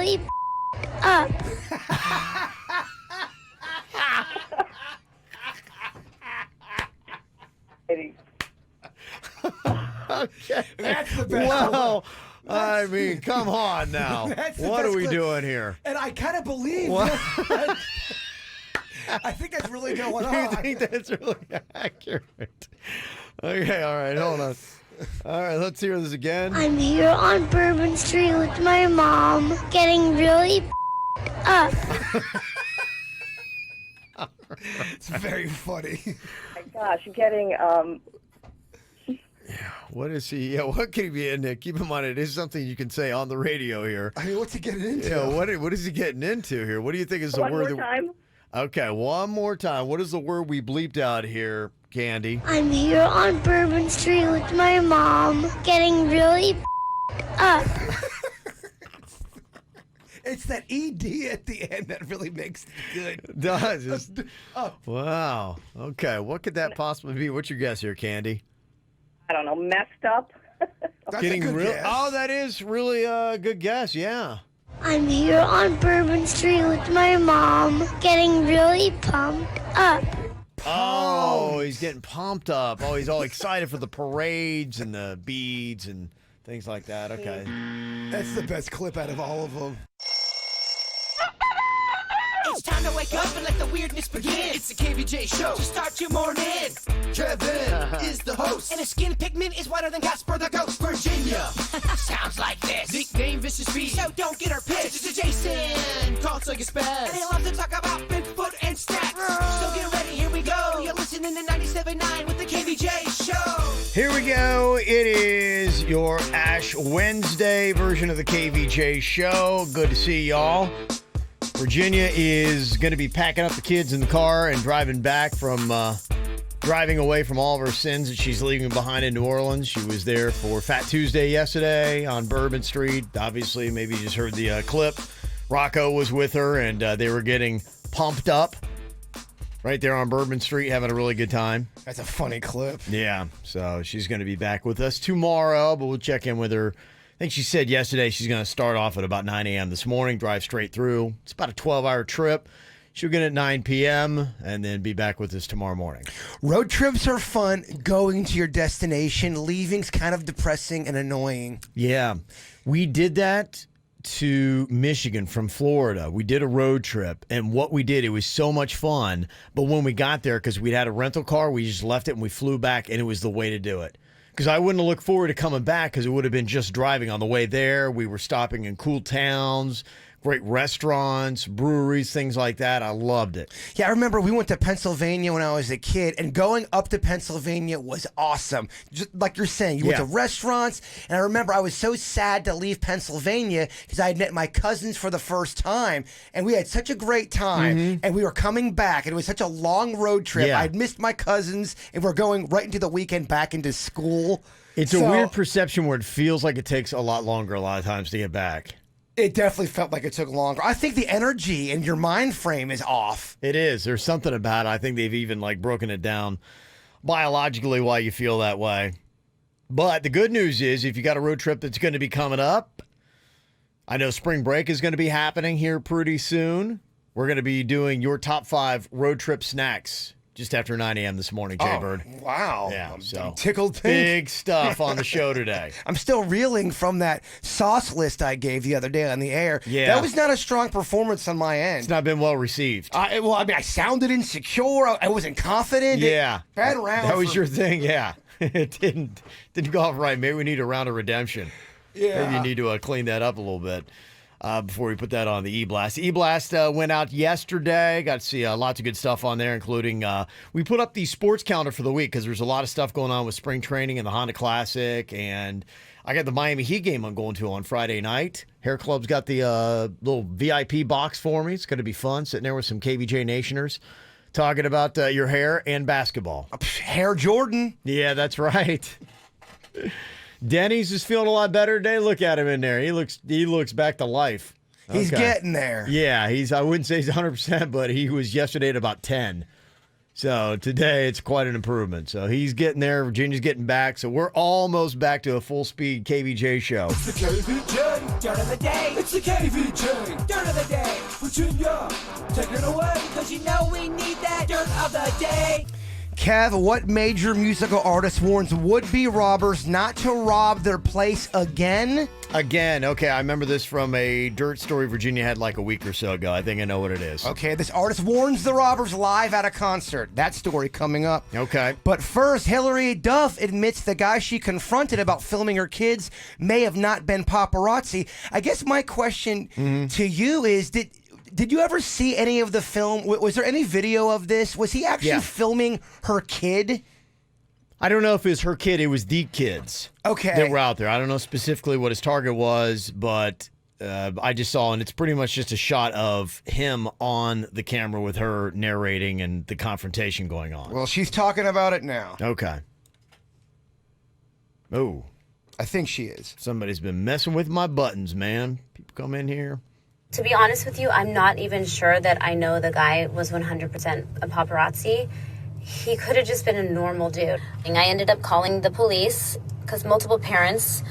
really up. Okay. That's the best. Well, I mean, come on now. That's the What best are we clip. doing here? And I kind of believe What? that. I think that's really going Do you on. think that's really accurate? Okay, all right, hold on. All right, let's hear this again. I'm here on Bourbon Street with my mom, getting really up. It's very funny. My gosh, getting What is he? Yeah, what can he be in there? Keep in mind, it is something you can say on the radio here. I mean, what's he getting into? Yeah, what is he getting into here? What do you think is the one word? more time. Okay, one more time. What is the word we bleeped out here, Candy? I'm here on Bourbon Street with my mom, getting really up. It's that ED at the end that really makes it good. It does. It's- Oh, wow. Okay, what could that possibly be? What's your guess here, Candy? I don't know, messed up. that's Getting a good real. guess. Oh, that is really a good guess. Yeah. I'm here on Bourbon Street with my mom, getting really pumped up. Oh, he's getting pumped up. Oh, he's all excited for the parades and the beads and things like that. Okay. That's the best clip out of all of them. It's time to wake up and let the weirdness begin. It's the KVJ show to start your morning. Kevin is the host, and his skin pigment is whiter than Casper the Ghost. Virginia sounds like this. Nickname Vicious Beast, so don't get her pissed. It's Jason, called Sugar Spaz, and he loves to talk about Bigfoot and stats. So get ready, here we go. You're listening to 97.9 with the KVJ show. Here we go. It is your Ash Wednesday version of the KVJ show. Good to see y'all. Virginia is going to be packing up the kids in the car and driving back from driving away from all of her sins that she's leaving behind in New Orleans. She was there for Fat Tuesday yesterday on Bourbon Street. Obviously, maybe you just heard the clip. Rocco was with her, and they were getting pumped up right there on Bourbon Street, having a really good time. That's a funny clip. Yeah, so she's going to be back with us tomorrow, but we'll check in with her. I think she said yesterday she's going to start off at about 9 a.m. this morning, drive straight through. It's about a 12-hour trip. She'll get at 9 p.m. and then be back with us tomorrow morning. Road trips are fun. Going to your destination, leaving's kind of depressing and annoying. Yeah, we did that to Michigan from Florida. We did a road trip, and what we did, it was so much fun. But when we got there, because we'd had a rental car, we just left it and we flew back, and it was the way to do it. Because I wouldn't have looked forward to coming back because it would have been just driving on the way there. We were stopping in cool towns, great restaurants, breweries, things like that. I loved it. Yeah, I remember we went to Pennsylvania when I was a kid, and going up to Pennsylvania was awesome. Just like you're saying, you went to restaurants, and I remember I was so sad to leave Pennsylvania because I had met my cousins for the first time, and we had such a great time, and we were coming back, and it was such a long road trip. Yeah. I'd missed my cousins, and we're going right into the weekend back into school. It's a weird perception where it feels like it takes a lot longer a lot of times to get back. It definitely felt like it took longer. I think the energy and your mind frame is off. It is. There's something about it. I think they've even broken it down biologically why you feel that way. But the good news is if you got a road trip that's going to be coming up, I know spring break is going to be happening here pretty soon. We're going to be doing your top 5 road trip snacks just after 9 a.m. this morning, Jay Bird. Wow. Yeah, I'm tickled pink. Big stuff on the show today. I'm still reeling from that sauce list I gave the other day on the air. Yeah. That was not a strong performance on my end. It's not been well received. I sounded insecure. I wasn't confident. Yeah. Bad round. That was your thing, yeah. It didn't go off right. Maybe we need a round of redemption. Yeah. Maybe you need to clean that up a little bit before we put that on the E-Blast. The E-Blast went out yesterday. Got to see lots of good stuff on there, including we put up the sports calendar for the week because there's a lot of stuff going on with spring training and the Honda Classic. And I got the Miami Heat game I'm going to on Friday night. Hair Club's got the little VIP box for me. It's going to be fun sitting there with some KVJ Nationers talking about your hair and basketball. Hair Jordan. Yeah, that's right. Denny's is feeling a lot better today. Look at him in there. He looks back to life. He's getting there. Yeah, I wouldn't say he's 100%, but he was yesterday at about 10. So today it's quite an improvement. So he's getting there. Virginia's getting back. So we're almost back to a full speed KVJ show. It's the KVJ Dirt of the day, it's the KVJ. Dirt of the day, Virginia, take it away, cause you know we need that dirt of the day. Kev, what major musical artist warns would-be robbers not to rob their place again? Again, okay, I remember this from a dirt story Virginia had like a week or so ago. I think I know what it is. Okay, this artist warns the robbers live at a concert. That story coming up. Okay. But first, Hilary Duff admits the guy she confronted about filming her kids may have not been paparazzi. I guess my question to you is, did you ever see any of the film? Was there any video of this? Was he actually filming her kid? I don't know if it was her kid. It was the kids that were out there. I don't know specifically what his target was, but I just saw, and it's pretty much just a shot of him on the camera with her narrating and the confrontation going on. Well, she's talking about it now. Okay. Oh. I think she is. Somebody's been messing with my buttons, man. People come in here. To be honest with you, I'm not even sure that I know the guy was 100% a paparazzi. He could have just been a normal dude. And I ended up calling the police because multiple parents,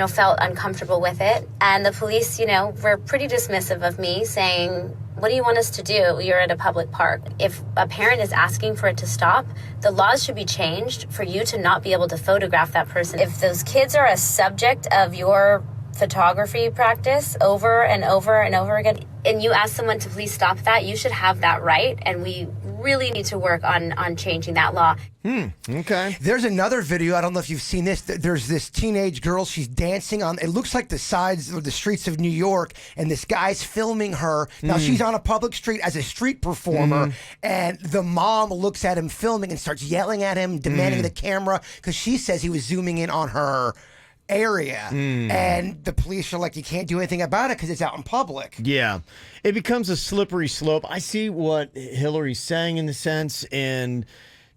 felt uncomfortable with it. And the police, were pretty dismissive of me, saying, what do you want us to do? You're at a public park. If a parent is asking for it to stop, the laws should be changed for you to not be able to photograph that person. If those kids are a subject of your photography practice over and over and over again, and you ask someone to please stop that, you should have that right, and we really need to work on changing that law. Okay. There's another video, I don't know if you've seen this, there's this teenage girl, she's dancing on, it looks like the sides of the streets of New York, and this guy's filming her. Now she's on a public street as a street performer, and the mom looks at him filming and starts yelling at him, demanding the camera, because she says he was zooming in on her area, and the police are like, you can't do anything about it because it's out in public. Yeah, it becomes a slippery slope. I see what Hilary's saying in the sense, and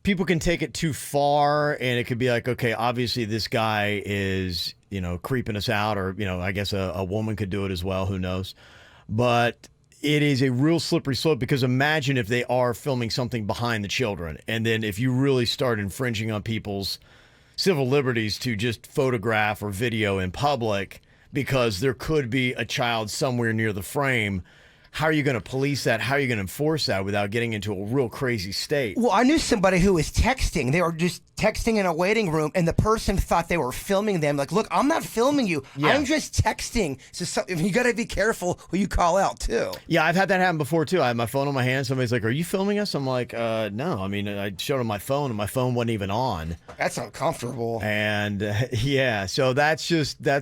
people can take it too far, and it could be like, okay, obviously this guy is, creeping us out, or, I guess a woman could do it as well, who knows. But it is a real slippery slope, because imagine if they are filming something behind the children, and then if you really start infringing on people's civil liberties to just photograph or video in public because there could be a child somewhere near the frame. How are you going to police that? How are you going to enforce that without getting into a real crazy state? Well, I knew somebody who was texting. They were just texting in a waiting room, and the person thought they were filming them. Like, look, I'm not filming you. Yeah. I'm just texting. So you got to be careful who you call out, too. Yeah, I've had that happen before, too. I had my phone on my hand. Somebody's like, are you filming us? I'm like, no. I mean, I showed them my phone, and my phone wasn't even on. That's uncomfortable. And, yeah, so that's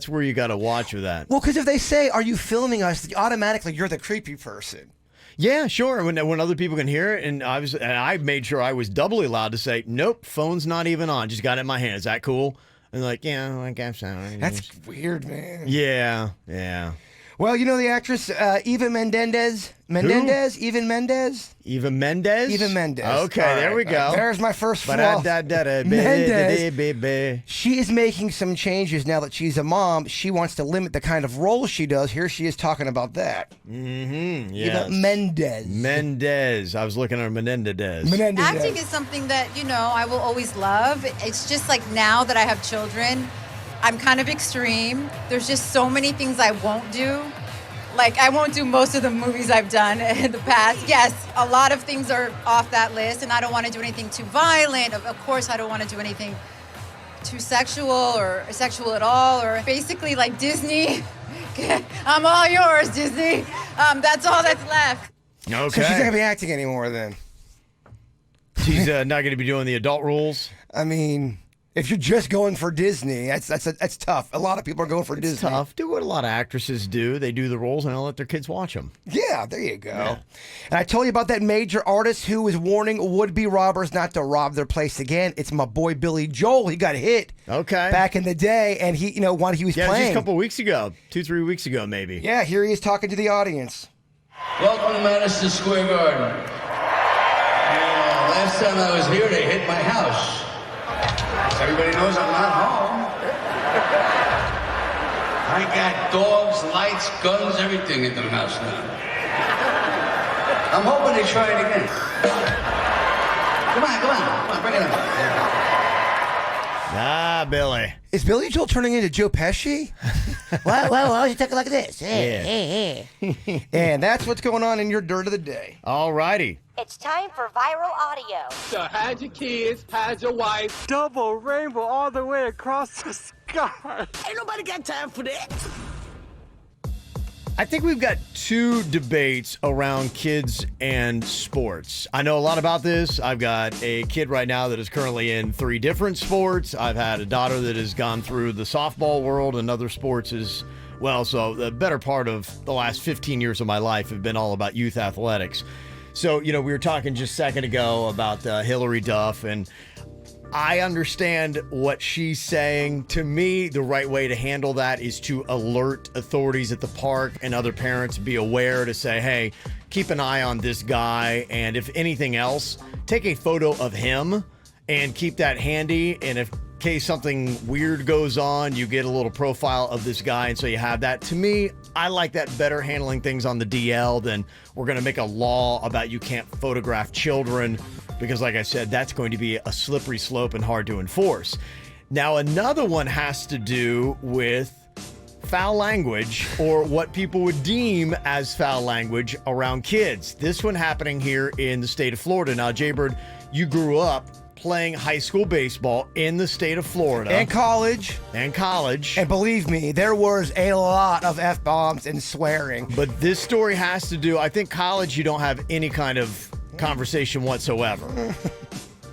where you got to watch with that. Well, because if they say, are you filming us, automatically you're the creepy person. Yeah, sure. When other people can hear it, and I made sure I was doubly allowed to say, nope, phone's not even on. Just got it in my hand. Is that cool? And like, yeah, I guess so. That's weird, man. Yeah. Well, you know the actress Eva Mendes? Eva Mendes? Eva Mendes? Eva Mendes. Okay, there we go. There's my first flaw. Mendes. She is making some changes now that she's a mom. She wants to limit the kind of roles she does. Here she is talking about that. Yes. Eva Mendes. Mendes. I was looking at Menendez. Acting is something that, I will always love. It's just like now that I have children, I'm kind of extreme. There's just so many things I won't do. Like, I won't do most of the movies I've done in the past. Yes, a lot of things are off that list, and I don't want to do anything too violent. Of course, I don't want to do anything too sexual or sexual at all, or basically like Disney. I'm all yours, Disney. That's all that's left. Okay. So she's not going to be acting anymore then. She's not going to be doing the adult roles? I mean, if you're just going for Disney, that's tough. A lot of people are going for Disney. It's tough. Do what a lot of actresses do. They do the roles and they'll let their kids watch them. Yeah, there you go. Yeah. And I told you about that major artist who was warning would-be robbers not to rob their place again. It's my boy Billy Joel. He got hit back in the day, and he, when he was playing. Just a couple weeks ago, 2-3 weeks ago, maybe. Yeah, here he is talking to the audience. Welcome to Madison Square Garden. Last time I was here, they hit my house. Everybody knows I'm not home. I got dogs, lights, guns, everything into the house now. I'm hoping they try it again. Come on, bring it on. Ah, Billy. Is Billy Joel turning into Joe Pesci? well, you take a look at this. Yeah. And that's what's going on in your dirt of the day. All righty. It's time for viral audio. So how's your kids? How's your wife? Double rainbow all the way across the sky. Ain't nobody got time for that. I think we've got two debates around kids and sports. I know a lot about this. I've got a kid right now that is currently in 3 different sports. I've had a daughter that has gone through the softball world and other sports as well. So the better part of the last 15 years of my life have been all about youth athletics. So, we were talking just a second ago about Hilary Duff, and I understand what she's saying. To me, the right way to handle that is to alert authorities at the park and other parents, be aware to say, hey, keep an eye on this guy. And if anything else, take a photo of him and keep that handy. And if in case something weird goes on, you get a little profile of this guy. And so you have that. To me, I like that better, handling things on the DL than we're going to make a law about you can't photograph children. Because like I said, that's going to be a slippery slope and hard to enforce. Now, another one has to do with foul language, or what people would deem as foul language around kids. This one happening here in the state of Florida. Now, Jaybird, you grew up playing high school baseball in the state of Florida. And college. And college. And believe me, there was a lot of F-bombs and swearing. But this story has to do, I think college, you don't have any kind of conversation whatsoever.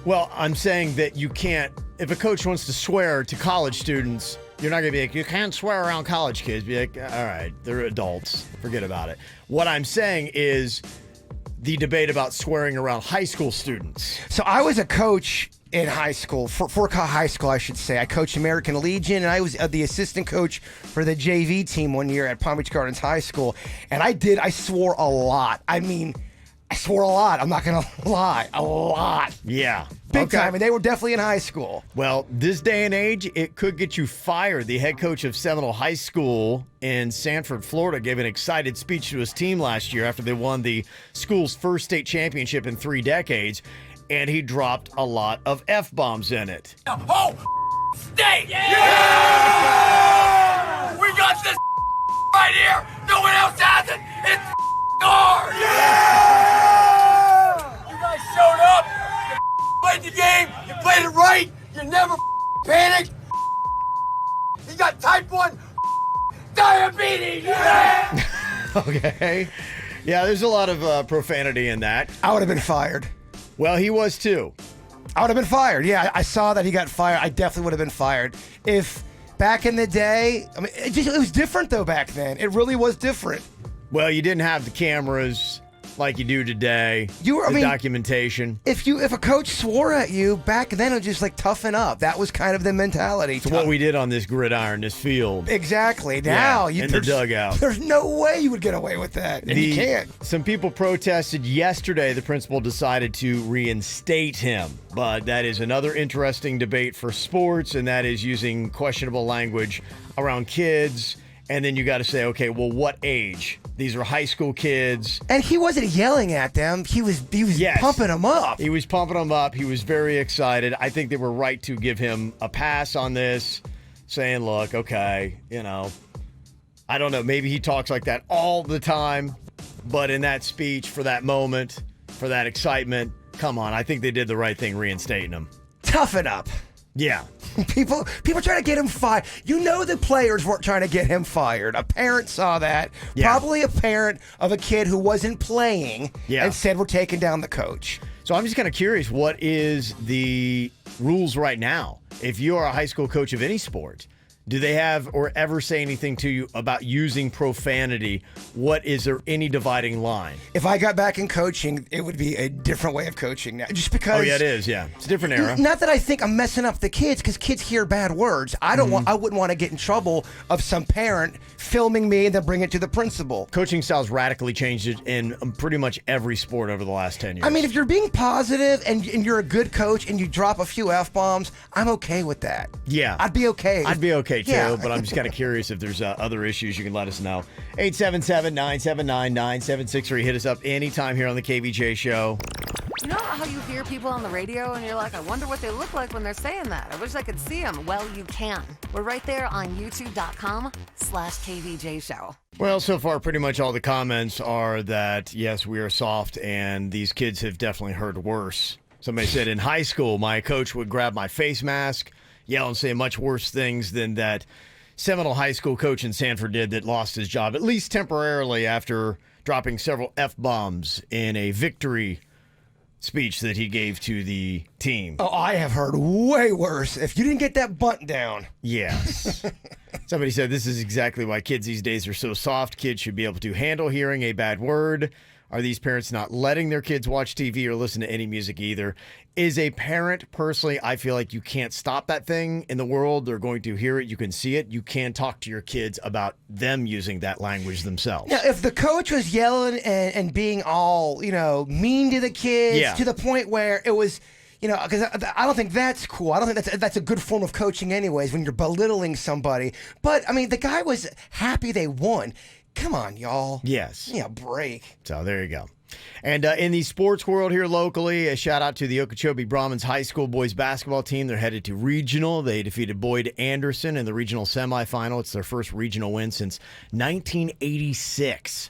Well, I'm saying that you can't, if a coach wants to swear to college students, you're not going to be like, you can't swear around college kids. Be like, all right, they're adults. Forget about it. What I'm saying is the debate about swearing around high school students. So I was a coach in high school, for high school, I should say. I coached American Legion, and I was the assistant coach for the JV team one year at Palm Beach Gardens High School. And I swore a lot. I mean, I swore a lot. I'm not going to lie. A lot. Yeah. Big time. And they were definitely in high school. Well, this day and age, it could get you fired. The head coach of Seminole High School in Sanford, Florida, gave an excited speech to his team last year after they won the school's first state championship in 3 decades. And he dropped a lot of F-bombs in it. Oh, state! Yeah! We got this right here. No one else has it. It's ours. You guys showed up. You played the game. You played it right. You never panicked. You got type 1 diabetes. Yeah! Okay. Yeah, there's a lot of profanity in that. I would have been fired. Well, he was too. I would have been fired. Yeah, I saw that he got fired. I definitely would have been fired. If back in the day, I mean, it was different though back then. It really was different. Well, you didn't have the cameras like you do today. Documentation. If a coach swore at you back then, it was just like toughen up. That was kind of the mentality. It's what we did on this gridiron, this field. Exactly. Now in the dugout. There's no way you would get away with that, and you can't. Some people protested yesterday. The principal decided to reinstate him, but that is another interesting debate for sports, and that is using questionable language around kids. And then you got to say, okay, well, what age? These are high school kids. And he wasn't yelling at them. He was pumping them up. He was pumping them up. He was very excited. I think they were right to give him a pass on this, saying, look, okay, I don't know. Maybe he talks like that all the time. But in that speech, for that moment, for that excitement, come on. I think they did the right thing reinstating him. Toughen up. Yeah. People trying to get him fired. The players weren't trying to get him fired. A parent saw that. Yeah. Probably a parent of a kid who wasn't playing and said, we're taking down the coach. So I'm just kind of curious, what is the rules right now? If you are a high school coach of any sport, do they have or ever say anything to you about using profanity? Is there any dividing line? If I got back in coaching, it would be a different way of coaching now. Just because. Oh, yeah, it is. Yeah. It's a different era. Not that I think I'm messing up the kids, because kids hear bad words. I wouldn't want to get in trouble of some parent filming me and then bring it to the principal. Coaching styles radically changed in pretty much every sport over the last 10 years. I mean, if you're being positive and you're a good coach and you drop a few F-bombs, I'm okay with that. Yeah. I'd be okay. I'd be okay too, but I'm just kind of curious if there's other issues. You can let us know. 877-979-9763. Hit us up anytime here on the KVJ Show. You know how how you hear people on the radio and you're like, I wonder what they look like when they're saying that. I wish I could see them. Well, you can. We're right there on youtube.com/KVJ show. Well, so far, pretty much all the comments are that, yes, we are soft, and these kids have definitely heard worse. Somebody said, in high school, my coach would grab my face mask, yell and say much worse things than that Seminole High School coach in Sanford did that lost his job, at least temporarily, after dropping several F-bombs in a victory speech that he gave to the team. Oh, I have heard way worse. If you didn't get that bunt down. Yes. Somebody said this is exactly why kids these days are so soft. Kids should be able to handle hearing a bad word. Are these parents not letting their kids watch TV or listen to any music either? Is a parent, personally, I feel like you can't stop that thing in the world. They're going to hear it. You can see it. You can talk to your kids about them using that language themselves. Now, if the coach was yelling and being all, mean to the kids to the point where it was, because I don't think that's cool. I don't think that's a good form of coaching anyways, when you're belittling somebody. But, I mean, the guy was happy they won. Come on, y'all. Yes. Yeah, break. So there you go. And in the sports world here locally, a shout out to the Okeechobee Brahmins High School boys basketball team. They're headed to regional. They defeated Boyd Anderson in the regional semifinal. It's their first regional win since 1986.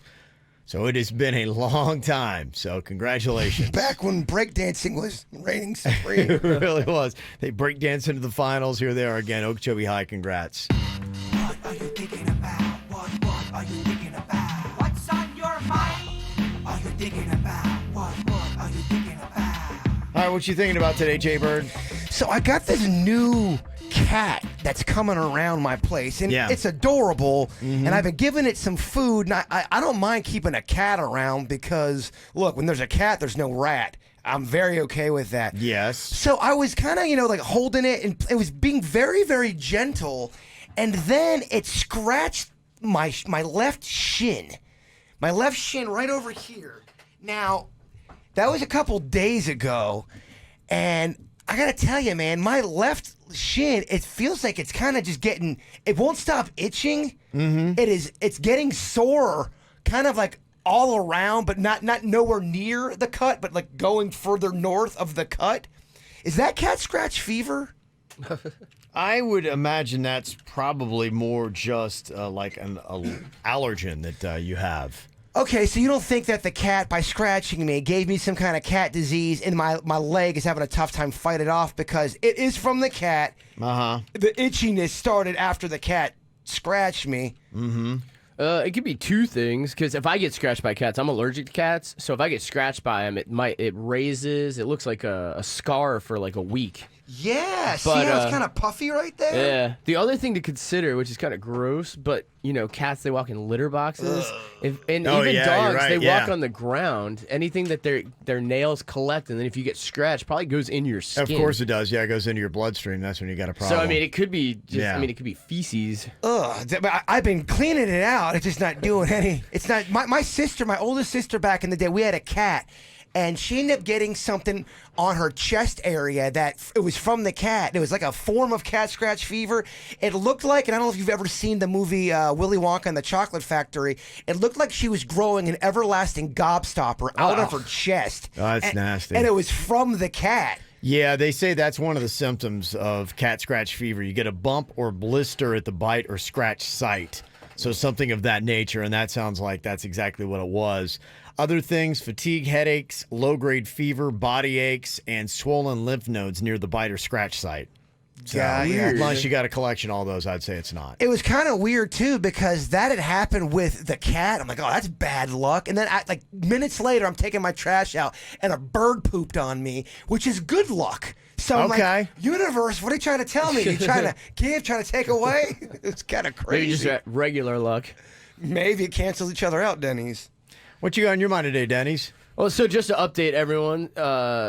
So it has been a long time. So congratulations. Back when breakdancing was reigning supreme. It really was. They breakdanced into the finals. Here they are again. Okeechobee High, congrats. What are you thinking about? What are you thinking about? What's on your mind? Are you thinking about? What are you thinking about? All right, what you thinking about today, Jay Bird? So I got this new cat that's coming around my place, and it's adorable, and I've been giving it some food, and I don't mind keeping a cat around because, look, when there's a cat, there's no rat. I'm very okay with that. Yes. So I was kind of, like holding it, and it was being very, very gentle, and then it scratched my left shin. My left shin right over here. Now, that was a couple days ago, and I gotta tell you, man, my left shin, it feels like it's kind of just getting, it won't stop itching. It's getting sore, kind of like all around, but not nowhere near the cut, but like going further north of the cut. Is that cat scratch fever? I would imagine that's probably more just like an allergen that you have. Okay, so you don't think that the cat, by scratching me, gave me some kind of cat disease and my leg is having a tough time fight it off because it is from the cat. The itchiness started after the cat scratched me. It could be two things, because if I get scratched by cats, I'm allergic to cats. So if I get scratched by them, it raises. It looks like a scar for like a week. Yeah, see But, how it's kind of puffy right there? Yeah. The other thing to consider, which is kind of gross, but cats, they walk in litter boxes, even dogs, right, they walk on the ground. Anything that their nails collect, and then if you get scratched, probably goes into your skin. Of course it does. Yeah, it goes into your bloodstream. That's when you got a problem. So I mean, it could be it could be feces. Ugh, I've been cleaning it out. It's just not doing any. It's not. My sister, my oldest sister, back in the day, we had a cat. And she ended up getting something on her chest area that it was from the cat. It was like a form of cat scratch fever. It looked like, and I don't know if you've ever seen the movie Willy Wonka and the Chocolate Factory, it looked like she was growing an everlasting gobstopper out of her chest. Oh, that's nasty. And it was from the cat. Yeah, they say that's one of the symptoms of cat scratch fever. You get a bump or blister at the bite or scratch site. So something of that nature, and that sounds like that's exactly what it was. Other things, fatigue, headaches, low-grade fever, body aches, and swollen lymph nodes near the bite or scratch site. So, unless you got a collection of all those, I'd say it's not. It was kind of weird, too, because that had happened with the cat. I'm like, oh, that's bad luck. And then, like, minutes later, I'm taking my trash out, and a bird pooped on me, which is good luck. So I'm like, universe, what are you trying to tell me? You trying to give, trying to take away? It's kind of crazy. Maybe just regular luck. Maybe it cancels each other out, Denny's. What you got on your mind today, Denny's? Well, so just to update everyone,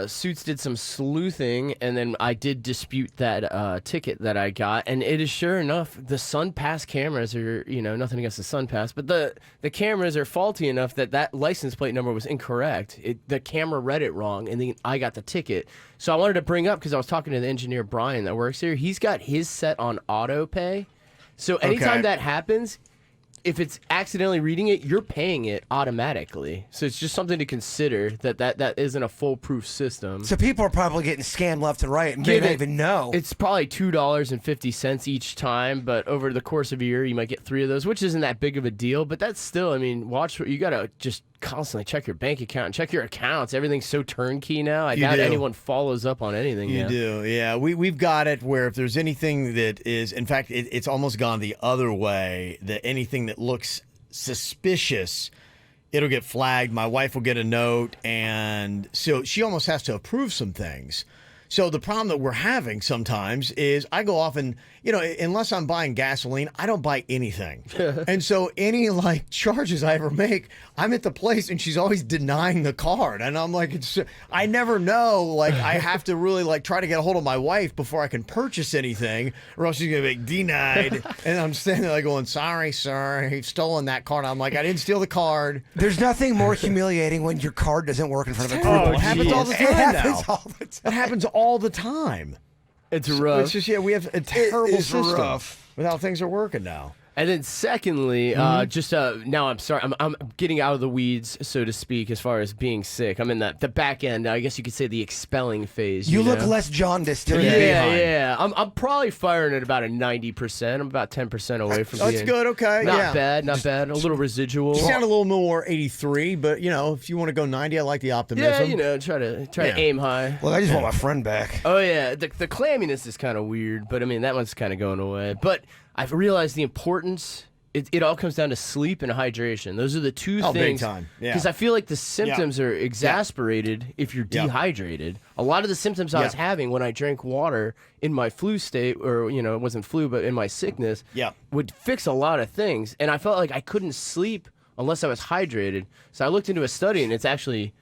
Suits did some sleuthing, and then I did dispute that ticket that I got, and it is sure enough, the SunPass cameras are, nothing against the SunPass, but the cameras are faulty enough that license plate number was incorrect. The camera read it wrong, and then I got the ticket. So I wanted to bring up, because I was talking to the engineer, Brian, that works here, he's got his set on auto pay. So anytime that happens, if it's accidentally reading it, you're paying it automatically. So it's just something to consider that isn't a foolproof system. So people are probably getting scammed left and right and may not even know. It's probably $2.50 each time, but over the course of a year, you might get 3 of those, which isn't that big of a deal. But that's still, I mean, you got to just constantly check your bank account and check your accounts. Everything's so turnkey now. I doubt anyone follows up on anything You now. do, yeah. We've got it where if there's anything that is, in fact, it's almost gone the other way, that anything that looks suspicious, it'll get flagged. My wife will get a note, and so she almost has to approve some things. So the problem that we're having sometimes is I go off and, unless I'm buying gasoline, I don't buy anything. And so any charges I ever make, I'm at the place and she's always denying the card. And I'm like, I never know. I have to really try to get a hold of my wife before I can purchase anything, or else she's going to be denied. And I'm standing there going, sorry, sir, you've stolen that card. I'm like, I didn't steal the card. There's nothing more humiliating when your card doesn't work in front of a group. Oh, it happens all the time It happens all the time. It's rough. It's just, we have a terrible system rough with how things are working now. And then secondly, now I'm sorry, I'm getting out of the weeds, so to speak, as far as being sick. I'm in the back end, I guess you could say the expelling phase. You know? look less jaundiced today. Yeah. I'm probably firing at about a 90%. I'm about 10% away from being... That's good, okay. Not bad. A little residual. You sound a little more 83, but, if you want to go 90, I like the optimism. Yeah, try to aim high. Well, I just want my friend back. Oh, yeah. The clamminess is kind of weird, but, I mean, that one's kind of going away. But I've realized the importance. It all comes down to sleep and hydration. Those are the two things. Big time. Yeah. Because I feel like the symptoms are exasperated if you're dehydrated. A lot of the symptoms I was having when I drank water in my flu state, or it wasn't flu, but in my sickness, would fix a lot of things. And I felt like I couldn't sleep unless I was hydrated. So I looked into a study, and it's actually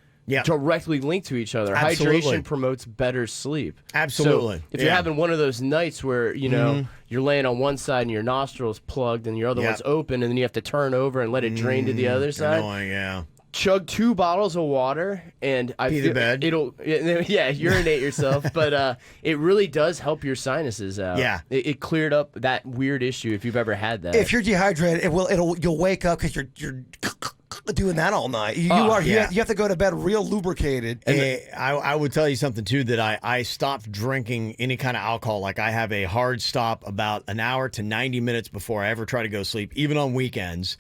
directly linked to each other. Absolutely. Hydration promotes better sleep. Absolutely. So if you're having one of those nights where, you're laying on one side and your nostrils plugged and your other one's open, and then you have to turn over and let it drain to the other side. Annoying, yeah. Chug 2 bottles of water, and Pee the bed. It'll urinate yourself, but it really does help your sinuses out. Yeah. It cleared up that weird issue if you've ever had that. If you're dehydrated, you'll wake up because you're doing that all night. You have to go to bed real lubricated. And I would tell you something too, that I stopped drinking any kind of alcohol. Like, I have a hard stop about an hour to 90 minutes before I ever try to go sleep, even on weekends.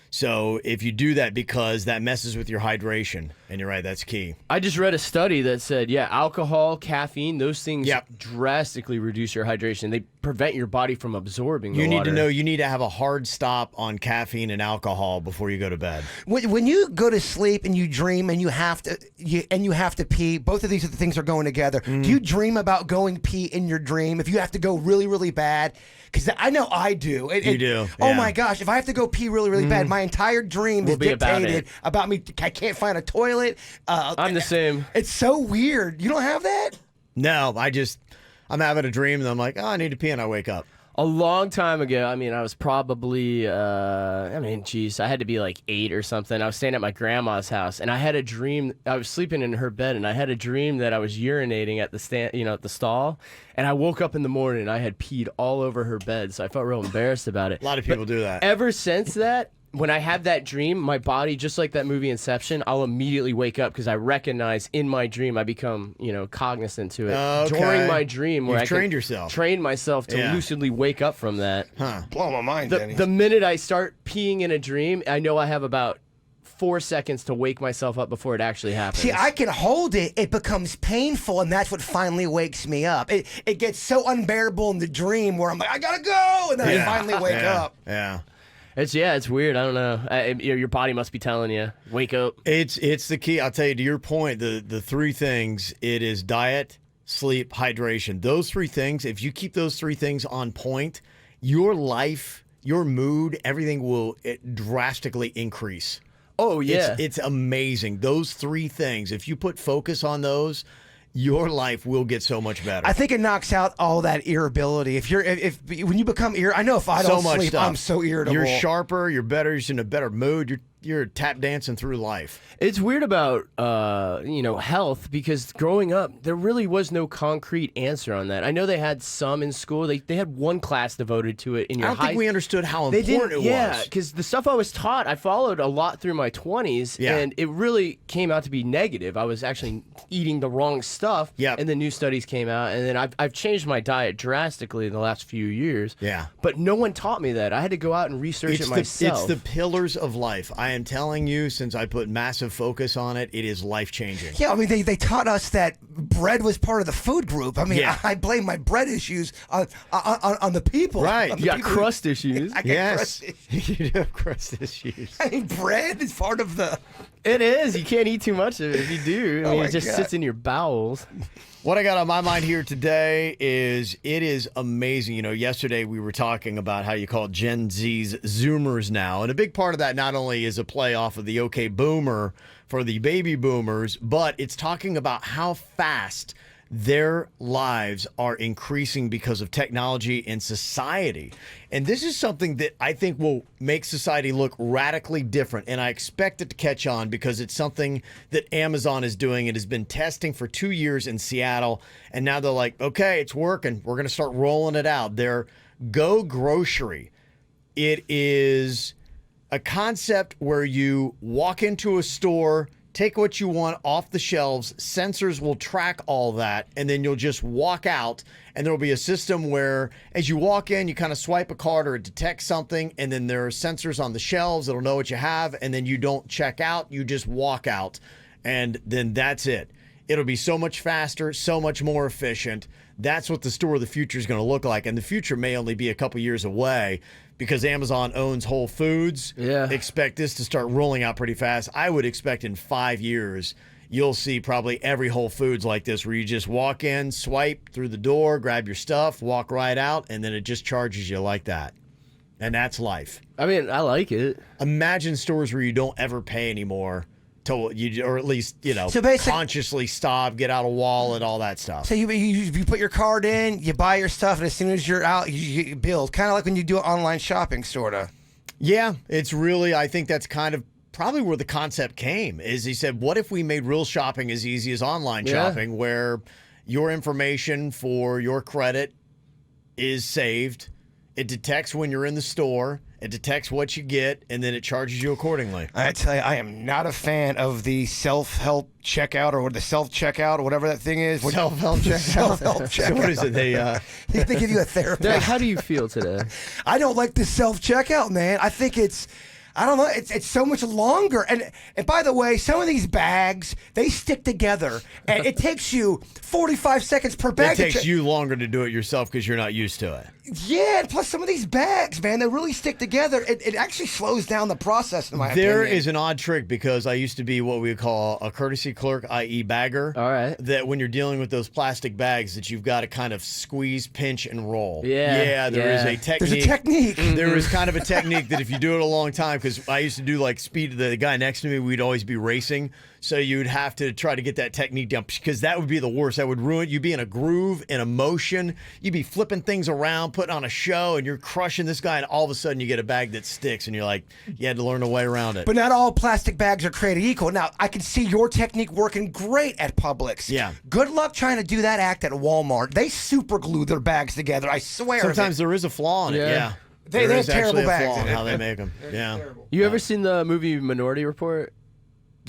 So if you do that, because that messes with your hydration, and you're right, that's key. I just read a study that said, alcohol, caffeine, those things drastically reduce your hydration. They prevent your body from absorbing the You need water. to know you need to have a hard stop on caffeine and alcohol before you go to bed. When you go to sleep and you dream and you have to pee, both of these things are going together. Do you dream about going pee in your dream if you have to go really, really bad? Because I know I do. You do. Oh my gosh, if I have to go pee really, really bad, my entire dream is dictated about me. I can't find a toilet. I'm the same. It's so weird. You don't have that? No, I'm having a dream and I'm like, I need to pee, and I wake up. A long time ago, I was probably, I had to be like 8 or something. I was staying at my grandma's house, and I had a dream. I was sleeping in her bed, and I had a dream that I was urinating at the stall. And I woke up in the morning, and I had peed all over her bed, so I felt real embarrassed about it. A lot of people do that. Ever since that, when I have that dream, my body, just like that movie Inception, I'll immediately wake up because I recognize in my dream, I become, cognizant to it. Okay. During my dream, where You've I can trained yourself. train myself to lucidly wake up from that. Blow my mind, Denny. The minute I start peeing in a dream, I know I have about 4 seconds to wake myself up before it actually happens. See, I can hold it. It becomes painful, and that's what finally wakes me up. It gets so unbearable in the dream where I'm like, I gotta go, and then I finally wake up. Yeah. It's weird. I don't know. Your body must be telling you, wake up. It's the key. I'll tell you, to your point, the 3 things, it is diet, sleep, hydration. Those 3 things, if you keep those 3 things on point, your life, your mood, everything will drastically increase. Oh, yeah. It's amazing. Those 3 things, if you put focus on those, your life will get so much better. I think it knocks out all that irritability. When you become I know if I don't sleep, I'm so irritable. You're sharper. You're better. You're in a better mood. you're tap dancing through life. It's weird about health because growing up there really was no concrete answer on that. I know they had some in school. They had one class devoted to it in your I don't think we understood how important it was. Yeah, because the stuff I was taught, I followed a lot through my 20s, and it really came out to be negative. I was actually eating the wrong stuff, and the new studies came out, and then I've changed my diet drastically in the last few years. Yeah, but no one taught me that. I had to go out and research it myself. It's the pillars of life. I am telling you, since I put massive focus on it, it is life-changing. Yeah, I mean, they taught us that bread was part of the food group. I mean, I blame my bread issues on the people. Right. You got crust issues. Yes. You do have crust issues. I mean, bread is part of the... It is. You can't eat too much of it if you do. I mean, it just sits in your bowels. What I got on my mind here today is it is amazing. You know, yesterday we were talking about how you call Gen Z's Zoomers now. And a big part of that not only is a play off of the OK Boomer for the baby boomers, but it's talking about how fast their lives are increasing because of technology and society. And this is something that I think will make society look radically different. And I expect it to catch on because it's something that Amazon is doing. It has been testing for 2 years in Seattle. And now they're like, okay, it's working. We're going to start rolling it out. Their Go Grocery. It is a concept where you walk into a store, take what you want off the shelves, sensors will track all that, and then you'll just walk out, and there'll be a system where as you walk in, you kind of swipe a card or it detects something, and then there are sensors on the shelves that'll know what you have, and then you don't check out, you just walk out, and then that's it. It'll be so much faster, so much more efficient. That's what the store of the future is going to look like, and the future may only be a couple years away because Amazon owns Whole Foods. Yeah. Expect this to start rolling out pretty fast. I would expect in 5 years, you'll see probably every Whole Foods like this where you just walk in, swipe through the door, grab your stuff, walk right out, and then it just charges you like that. And that's life. I mean, I like it. Imagine stores where you don't ever pay anymore. Or at least, So consciously stop, get out a wallet, all that stuff. So you put your card in, you buy your stuff, and as soon as you're out, you get your bills. Kind of like when you do online shopping, sort of. Yeah, it's really, I think that's kind of probably where the concept came, is he said, what if we made real shopping as easy as online shopping, where your information for your credit is saved, it detects when you're in the store, it detects what you get, and then it charges you accordingly. I tell you, I am not a fan of the self-help checkout or the self-checkout or whatever that thing is. Self-help checkout? Self-help checkout. So what is it? They give you a therapist. Derek, how do you feel today? I don't like the self-checkout, man. I think I don't know. It's so much longer. And by the way, some of these bags, they stick together. And it takes you 45 seconds per bag. It takes you longer to do it yourself because you're not used to it. Yeah, and plus some of these bags, man, they really stick together. It actually slows down the process, in my opinion. There is an odd trick because I used to be what we would call a courtesy clerk, i.e. bagger. All right. That when you're dealing with those plastic bags that you've got to kind of squeeze, pinch, and roll. Yeah. There is a technique. There's a technique. There is kind of a technique that if you do it a long time, because I used to do like speed, the guy next to me, we'd always be racing. So you'd have to try to get that technique down because that would be the worst. That would ruin. You'd be in a groove, in a motion. You'd be flipping things around, putting on a show, and you're crushing this guy, and all of a sudden you get a bag that sticks, and you're like, you had to learn a way around it. But not all plastic bags are created equal. Now, I can see your technique working great at Publix. Yeah. Good luck trying to do that act at Walmart. They super glue their bags together. I swear. Sometimes there is a flaw in it. Yeah. They have terrible bags. Flaw in how they make them. Yeah. You ever seen the movie Minority Report?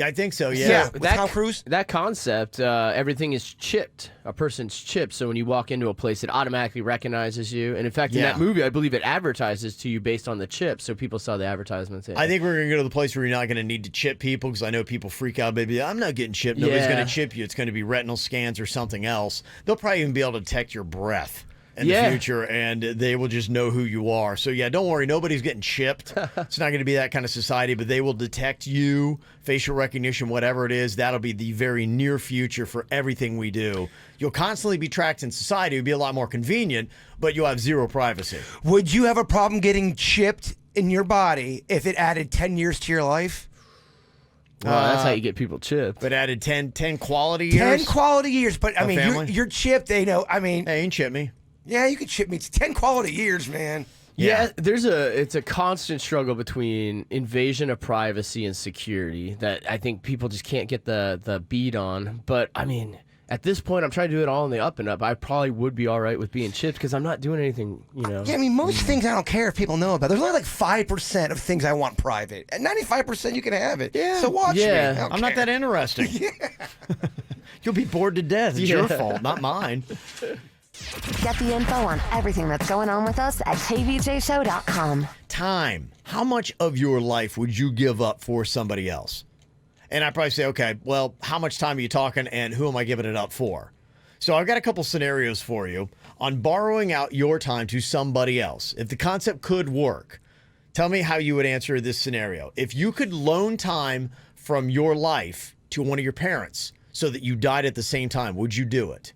I think so, yeah. With Tom Cruise? That concept, everything is chipped. A person's chipped, so when you walk into a place, it automatically recognizes you. And in fact, in that movie, I believe it advertises to you based on the chip, so people saw the advertisements. I think we're going to go to the place where you're not going to need to chip people, because I know people freak out, baby, I'm not getting chipped. Nobody's going to chip you. It's going to be retinal scans or something else. They'll probably even be able to detect your breath in the future, and they will just know who you are. So, yeah, don't worry. Nobody's getting chipped. It's not going to be that kind of society, but they will detect you, facial recognition, whatever it is. That'll be the very near future for everything we do. You'll constantly be tracked in society. It would be a lot more convenient, but you'll have zero privacy. Would you have a problem getting chipped in your body if it added 10 years to your life? That's how you get people chipped. But added 10 quality years? 10 quality years, but I mean, you're chipped. They know, I mean. Hey, ain't chip me. Yeah, you could chip me. It's 10 quality years, man. Yeah, it's a constant struggle between invasion of privacy and security that I think people just can't get the beat on. But I mean, at this point, I'm trying to do it all in the up and up. I probably would be all right with being chipped because I'm not doing anything, Yeah, I mean, most things I don't care if people know about. There's only like 5% of things I want private, and 95% you can have it. Yeah. So watch me. I'm not that interesting. You'll be bored to death. It's your fault, not mine. Get the info on everything that's going on with us at kvjshow.com. Time. How much of your life would you give up for somebody else? And I probably say, okay, well, how much time are you talking and who am I giving it up for? So I've got a couple scenarios for you on borrowing out your time to somebody else. If the concept could work, tell me how you would answer this scenario. If you could loan time from your life to one of your parents so that you died at the same time, would you do it?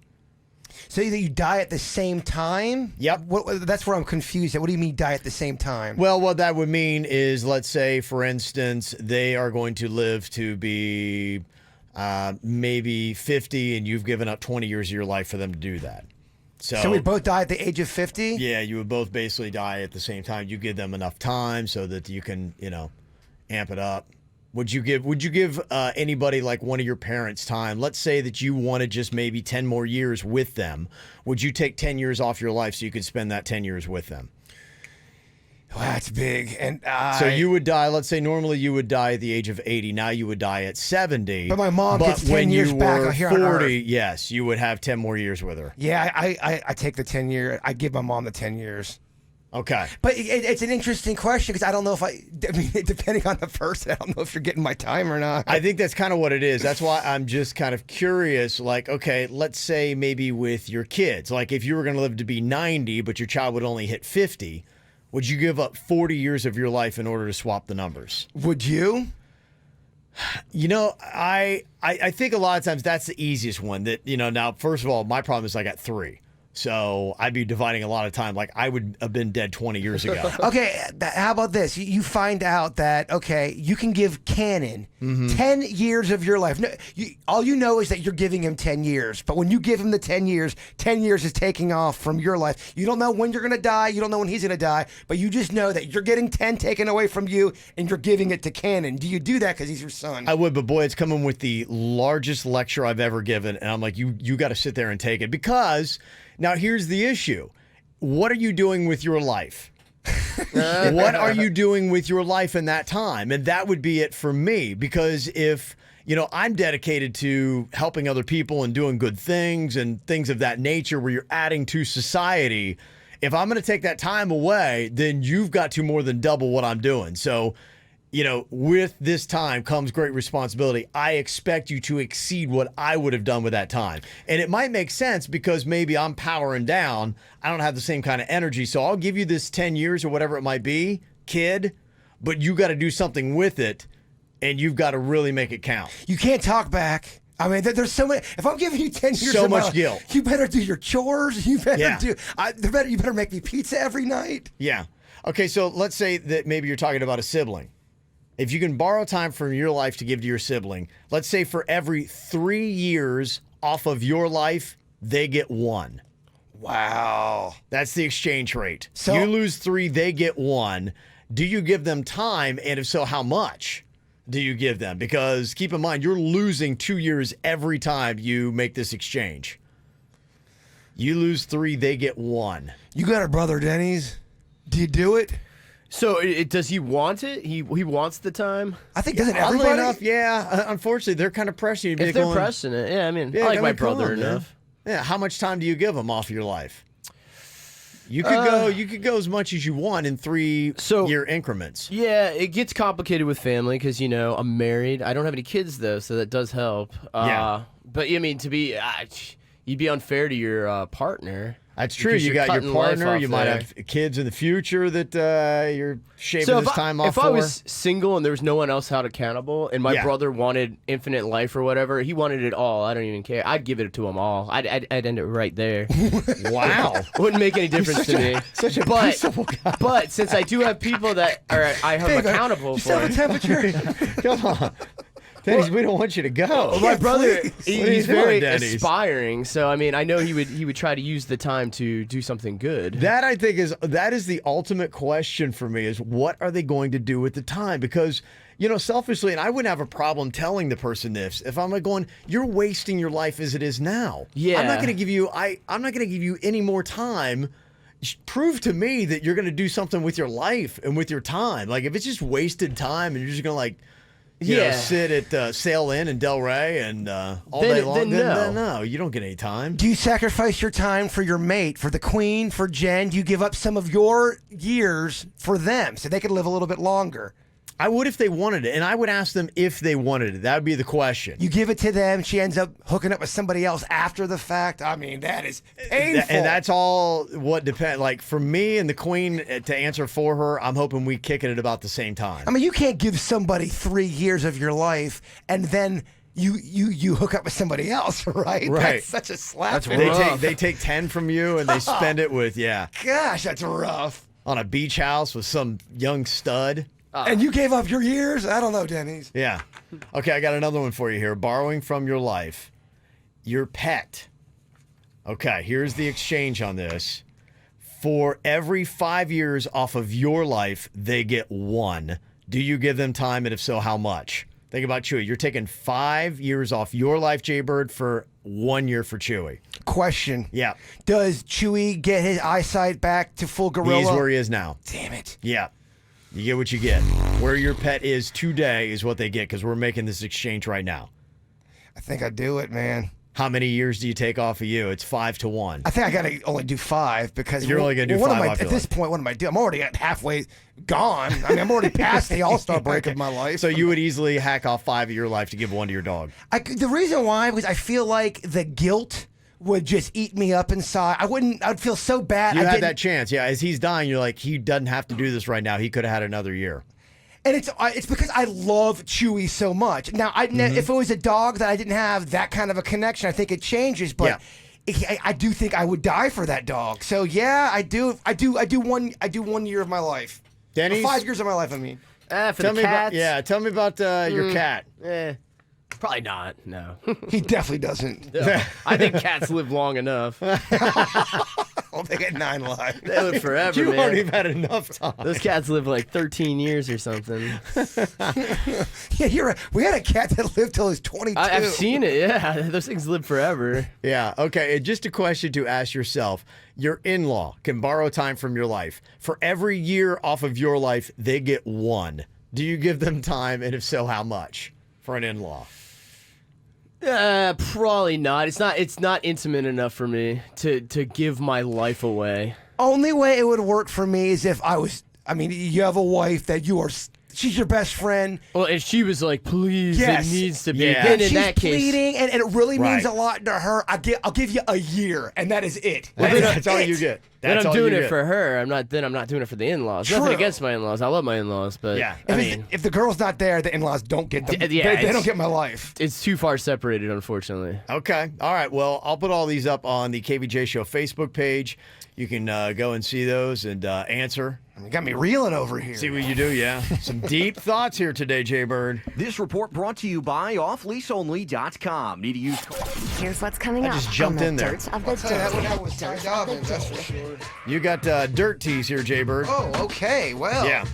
So either you die at the same time? Yep. That's where I'm confused. What do you mean die at the same time? Well, what that would mean is, let's say, for instance, they are going to live to be maybe 50 and you've given up 20 years of your life for them to do that. So we both die at the age of 50? Yeah, you would both basically die at the same time. You give them enough time so that you can, amp it up. Would you give anybody like one of your parents time? Let's say that you wanted just maybe 10 more years with them. Would you take 10 years off your life so you could spend that 10 years with them? Well, that's big. And so you would die, let's say normally you would die at the age of 80. Now you would die at 70. But my mom gets 10 years back here on Earth. 40, yes, you would have 10 more years with her. Yeah, I take the 10 year. I give my mom the 10 years. Okay. But it's an interesting question because I don't know if I mean, depending on the person, I don't know if you're getting my time or not. I think that's kind of what it is. That's why I'm just kind of curious. Like, okay, let's say maybe with your kids, like if you were going to live to be 90, but your child would only hit 50, would you give up 40 years of your life in order to swap the numbers? Would you? I think a lot of times that's the easiest one. That, now, first of all, my problem is I got 3. So I'd be dividing a lot of time. Like I would have been dead 20 years ago. Okay, how about this? You find out that, okay, you can give Cannon 10 years of your life. No, all you know is that you're giving him 10 years. But when you give him the 10 years is taking off from your life. You don't know when you're going to die. You don't know when he's going to die. But you just know that you're getting 10 taken away from you and you're giving it to Cannon. Do you do that because he's your son? I would, but boy, it's coming with the largest lecture I've ever given. And I'm like, you got to sit there and take it because... Now, here's the issue. What are you doing with your life? What are you doing with your life in that time? And that would be it for me because if, I'm dedicated to helping other people and doing good things and things of that nature where you're adding to society, if I'm going to take that time away, then you've got to more than double what I'm doing. So, with this time comes great responsibility. I expect you to exceed what I would have done with that time. And it might make sense because maybe I'm powering down. I don't have the same kind of energy. So I'll give you this 10 years or whatever it might be, kid, but you got to do something with it and you've got to really make it count. You can't talk back. I mean, there's so many. If I'm giving you 10 years, so of much my life, guilt. You better do your chores. You better You better make me pizza every night. Yeah. Okay. So let's say that maybe you're talking about a sibling. If you can borrow time from your life to give to your sibling, let's say for every 3 years off of your life, they get 1. Wow. That's the exchange rate. So you lose 3, they get 1. Do you give them time? And if so, how much do you give them? Because keep in mind, you're losing 2 years every time you make this exchange. You lose 3, they get 1. You got a brother, Denny's. Do you do it? So does he want it? He wants the time? I think doesn't Oddly everybody? enough, yeah. Unfortunately, they're kind of pressing you. If they're pressing it, yeah. I mean, I like my brother enough. Yeah. How much time do you give them off your life? You could go as much as you want in 3-year increments. Yeah, it gets complicated with family because I'm married. I don't have any kids though, so that does help. Yeah. But I mean, you'd be unfair to your partner. That's true. You got your partner. You might have kids in the future that you're shaving this time off for. If I was single and there was no one else held accountable, and my brother wanted infinite life or whatever, he wanted it all. I don't even care. I'd give it to him all. I'd end it right there. Wow. Wouldn't make any difference to me. Such a peaceable guy. But since I do have people that I have accountable for. You still have a temperature. Come on. Denny's, we don't want you to go. Well, my brother, Please. What are he's you doing, very Denny's? aspiring. So I mean, I know he would try to use the time to do something good. That I think is the ultimate question for me is what are they going to do with the time? Because selfishly, and I wouldn't have a problem telling the person this if I'm like going, you're wasting your life as it is now. Yeah, I'm not going to give you any more time. Prove to me that you're going to do something with your life and with your time. Like if it's just wasted time and you're just going to sit at Sail Inn and Del Rey and all day long, then no, you don't get any time. Do you sacrifice your time for your mate, for the queen, for Jen? Do you give up some of your years for them so they could live a little bit longer? I would if they wanted it, and I would ask them if they wanted it. That would be the question. You give it to them, she ends up hooking up with somebody else after the fact. I mean, that is painful. And that's all what depends. Like, for me and the queen, to answer for her, I'm hoping we kick it at about the same time. I mean, you can't give somebody 3 years of your life and then you hook up with somebody else, right? Right. That's such a slap. They take 10 from you, and they spend it with, Gosh, that's rough. on a beach house with some young stud. And you gave up your years? I don't know, Denny's. Yeah. Okay, I got another one for you here. Borrowing from your life. Your pet. Okay, here's the exchange on this. For every 5 years off of your life, they get 1. Do you give them time, and if so, how much? Think about Chewy. You're taking 5 years off your life, Jaybird, for 1 year for Chewy. Question. Yeah. Does Chewy get his eyesight back to full gorilla? He's where he is now. Damn it. Yeah. You get what you get. Where your pet is today is what they get because we're making this exchange right now. I think I do it, man. How many years do you take off of you? It's 5 to 1. I think I got to only do 5 because you're only going to do 5 off at this point, what am I doing? I'm already halfway gone. I mean, I'm already past the all-star break of my life. So you would easily hack off 5 of your life to give 1 to your dog. The reason why was I feel like the guilt would just eat me up inside. I'd feel so bad. You had that chance. Yeah, as he's dying, you're like, he doesn't have to do this right now. He could have had another year. And it's because I love Chewy so much. Now, if it was a dog that I didn't have that kind of a connection, I think it changes. But I do think I would die for that dog. So yeah, I do 1 year of my life. Denny's? 5 years of my life. I mean, for the cats. Tell me about your cat. Probably not. No. He definitely doesn't. No. I think cats live long enough. Well, they get 9 lives. They live forever, you man. already have had enough time. Those cats live like 13 years or something. Yeah, you're right. We had a cat that lived till he was 22. I've seen it, yeah. Those things live forever. Yeah, okay. And just a question to ask yourself. Your in-law can borrow time from your life. For every year off of your life, they get 1. Do you give them time, and if so, how much for an in-law? Probably not. It's not intimate enough for me to give my life away. Only way it would work for me is if you have a wife that she's your best friend. Well, and she was like, please, yes. it needs to be. Yeah. Then in she's that case, pleading, and it really means a lot to her. I'll give you a year, and that is it. That's all you get. Then I'm doing it for her. I'm not doing it for the in-laws. True. Nothing against my in-laws. I love my in-laws, but if the girl's not there, the in-laws don't get them. They don't get my life. It's too far separated, unfortunately. Okay. All right. Well, I'll put all these up on the KVJ Show Facebook page. You can go and see those and answer. You got me reeling over here. See what you do, yeah. Some deep thoughts here today, Jay Bird. This report brought to you by offleaseonly.com. Need to use. Here's what's coming up. I just jumped in there. That was my job, that's for sure. You got dirt tees here, Jay Bird. Oh, okay. Well. Yeah.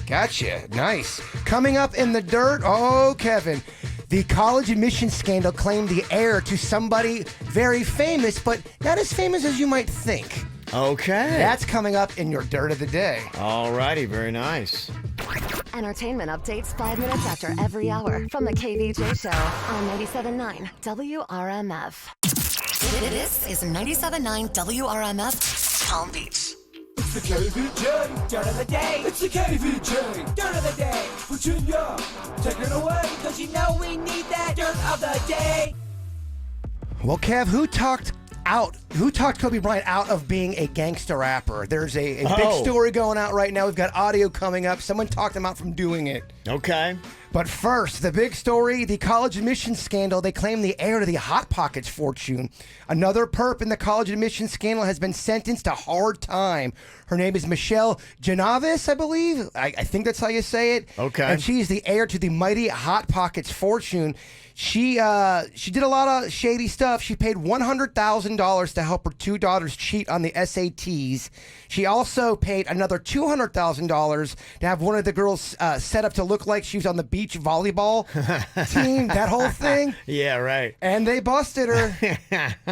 Gotcha. Nice. Coming up in the dirt, Kevin. The college admissions scandal claimed the heir to somebody very famous, but not as famous as you might think. Okay. That's coming up in your dirt of the day. All righty. Very nice. Entertainment updates 5 minutes after every hour from the KVJ Show on 97.9 WRMF. This is 97.9 WRMF Palm Beach. It's the KVJ Dirt of the Day. It's the KVJ Dirt of the Day. Virginia, take it away, because you know we need that Dirt of the Day. Well, Kev, who talked Kobe Bryant out of being a gangster rapper? There's a big story going out right now. We've got audio coming up. Someone talked him out from doing it. Okay. But first, the big story, the college admissions scandal. They claim the heir to the Hot Pockets fortune. Another perp in the college admissions scandal has been sentenced to hard time. Her name is Michelle Genovese, I believe. I think that's how you say it. Okay. And she's the heir to the mighty Hot Pockets fortune. She did a lot of shady stuff. She paid $100,000 to help her two daughters cheat on the SATs. She also paid another $200,000 to have one of the girls set up to look like she was on the beach volleyball team. That whole thing. Yeah, right. And they busted her.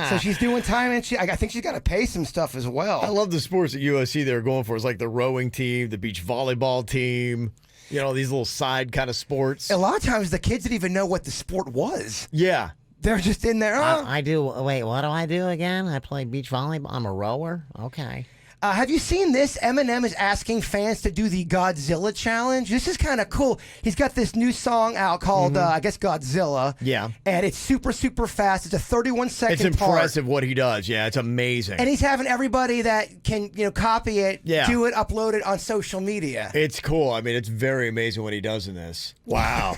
So she's doing time, and I think she's got to pay some stuff as well. I love the sports at USC they're going for. It's like the rowing team, the beach volleyball team. You know, these little side kind of sports. A lot of times the kids didn't even know what the sport was. Yeah. They're just in there. Oh. I do. Wait, what do I do again? I play beach volleyball. I'm a rower. Okay. Have you seen this? Eminem is asking fans to do the Godzilla challenge. This is kind of cool. He's got this new song out called, I guess, Godzilla. Yeah. And it's super, super fast. It's a 31-second It's impressive what he does. Yeah, it's amazing. And he's having everybody that can, copy it, do it, upload it on social media. It's cool. I mean, it's very amazing what he does in this. Wow.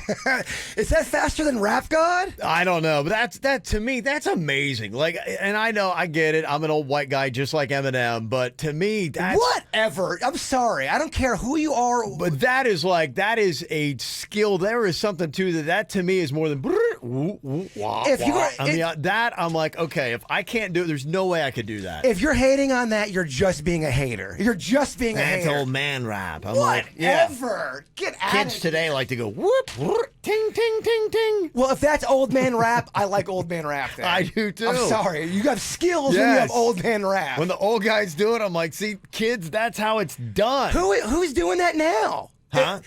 Is that faster than Rap God? I don't know, but that to me, that's amazing. Like, and I know, I get it. I'm an old white guy just like Eminem, but to me, that's... Whatever. I'm sorry. I don't care who you are. But that is a skill. There is something to that. That to me is more than... If you are, that I'm like, okay, if I can't do it, there's no way I could do that. If you're hating on that, you're just being a hater. You're just being a hater. That's old man rap. I'm Whatever. Get out of Kids today like to go whoop, whoop, ting, ting, ting, ting. Well, if that's old man rap, I like old man rap then. I do too. I'm sorry. You got skills when you have old man rap. When the old guys do it, I'm like, see, kids, that's how it's done. Who's doing that now? Huh?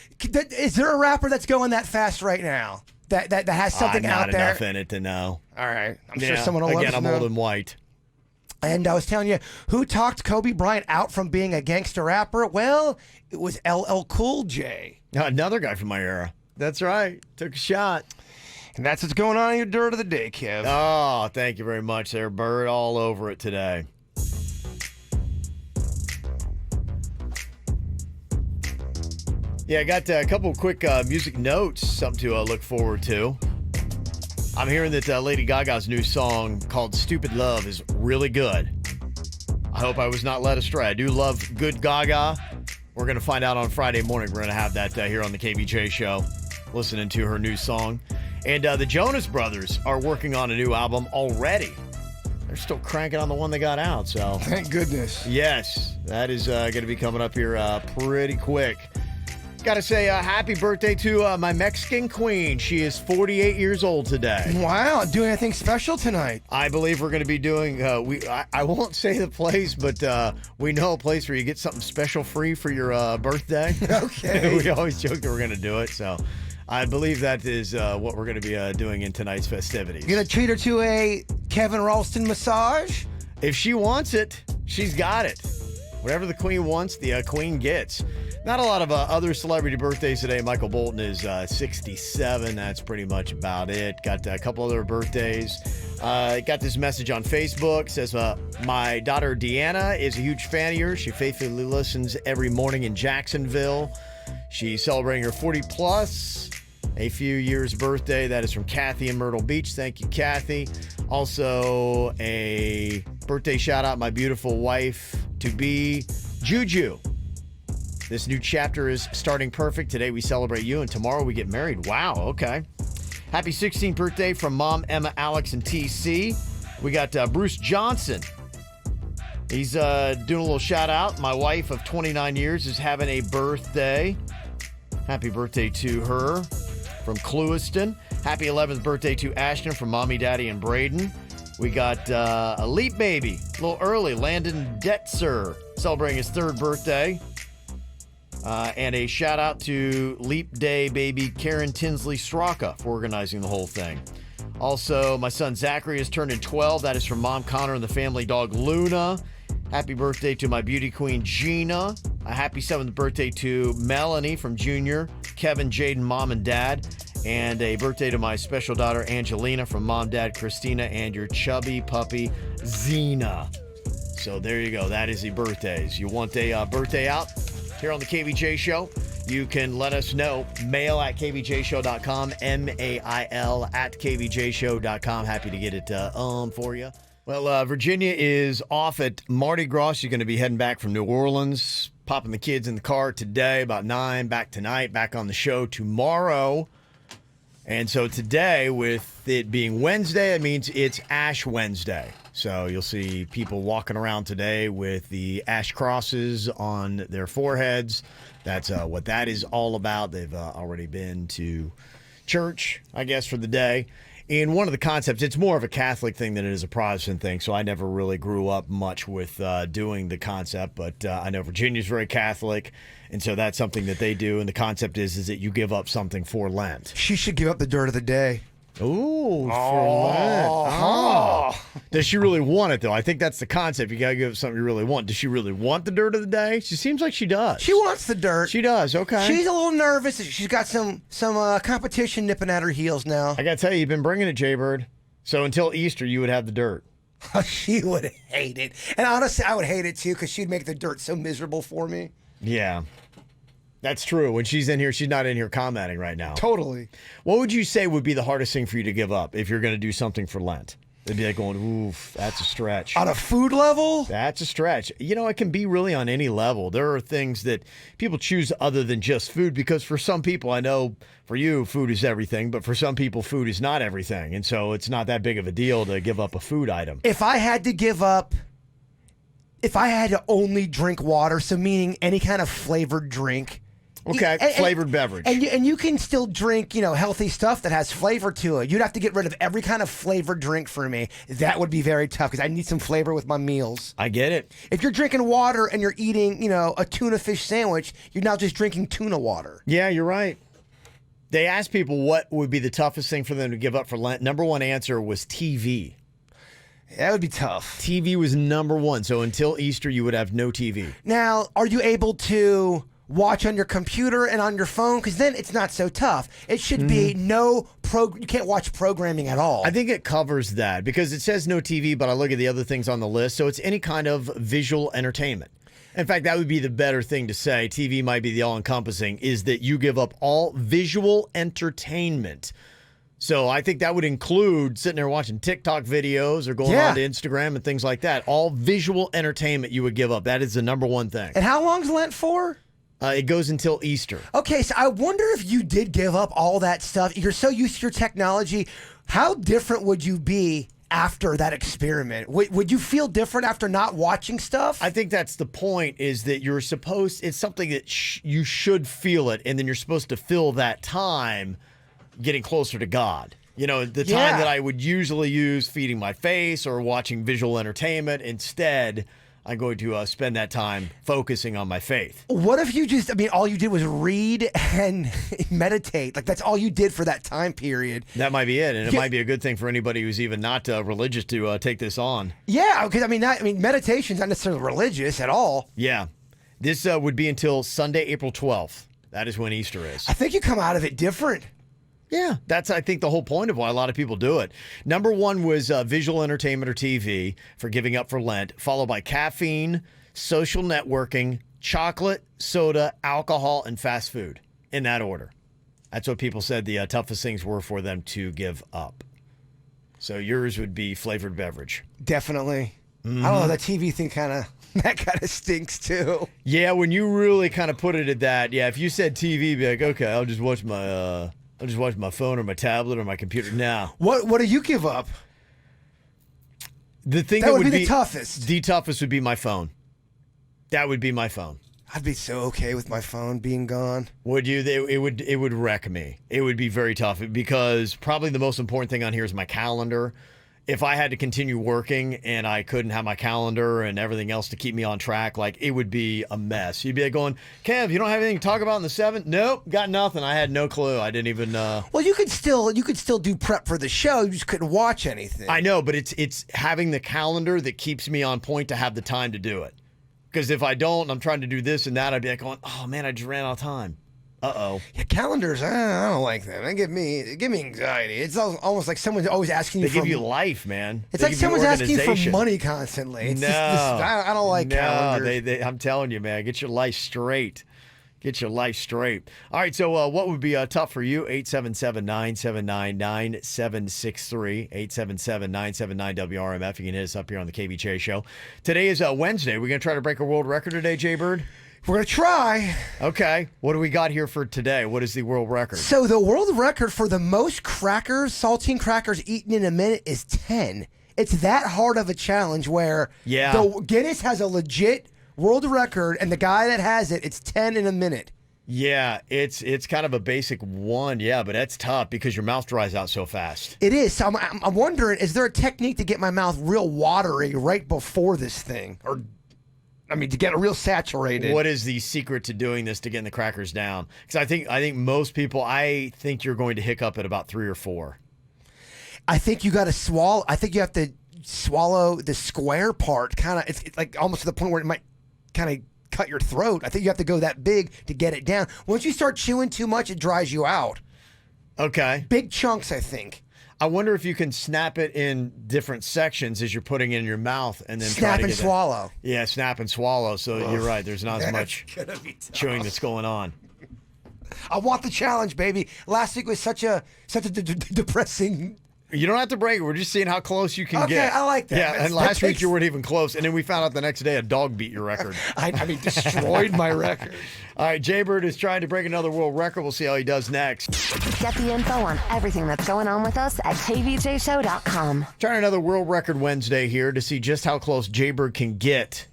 Is there a rapper that's going that fast right now? That has something out there? Not enough in it to know. All right. I'm sure someone will let us I'm know. old and white. And I was telling you, who talked Kobe Bryant out from being a gangster rapper? Well, it was LL Cool J. Another guy from my era. That's right. Took a shot. And that's what's going on in your dirt of the day, Kev. Oh, thank you very much there, Bird. All over it today. Yeah, I got a couple quick music notes, something to look forward to. I'm hearing that Lady Gaga's new song called Stupid Love is really good. I hope I was not led astray. I do love good Gaga. We're going to find out on Friday morning. We're going to have that here on the KVJ show, listening to her new song. And the Jonas Brothers are working on a new album already. They're still cranking on the one they got out, so. Thank goodness. Yes, that is going to be coming up here pretty quick. Got to say happy birthday to my Mexican queen. She is 48 years old today. Wow, doing anything special tonight? I believe we're going to be doing, I won't say the place, but we know a place where you get something special free for your birthday. Okay. We always joke that we're going to do it, so I believe that is what we're going to be doing in tonight's festivities. You going to treat her to a Kevin Ralston massage? If she wants it, she's got it. Whatever the queen wants, the queen gets. Not a lot of other celebrity birthdays today. Michael Bolton is 67. That's pretty much about it. Got a couple other birthdays. Got this message on Facebook. Says, my daughter Deanna is a huge fan of yours. She faithfully listens every morning in Jacksonville. She's celebrating her 40 plus a few years birthday. That is from Kathy in Myrtle Beach. Thank you, Kathy. Also, a birthday shout out, my beautiful wife to be, Juju. This new chapter is starting perfect. Today we celebrate you, and tomorrow we get married. Wow, okay. Happy 16th birthday from Mom, Emma, Alex, and TC. We got Bruce Johnson. He's doing a little shout out. My wife of 29 years is having a birthday. Happy birthday to her from Clewiston. Happy 11th birthday to Ashton from Mommy, Daddy, and Braden. We got a Leap Baby, a little early, Landon Detzer, celebrating his 3rd birthday. And a shout out to Leap Day baby Karen Tinsley Straka for organizing the whole thing. Also, my son Zachary has turned 12. That is from Mom Connor and the family dog Luna. Happy birthday to my beauty queen Gina. A happy 7th birthday to Melanie from Junior, Kevin, Jaden, Mom, and Dad. And a birthday to my special daughter Angelina from Mom, Dad, Christina, and your chubby puppy Zena. So there you go. That is the birthdays. You want a birthday out? Here on the KVJ show, you can let us know. Mail at kvjshow.com, mail at kvjshow.com. Happy to get it for you. Well, Virginia is off at Mardi Gras. She's going to be heading back from New Orleans, popping the kids in the car today, about 9, back tonight, back on the show tomorrow. And so today, with it being Wednesday, it means it's Ash Wednesday. So you'll see people walking around today with the ash crosses on their foreheads. That's what that is all about. They've already been to church, I guess, for the day. And one of the concepts, it's more of a Catholic thing than it is a Protestant thing, so I never really grew up much with doing the concept, but I know Virginia's very Catholic, and so that's something that they do, and the concept is that you give up something for Lent. She should give up the dirt of the day. Ooh, for Lent. Oh. Does she really want it, though? I think that's the concept. You got to give up something you really want. Does she really want the dirt of the day? She seems like she does. She wants the dirt. She does, okay. She's a little nervous. She's got some competition nipping at her heels now. I got to tell you, you've been bringing it, Jaybird. So until Easter, you would have the dirt. She would hate it. And honestly, I would hate it, too, because she'd make the dirt so miserable for me. Yeah. That's true. When she's in here, she's not in here commenting right now. Totally. What would you say would be the hardest thing for you to give up if you're going to do something for Lent? They'd be like going, oof, that's a stretch. On a food level? That's a stretch. You know, it can be really on any level. There are things that people choose other than just food because for some people, I know for you, food is everything, but for some people, food is not everything. And so it's not that big of a deal to give up a food item. If I had to only drink water, so meaning any kind of flavored drink. Okay, flavored beverage. And you can still drink, healthy stuff that has flavor to it. You'd have to get rid of every kind of flavored drink for me. That would be very tough because I need some flavor with my meals. I get it. If you're drinking water and you're eating, a tuna fish sandwich, you're now just drinking tuna water. Yeah, you're right. They asked people what would be the toughest thing for them to give up for Lent. Number one answer was TV. That would be tough. TV was number one. So until Easter, you would have no TV. Now, are you able to watch on your computer and on your phone? Because then it's not so tough. It should be you can't watch programming at all. I think it covers that because it says no TV, but I look at the other things on the list. So it's any kind of visual entertainment. In fact, that would be the better thing to say. TV might be the all-encompassing, is that you give up all visual entertainment. So I think that would include sitting there watching TikTok videos or going on to Instagram and things like that. All visual entertainment you would give up. That is the number one thing. And how long's Lent for? It goes until Easter. Okay, so I wonder if you did give up all that stuff. You're so used to your technology. How different would you be after that experiment? Would you feel different after not watching stuff? I think that's the point, is that it's something that you should feel it, and then you're supposed to fill that time getting closer to God. The time that I would usually use feeding my face or watching visual entertainment, instead I'm going to spend that time focusing on my faith. What if you all you did was read and meditate? Like, that's all you did for that time period. That might be it, and it might be a good thing for anybody who's even not religious to take this on. Yeah, because meditation's not necessarily religious at all. Yeah. This would be until Sunday, April 12th. That is when Easter is. I think you come out of it different. Yeah, that's, I think, the whole point of why a lot of people do it. Number one was visual entertainment or TV for giving up for Lent, followed by caffeine, social networking, chocolate, soda, alcohol, and fast food, in that order. That's what people said the toughest things were for them to give up. So yours would be flavored beverage. Definitely. I don't know, that TV thing kind of stinks too. Yeah, when you really kind of put it at that, if you said TV, be like, okay, I'll just watch my phone or my tablet or my computer now. What do you give up? The thing that would be the toughest. The toughest would be my phone. That would be my phone. I'd be so okay with my phone being gone. Would you? It would wreck me. It would be very tough because probably the most important thing on here is my calendar. If I had to continue working and I couldn't have my calendar and everything else to keep me on track, like, it would be a mess. You'd be like going, Kev, you don't have anything to talk about on the 7th? Nope, got nothing. I had no clue. I didn't even. Well, you could still do prep for the show. You just couldn't watch anything. I know, but it's having the calendar that keeps me on point to have the time to do it. Because if I don't, I'm trying to do this and that, I'd be like going, oh man, I just ran out of time. Uh-oh. Yeah, calendars, I don't like them. They give me anxiety. It's almost like someone's always asking you They give you life, man. It's like someone's asking you for money constantly. It's I don't like calendars. I'm telling you, man, get your life straight. Get your life straight. All right, so what would be tough for you? 877-979-9763. 877-979-WRMF. You can hit us up here on the KVJ show. Today is Wednesday. We're going to try to break a world record today, Jay Bird? We're going to try. Okay. What do we got here for today? What is the world record? So the world record for the most crackers, saltine crackers eaten in a minute is 10. It's that hard of a challenge where the Guinness has a legit world record, and the guy that has it, it's 10 in a minute. Yeah, it's kind of a basic one, but that's tough because your mouth dries out so fast. It is. So I'm wondering, is there a technique to get my mouth real watery right before this thing? Or, I mean, to get it real saturated? What is the secret to doing this, to getting the crackers down? Because I think most people, I think you're going to hiccup at about 3 or 4. I think you got to swallow. I think you have to swallow the square part, kind of. It's like almost to the point where it might kind of cut your throat. I think you have to go that big to get it down. Once you start chewing too much, it dries you out. Okay. Big chunks, I think. I wonder if you can snap it in different sections as you're putting it in your mouth and then snap try to and swallow. Yeah, snap and swallow. So you're right. There's not as much chewing that's going on. I want the challenge, baby. Last week was such a depressing. You don't have to break it. We're just seeing how close you can get. Okay, I like that. Yeah, and last week you weren't even close. And then we found out the next day a dog beat your record. I mean, destroyed my record. All right, Jaybird is trying to break another world record. We'll see how he does next. Get the info on everything that's going on with us at kvjshow.com. Trying another world record Wednesday here to see just how close Jaybird can get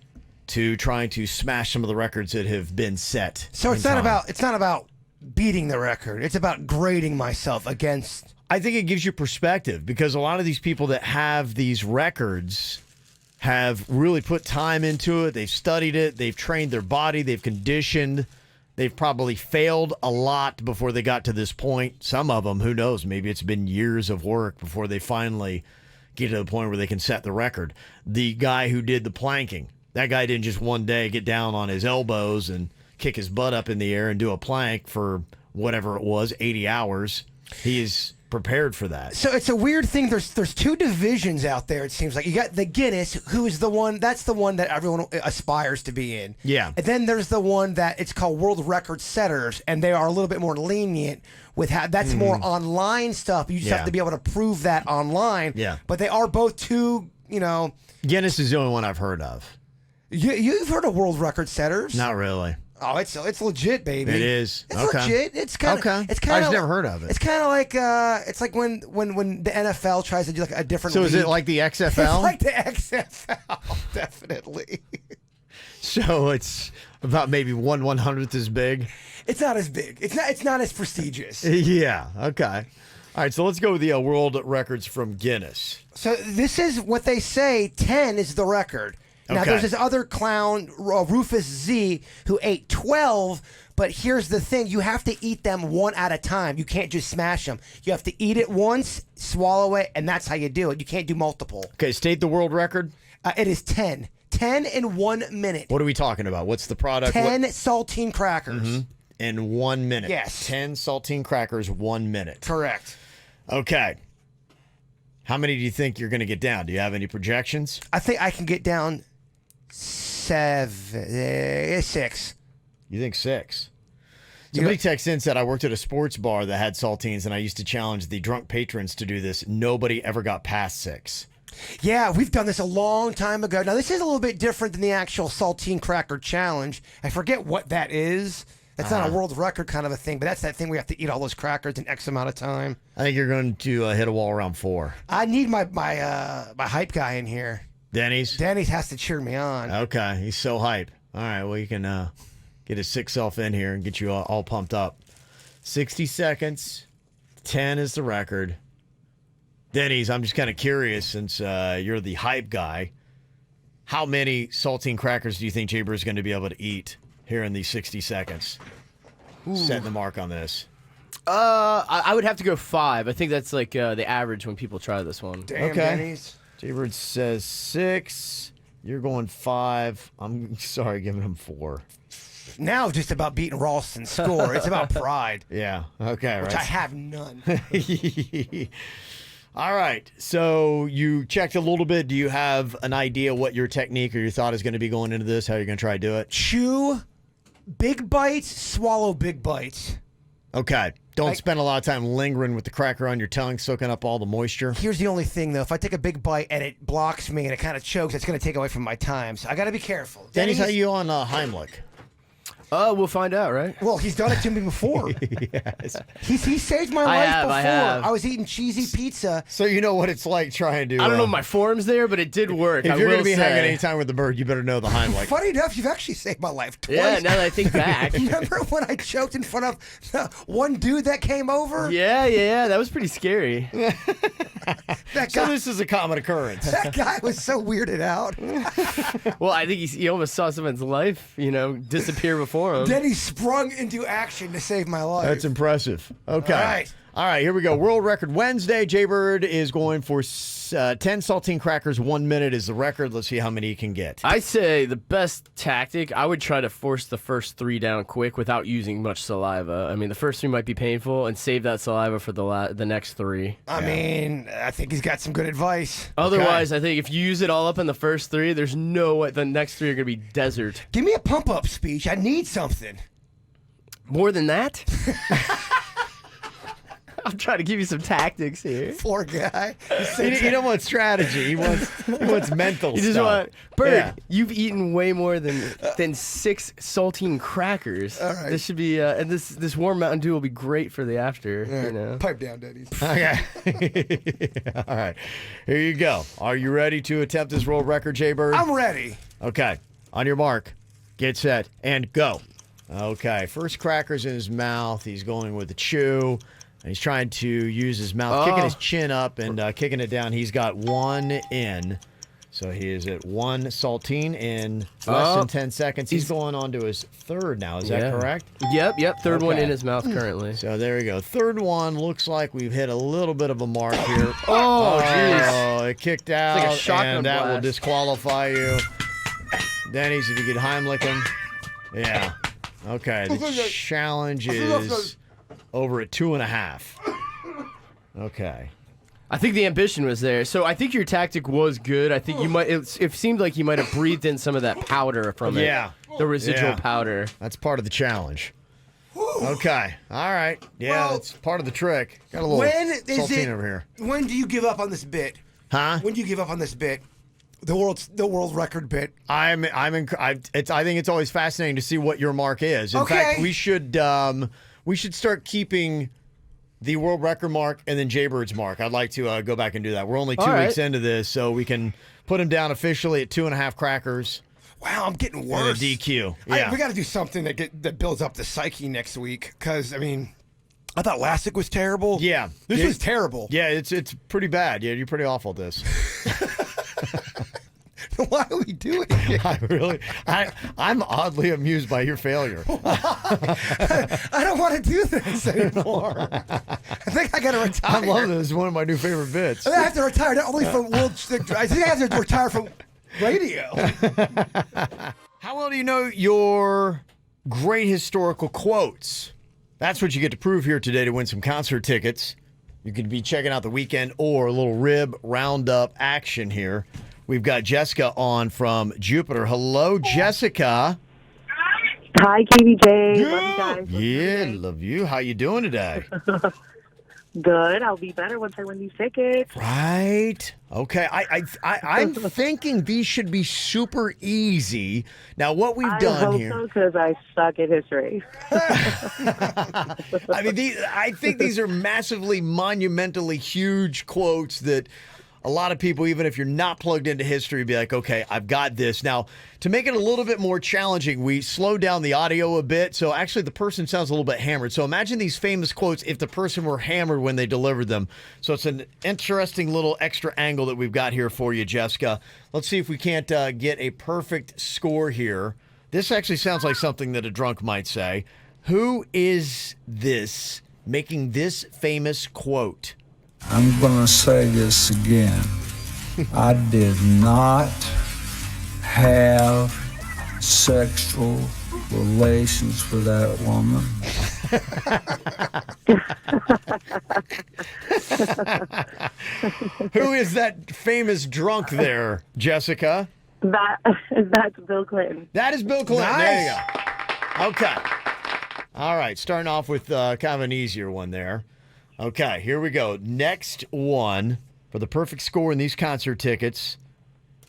to trying to smash some of the records that have been set. So it's not about beating the record. It's about grading myself against. I think it gives you perspective because a lot of these people that have these records have really put time into it. They've studied it. They've trained their body. They've conditioned. They've probably failed a lot before they got to this point. Some of them, who knows, maybe it's been years of work before they finally get to the point where they can set the record. The guy who did the planking, that guy didn't just one day get down on his elbows and kick his butt up in the air and do a plank for whatever it was, 80 hours. He is prepared for that. So it's a weird thing. There's 2 divisions out there, it seems like. You got the Guinness, who is the one, that's the one that everyone aspires to be in. Yeah. And then there's the one that it's called World Record Setters, and they are a little bit more lenient with how that's more online stuff. You just have to be able to prove that online. Yeah. But they are both 2, Guinness is the only one I've heard of. You've heard of World Record Setters? Not really. Oh, it's legit, baby. It is. It's legit. It's kind of. Okay. It's kind of. I've never heard of it. It's kind of like it's like when the NFL tries to do like a different. So league. is it like the XFL? It's like the XFL, definitely. So it's about maybe 1/100th as big. It's not as big. It's not as prestigious. Yeah. Okay. All right. So let's go with the world records from Guinness. So this is what they say. 10 is the record. Now, Okay. there's this other clown, Rufus Z, who ate 12, but here's the thing. You have to eat them one at a time. You can't just smash them. You have to eat it once, swallow it, and that's how you do it. You can't do multiple. Okay, state the world record. It is 10. 10 in 1 minute. What are we talking about? What's the product? 10 saltine crackers. Mhm. In 1 minute. Yes. 10 saltine crackers, 1 minute. Correct. Okay. How many do you think you're going to get down? Do you have any projections? I think I can get down 6. You think 6? Somebody texted in and said, I worked at a sports bar that had saltines, and I used to challenge the drunk patrons to do this. Nobody ever got past 6. Yeah, we've done this a long time ago. Now, this is a little bit different than the actual saltine cracker challenge. I forget what that is. That's not a world record kind of a thing, but that's that thing we have to eat all those crackers in X amount of time. I think you're going to hit a wall around 4. I need my hype guy in here. Denny's has to cheer me on. Okay, he's so hype. All right, well, you can get his sick self in here and get you all pumped up. 60 seconds. 10 is the record. Denny's, I'm just kind of curious, since you're the hype guy, how many saltine crackers do you think Jaber is going to be able to eat here in these 60 seconds? Setting the mark on this. I would have to go 5. I think that's like the average when people try this one. Damn, Denny's. Jaybird says 6. You're going 5. I'm sorry, giving him 4. Now it's just about beating Ralston's score. It's about pride. Yeah. Okay. Which right. I have none. All right. So you checked a little bit. Do you have an idea what your technique or your thought is going to be going into this? How you're going to try to do it? Chew Big bites, swallow big bites. Okay. Don't spend a lot of time lingering with the cracker on your tongue, soaking up all the moisture. Here's the only thing, though. If I take a big bite and it blocks me and it kind of chokes, it's going to take away from my time. So I got to be careful. Denny's, how you on Heimlich? We'll find out, right? Well, he's done it to me before. Yes. He saved my life before. I have. I was eating cheesy pizza. So you know what it's like trying to... I don't know if my form's there, but it did work. If you're going to be hanging anytime with the bird, you better know the Heimlich. Funny enough, you've actually saved my life twice. Yeah, now that I think back. Remember when I choked in front of one dude that came over? Yeah. That was pretty scary. So this is a common occurrence. That guy was so weirded out. Well, I think he almost saw someone's life, disappear before him. Then he sprung into action to save my life. That's impressive. Okay. All right, here we go. World Record Wednesday. Jaybird is going for 10 saltine crackers. 1 minute is the record. Let's see how many he can get. I say the best tactic, I would try to force the first 3 down quick without using much saliva. I mean, the first 3 might be painful, and save that saliva for the next 3. I mean, I think he's got some good advice. Otherwise, I think if you use it all up in the first 3, there's no way the next 3 are going to be desert. Give me a pump-up speech. I need something. More than that? I'm trying to give you some tactics here. Poor guy. He don't want strategy. He wants mental You just stuff. want... Bird, you've eaten way more than 6 saltine crackers. All right. This should be... and this warm Mountain Dew will be great for the after. Pipe down, Denny's. Okay. All right. Here you go. Are you ready to attempt this world record, Jaybird? I'm ready. Okay. On your mark. Get set. And go. Okay. First cracker's in his mouth. He's going with a chew. He's trying to use his mouth, kicking his chin up and kicking it down. He's got 1 in. So he is at 1 saltine in less than 10 seconds. He's going on to his 3rd now. Is that correct? Yep. Third one in his mouth currently. So there we go. 3rd one. Looks like we've hit a little bit of a mark here. Oh, jeez. Oh, it kicked out, It's like a shotgun and that will blast. disqualify you. Denny's, if you could Heimlich him. Yeah. Okay, the challenge is over at 2.5. Okay. I think the ambition was there. So I think your tactic was good. I think you might. It seemed like you might have breathed in some of that powder from it. Yeah. The residual powder. That's part of the challenge. Okay. All right. Yeah, that's part of the trick. Got a little saltine over here. When do you give up on this bit? Huh? When do you give up on this bit? The world record bit. I think it's always fascinating to see what your mark is. In fact, we should start keeping the world record mark and then Jaybird's mark. I'd like to go back and do that. We're only 2 weeks into this, so we can put him down officially at 2.5 crackers. Wow, I'm getting worse. And a DQ. Yeah. We got to do something that builds up the psyche next week. Because, I mean, I thought last week was terrible. Yeah. This was terrible. Yeah, it's pretty bad. Yeah, you're pretty awful at this. Why are we doing it? I'm oddly amused by your failure. I don't want to do this anymore. I think I got to retire. I love this. It's one of my new favorite bits. I have to retire not only from world. I think I have to retire from radio. How well do you know your great historical quotes? That's what you get to prove here today to win some concert tickets. You could be checking out the weekend or a little rib roundup action here. We've got Jessica on from Jupiter. Hello, Jessica. Hi, KVJ. Love you guys. Yeah, love you. How you doing today? Good. I'll be better once I win these tickets. Right. Okay. I'm thinking these should be super easy. Now, what we've done here. I hope so, because I suck at history. I mean, I think these are massively, monumentally huge quotes that a lot of people, even if you're not plugged into history, be like, okay, I've got this. Now, to make it a little bit more challenging, we slowed down the audio a bit. So actually the person sounds a little bit hammered. So imagine these famous quotes if the person were hammered when they delivered them. So it's an interesting little extra angle that we've got here for you, Jessica. Let's see if we can't get a perfect score here. This actually sounds like something that a drunk might say. Who is this making this famous quote? I'm going to say this again. I did not have sexual relations with that woman. Who is that famous drunk there, Jessica? That's Bill Clinton. That is Bill Clinton. Nice. There you go. Okay. All right, starting off with kind of an easier one there. Okay, here we go. Next one for the perfect score in these concert tickets.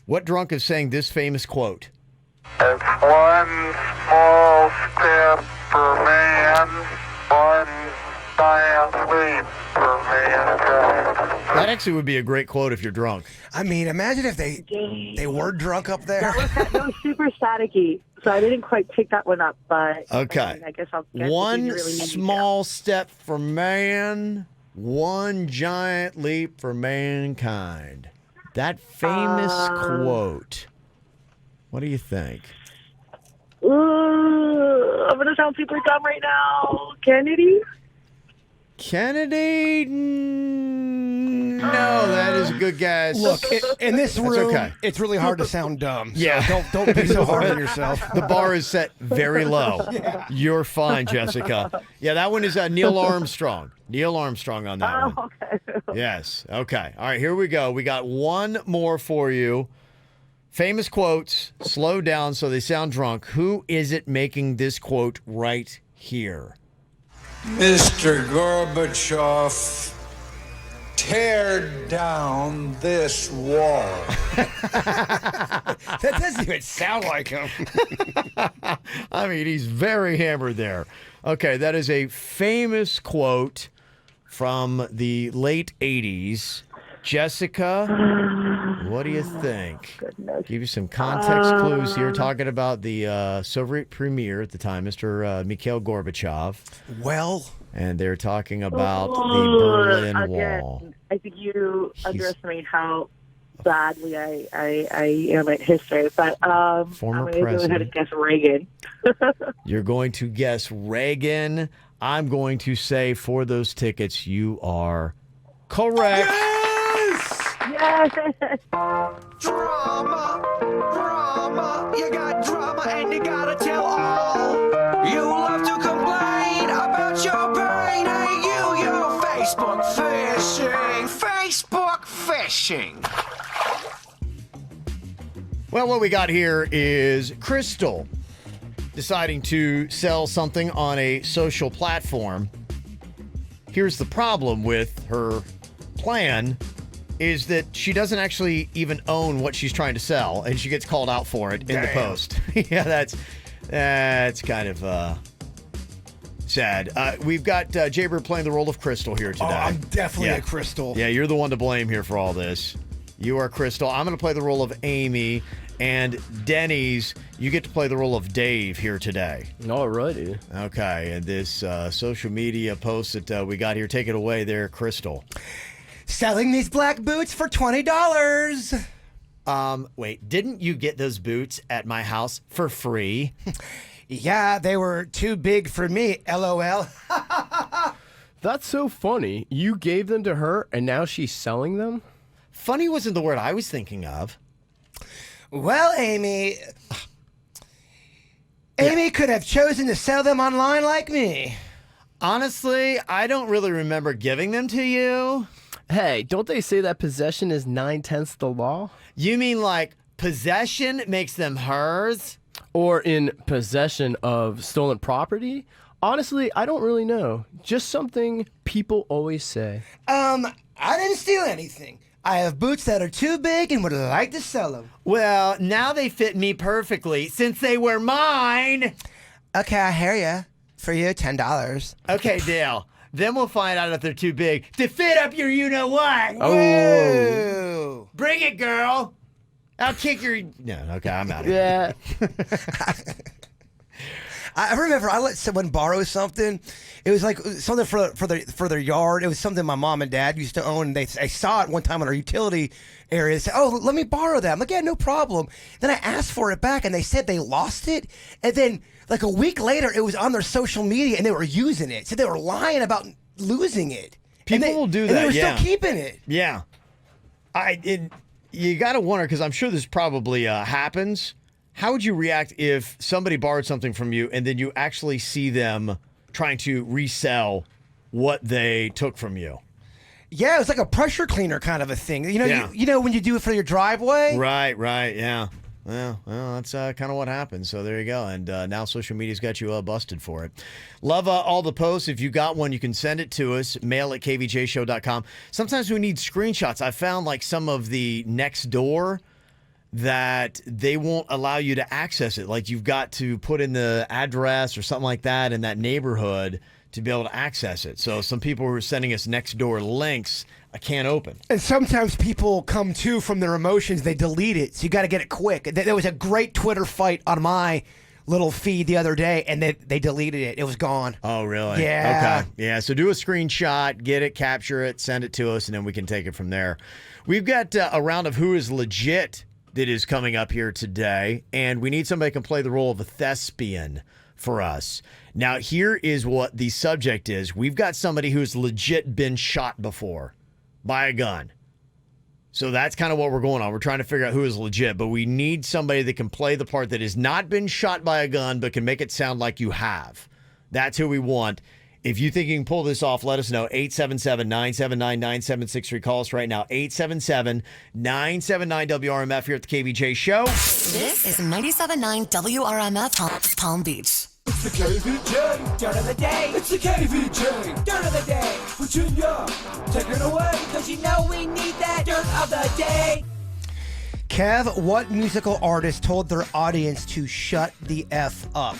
What drunk is saying this famous quote? It's one small step for man, one giant leap for mankind. That actually would be a great quote if you're drunk. I mean, imagine if they were drunk up there. That was super staticky, so I didn't quite pick that one up. But Okay. I mean, I guess I'll guess One if you really need small step for man, one giant leap for mankind. That famous quote. What do you think? to. Ooh, I'm gonna sound super dumb right now. Kennedy. Kennedy? No, that is a good guess. Look, in this That's room, okay. it's really hard to sound dumb. So Yeah. don't be so hard on yourself. The bar is set very low. Yeah. You're fine, Jessica. Yeah, that one is Neil Armstrong. Neil Armstrong on that one. Okay. Yes. Okay. All right, here we go. We got one more for you. Famous quotes. Slow down so they sound drunk. Who is it making this quote right here? Mr. Gorbachev, tear down this wall. That doesn't even sound like him. I mean, he's very hammered there. Okay, that is a famous quote from the late 80s. Jessica, what do you think? Give you some context clues here. Talking about the Soviet premier at the time, Mr. Mikhail Gorbachev. Well, and they're talking about the Berlin Again, Wall. I think you underestimate how badly I am at history. But Former I'm going to go ahead president. and guess Reagan. You're going to guess Reagan. I'm going to say for those tickets, you are correct. Yes! Drama, you got drama and you gotta tell all. You love to complain about your pain. Hey, you're Facebook fishing. Well, what we got here is Crystal deciding to sell something on a social platform. Here's the problem with her plan is that she doesn't actually even own what she's trying to sell, and she gets called out for it in the post. Yeah, that's kind of sad. We've got Jaybird playing the role of Crystal here today. Oh, I'm definitely a Crystal. Yeah, you're the one to blame here for all this. You are Crystal. I'm going to play the role of Amy, and Denny's, you get to play the role of Dave here today. All righty. Okay, and this social media post that we got here, take it away there, Crystal. Selling these black boots for $20. Wait, didn't you get those boots at my house for free? Yeah, they were too big for me, LOL. That's so funny. You gave them to her and now she's selling them? Funny wasn't the word I was thinking of. Well, Amy could have chosen to sell them online like me. Honestly, I don't really remember giving them to you. Hey, don't they say that possession is 9/10 the law? You mean like possession makes them hers? Or in possession of stolen property? Honestly, I don't really know. Just something people always say. I didn't steal anything. I have boots that are too big and would like to sell them. Well, now they fit me perfectly since they were mine. Okay, I hear ya. For you, $10. Okay, Dale. Then we'll find out if they're too big to fit up your you-know-what. Oh. Bring it, girl. I'll kick your... No, okay, I'm out of here. Yeah. I remember I let someone borrow something. It was like something for their yard. It was something my mom and dad used to own. And I saw it one time on our utility area. They said, "Oh, let me borrow that." I'm like, "Yeah, no problem." Then I asked for it back, and they said they lost it. And then like a week later, it was on their social media, and they were using it. So they were lying about losing it. People will do that. And they were yeah. still keeping it. Yeah. You got to wonder, because I'm sure this probably happens. How would you react if somebody borrowed something from you and then you actually see them trying to resell what they took from you? Yeah, it was like a pressure cleaner kind of a thing. You know, Yeah. you know when you do it for your driveway? Right, yeah. Well, that's kind of what happened. So there you go. And now social media's got you busted for it. Love all the posts. If you got one, you can send it to us. Mail at kvjshow.com. Sometimes we need screenshots. I found like some of the next door that they won't allow you to access it. Like you've got to put in the address or something like that in that neighborhood to be able to access it. So some people were sending us next door links I can't open. And sometimes people come to from their emotions, they delete it. So you got to get it quick. There was a great Twitter fight on my little feed the other day, and they deleted it. It was gone. Oh, really? Yeah. Okay. Yeah, so do a screenshot, get it, capture it, send it to us, and then we can take it from there. We've got a round of Who is Legit that is coming up here today, and we need somebody who can play the role of a thespian for us. Now, here is what the subject is. We've got somebody who's legit been shot before by a gun. So that's kind of what we're going on. We're trying to figure out who is legit, but we need somebody that can play the part that has not been shot by a gun, but can make it sound like you have. That's who we want. If you think you can pull this off, let us know. 877-979-9763. Call us right now. 877-979-WRMF here at the KVJ Show. This is 97.9 WRMF Palm Beach. It's the KVJ dirt of the day. It's the KVJ dirt of the day. Virginia, take it away, because you know we need that dirt of the day. Kev, what musical artist told their audience to shut the F up?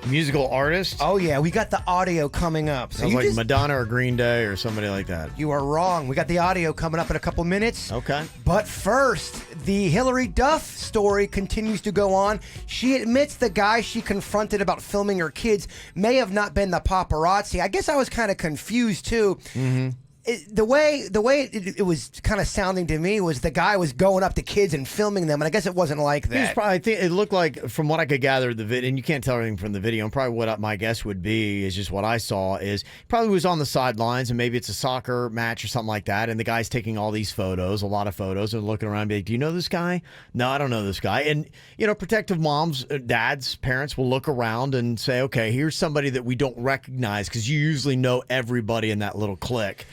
Musical artist? Oh, yeah. We got the audio coming up. Sounds like Madonna or Green Day or somebody like that. You are wrong. We got the audio coming up in a couple minutes. Okay. But first, the Hilary Duff story continues to go on. She admits the guy she confronted about filming her kids may have not been the paparazzi. I guess I was kind of confused, too. Mm-hmm. The way it was kind of sounding to me was the guy was going up to kids and filming them, and I guess it wasn't like that. I think it looked like, from what I could gather, the video, and you can't tell everything from the video, and probably what my guess would be is just what I saw is probably was on the sidelines, and maybe it's a soccer match or something like that, and the guy's taking all these photos, a lot of photos, and looking around and be like, do you know this guy? No, I don't know this guy. And, protective moms, dads, parents will look around and say, okay, here's somebody that we don't recognize, because you usually know everybody in that little clique.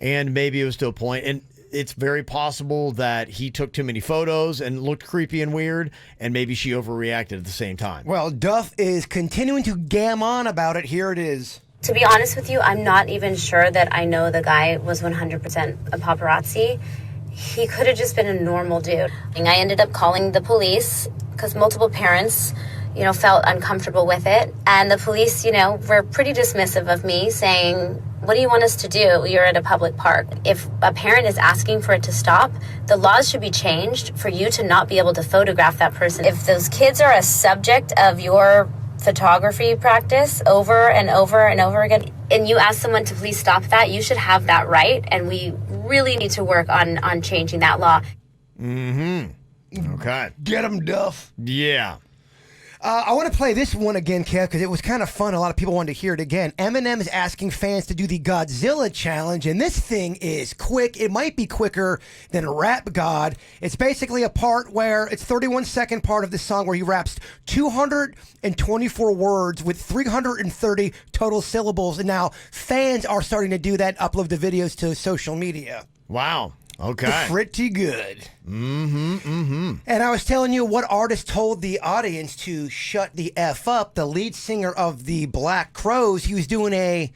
And maybe it was to a point, and it's very possible that he took too many photos and looked creepy and weird, and maybe she overreacted at the same time. Well, Duff is continuing to gam on about it. Here it is. To be honest with you, I'm not even sure that I know the guy was 100% a paparazzi. He could have just been a normal dude. And I ended up calling the police because multiple parents, felt uncomfortable with it. And the police, were pretty dismissive of me, saying, what do you want us to do? You're at a public park. If a parent is asking for it to stop, the laws should be changed for you to not be able to photograph that person. If those kids are a subject of your photography practice over and over and over again, and you ask someone to please stop that, you should have that right. And we really need to work on changing that law. Mm-hmm. Okay. Get him, Duff. Yeah. I want to play this one again, Kev, because it was kind of fun. A lot of people wanted to hear it again. Eminem is asking fans to do the Godzilla challenge, and this thing is quick. It might be quicker than Rap God. It's basically a part where it's 31-second part of the song where he raps 224 words with 330 total syllables, and now fans are starting to do that, upload the videos to social media. Wow. Okay. Pretty good. Mm-hmm, mm-hmm. And I was telling you what artist told the audience to shut the F up. The lead singer of the Black Crowes, he was doing a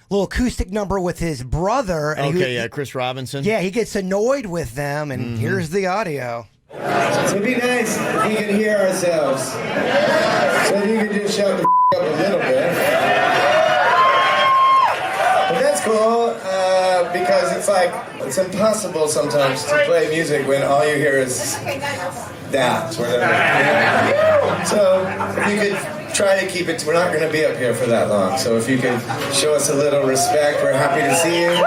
little acoustic number with his brother. And Chris Robinson. Yeah, he gets annoyed with them, and here's the audio. It'd be nice if we could hear ourselves. So if you could just shut the up a little bit. But that's cool, because it's impossible sometimes to play music when all you hear is that, whatever. So if you could try to keep it, we're not going to be up here for that long, so if you could show us a little respect, we're happy to see you.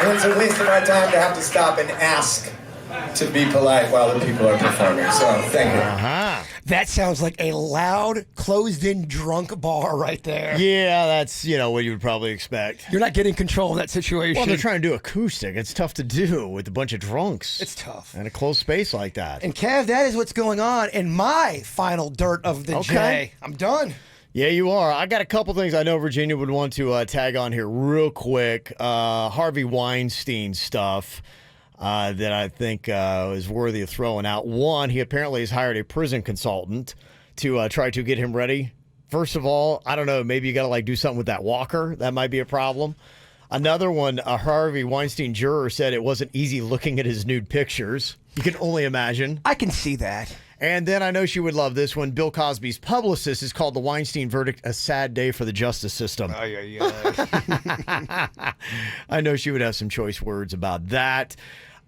And it's a waste of our time to have to stop and ask to be polite while the people are performing, so thank you. That sounds like a loud, closed-in drunk bar right there. Yeah, that's, what you would probably expect. You're not getting control of that situation. Well, they're trying to do acoustic. It's tough to do with a bunch of drunks. It's tough. In a closed space like that. And Kev, that is what's going on in my final dirt of the J. I'm done. Yeah, you are. I got a couple things I know Virginia would want to tag on here real quick. Harvey Weinstein stuff. that I think is worthy of throwing out. One, he apparently has hired a prison consultant to try to get him ready. First of all, I don't know, maybe you got to like do something with that walker. That might be a problem. Another one, a Harvey Weinstein juror said it wasn't easy looking at his nude pictures. You can only imagine. I can see that. And then I know she would love this one. Bill Cosby's publicist has called the Weinstein verdict a sad day for the justice system. I know she would have some choice words about that.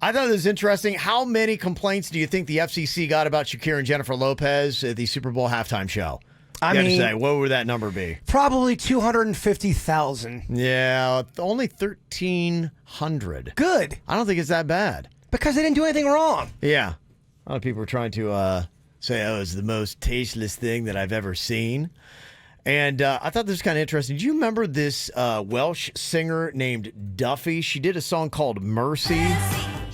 I thought it was interesting. How many complaints do you think the FCC got about Shakira and Jennifer Lopez at the Super Bowl halftime show? I mean, say, what would that number be? Probably 250,000. Yeah, only 1,300. Good. I don't think it's that bad. Because they didn't do anything wrong. Yeah. A lot of people are trying to say, oh, it's the most tasteless thing that I've ever seen. And I thought this was kind of interesting. Do you remember this Welsh singer named Duffy? She did a song called Mercy.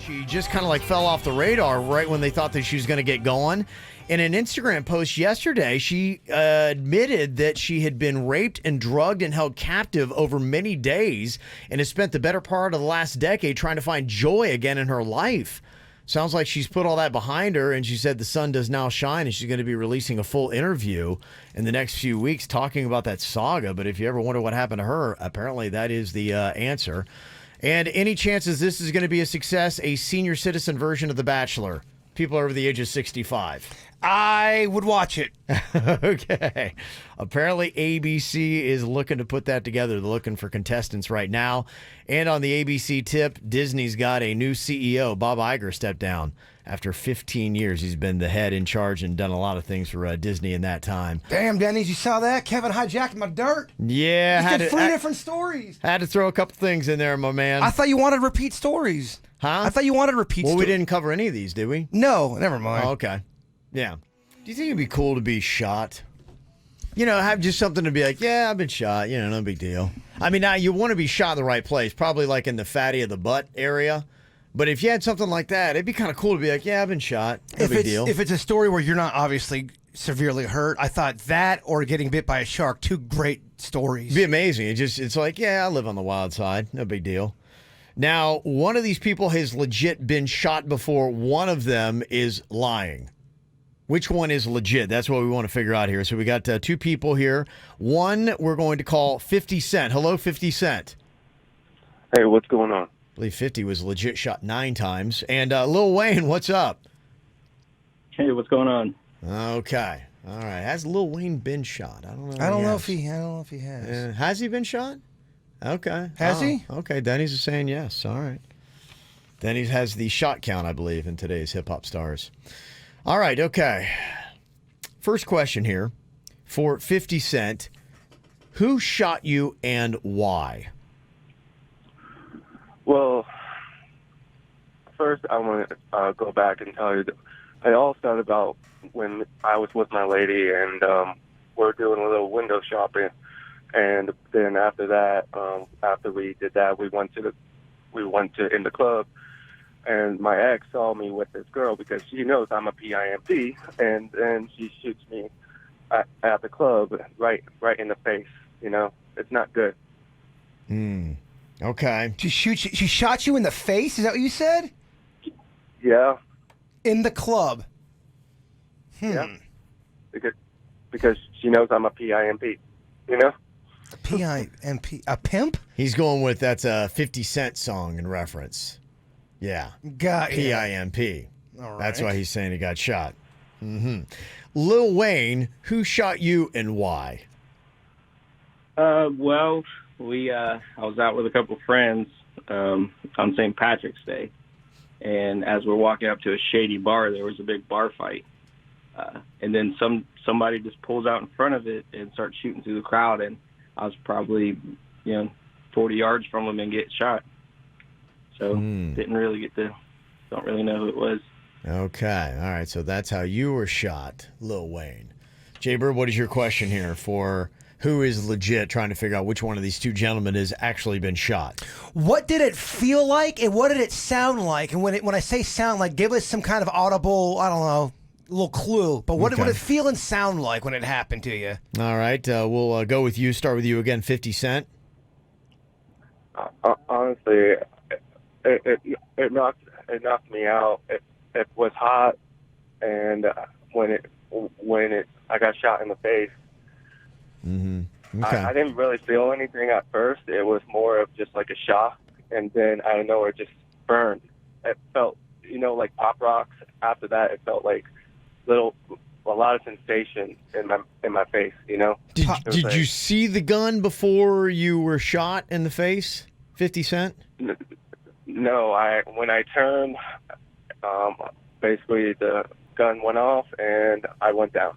She just kind of like fell off the radar right when they thought that she was going to get going. In an Instagram post yesterday, she admitted that she had been raped and drugged and held captive over many days and has spent the better part of the last decade trying to find joy again in her life. Sounds like she's put all that behind her, and she said the sun does now shine, and she's going to be releasing a full interview in the next few weeks talking about that saga. But if you ever wonder what happened to her, apparently that is the answer. And any chances this is going to be a success, a senior citizen version of The Bachelor? People over the age of 65. I would watch it. Okay. Apparently ABC is looking to put that together. They're looking for contestants right now. And on the ABC tip, Disney's got a new CEO. Bob Iger stepped down after 15 years. He's been the head in charge and done a lot of things for Disney in that time. Damn, Denny's, you saw that? Kevin hijacked my dirt. Yeah. You did 3 different stories. Had to throw a couple things in there, my man. I thought you wanted repeat stories. Huh? I thought you wanted repeat stories. Well, we didn't cover any of these, did we? No, never mind. Oh, okay. Yeah. Do you think it'd be cool to be shot? You know, have just something to be like, yeah, I've been shot. You know, no big deal. I mean, now you want to be shot in the right place, probably like in the fatty of the butt area. But if you had something like that, it'd be kind of cool to be like, yeah, I've been shot. No big deal. If it's a story where you're not obviously severely hurt, I thought that or getting bit by a shark, 2 great stories. It'd be amazing. It's like, yeah, I live on the wild side. No big deal. Now, one of these people has legit been shot before. One of them is lying. Which one is legit? That's what we want to figure out here. So we got 2 people here. One we're going to call 50 Cent. Hello, 50 Cent. Hey, what's going on? I believe 50 was legit shot 9 times. And Lil Wayne, what's up? Hey, what's going on? Okay. All right. Has Lil Wayne been shot? I don't know. I don't know if he has. Has he been shot? Okay. Has he? Okay. Denny's is saying yes. All right. Denny's has the shot count, I believe, in today's Hip Hop Stars. All right. Okay. First question here for 50 Cent. Who shot you and why? Well, first I want to go back and tell you that it all started about when I was with my lady and we're doing a little window shopping. And then after that, after we did that, we went in the club, and my ex saw me with this girl because she knows I'm a PIMP, and then she shoots me at the club right in the face. You know, it's not good. Okay. She shot you in the face? Is that what you said? Yeah. In the club. Yeah. Because she knows I'm a PIMP. You know. PIMP, a pimp? He's going with that's a 50 Cent song in reference. Yeah. Got PIMP. All right. That's why he's saying he got shot. Lil Wayne, who shot you and why? Well, I was out with a couple friends on St. Patrick's Day, and as we're walking up to a shady bar, there was a big bar fight, and then somebody just pulls out in front of it and starts shooting through the crowd, and I was probably 40 yards from him and get shot. So don't really know who it was. Okay, all right. So that's how you were shot, Lil Wayne. Jay-Bird, what is your question here for? Who is legit, trying to figure out which one of these 2 gentlemen has actually been shot? What did it feel like and what did it sound like? And when I say sound like, give us some kind of audible, I don't know, little clue. But what did it feel and sound like when it happened to you? All right. We'll go with you. Start with you again, 50 Cent. Honestly, it knocked me out. It was hot, and I got shot in the face. Mm-hmm. Okay. I didn't really feel anything at first. It was more of just like a shock, and then I don't know, it just burned. It felt, like pop rocks. After that, it felt like a lot of sensation in my face. Did you see the gun before you were shot in the face, 50 Cent? No, when I turned, basically the gun went off and I went down.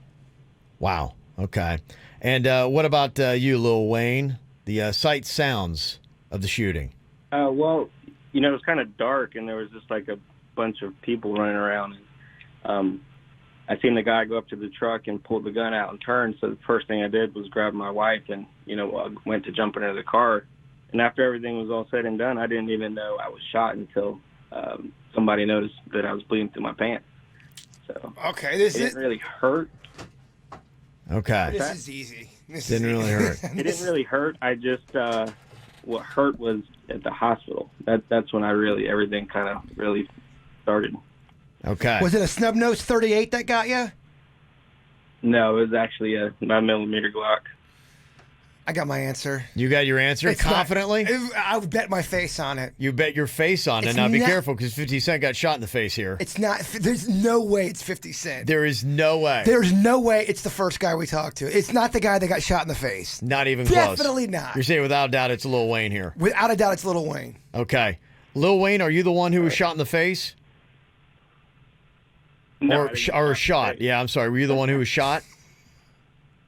Wow. Okay. And what about you, Lil Wayne? The sight sounds of the shooting. Well, it was kind of dark, and there was just like a bunch of people running around. And I seen the guy go up to the truck and pull the gun out and turn. So the first thing I did was grab my wife and, went to jump into the car. And after everything was all said and done, I didn't even know I was shot until somebody noticed that I was bleeding through my pants. So okay, it didn't really hurt. Okay. This is easy. Didn't really hurt. It didn't really hurt. I just what hurt was at the hospital. That's when everything kind of really started. Okay. Was it a snub nose 38 that got you? No, it was actually a 9mm Glock. I got my answer. You got your answer It's confidently? I would bet my face on it. You bet your face on it. It's Now be not- careful, because 50 Cent got shot in the face here. It's not. There's no way it's 50 Cent. There is no way. There's no way it's the first guy we talked to. It's not the guy that got shot in the face. Not even close. Definitely not. You're saying without doubt it's Lil Wayne here. Without a doubt, it's Lil Wayne. Okay. Lil Wayne, are you the one who was shot in the face? No, or shot? Yeah, I'm sorry. Were you the one who was shot?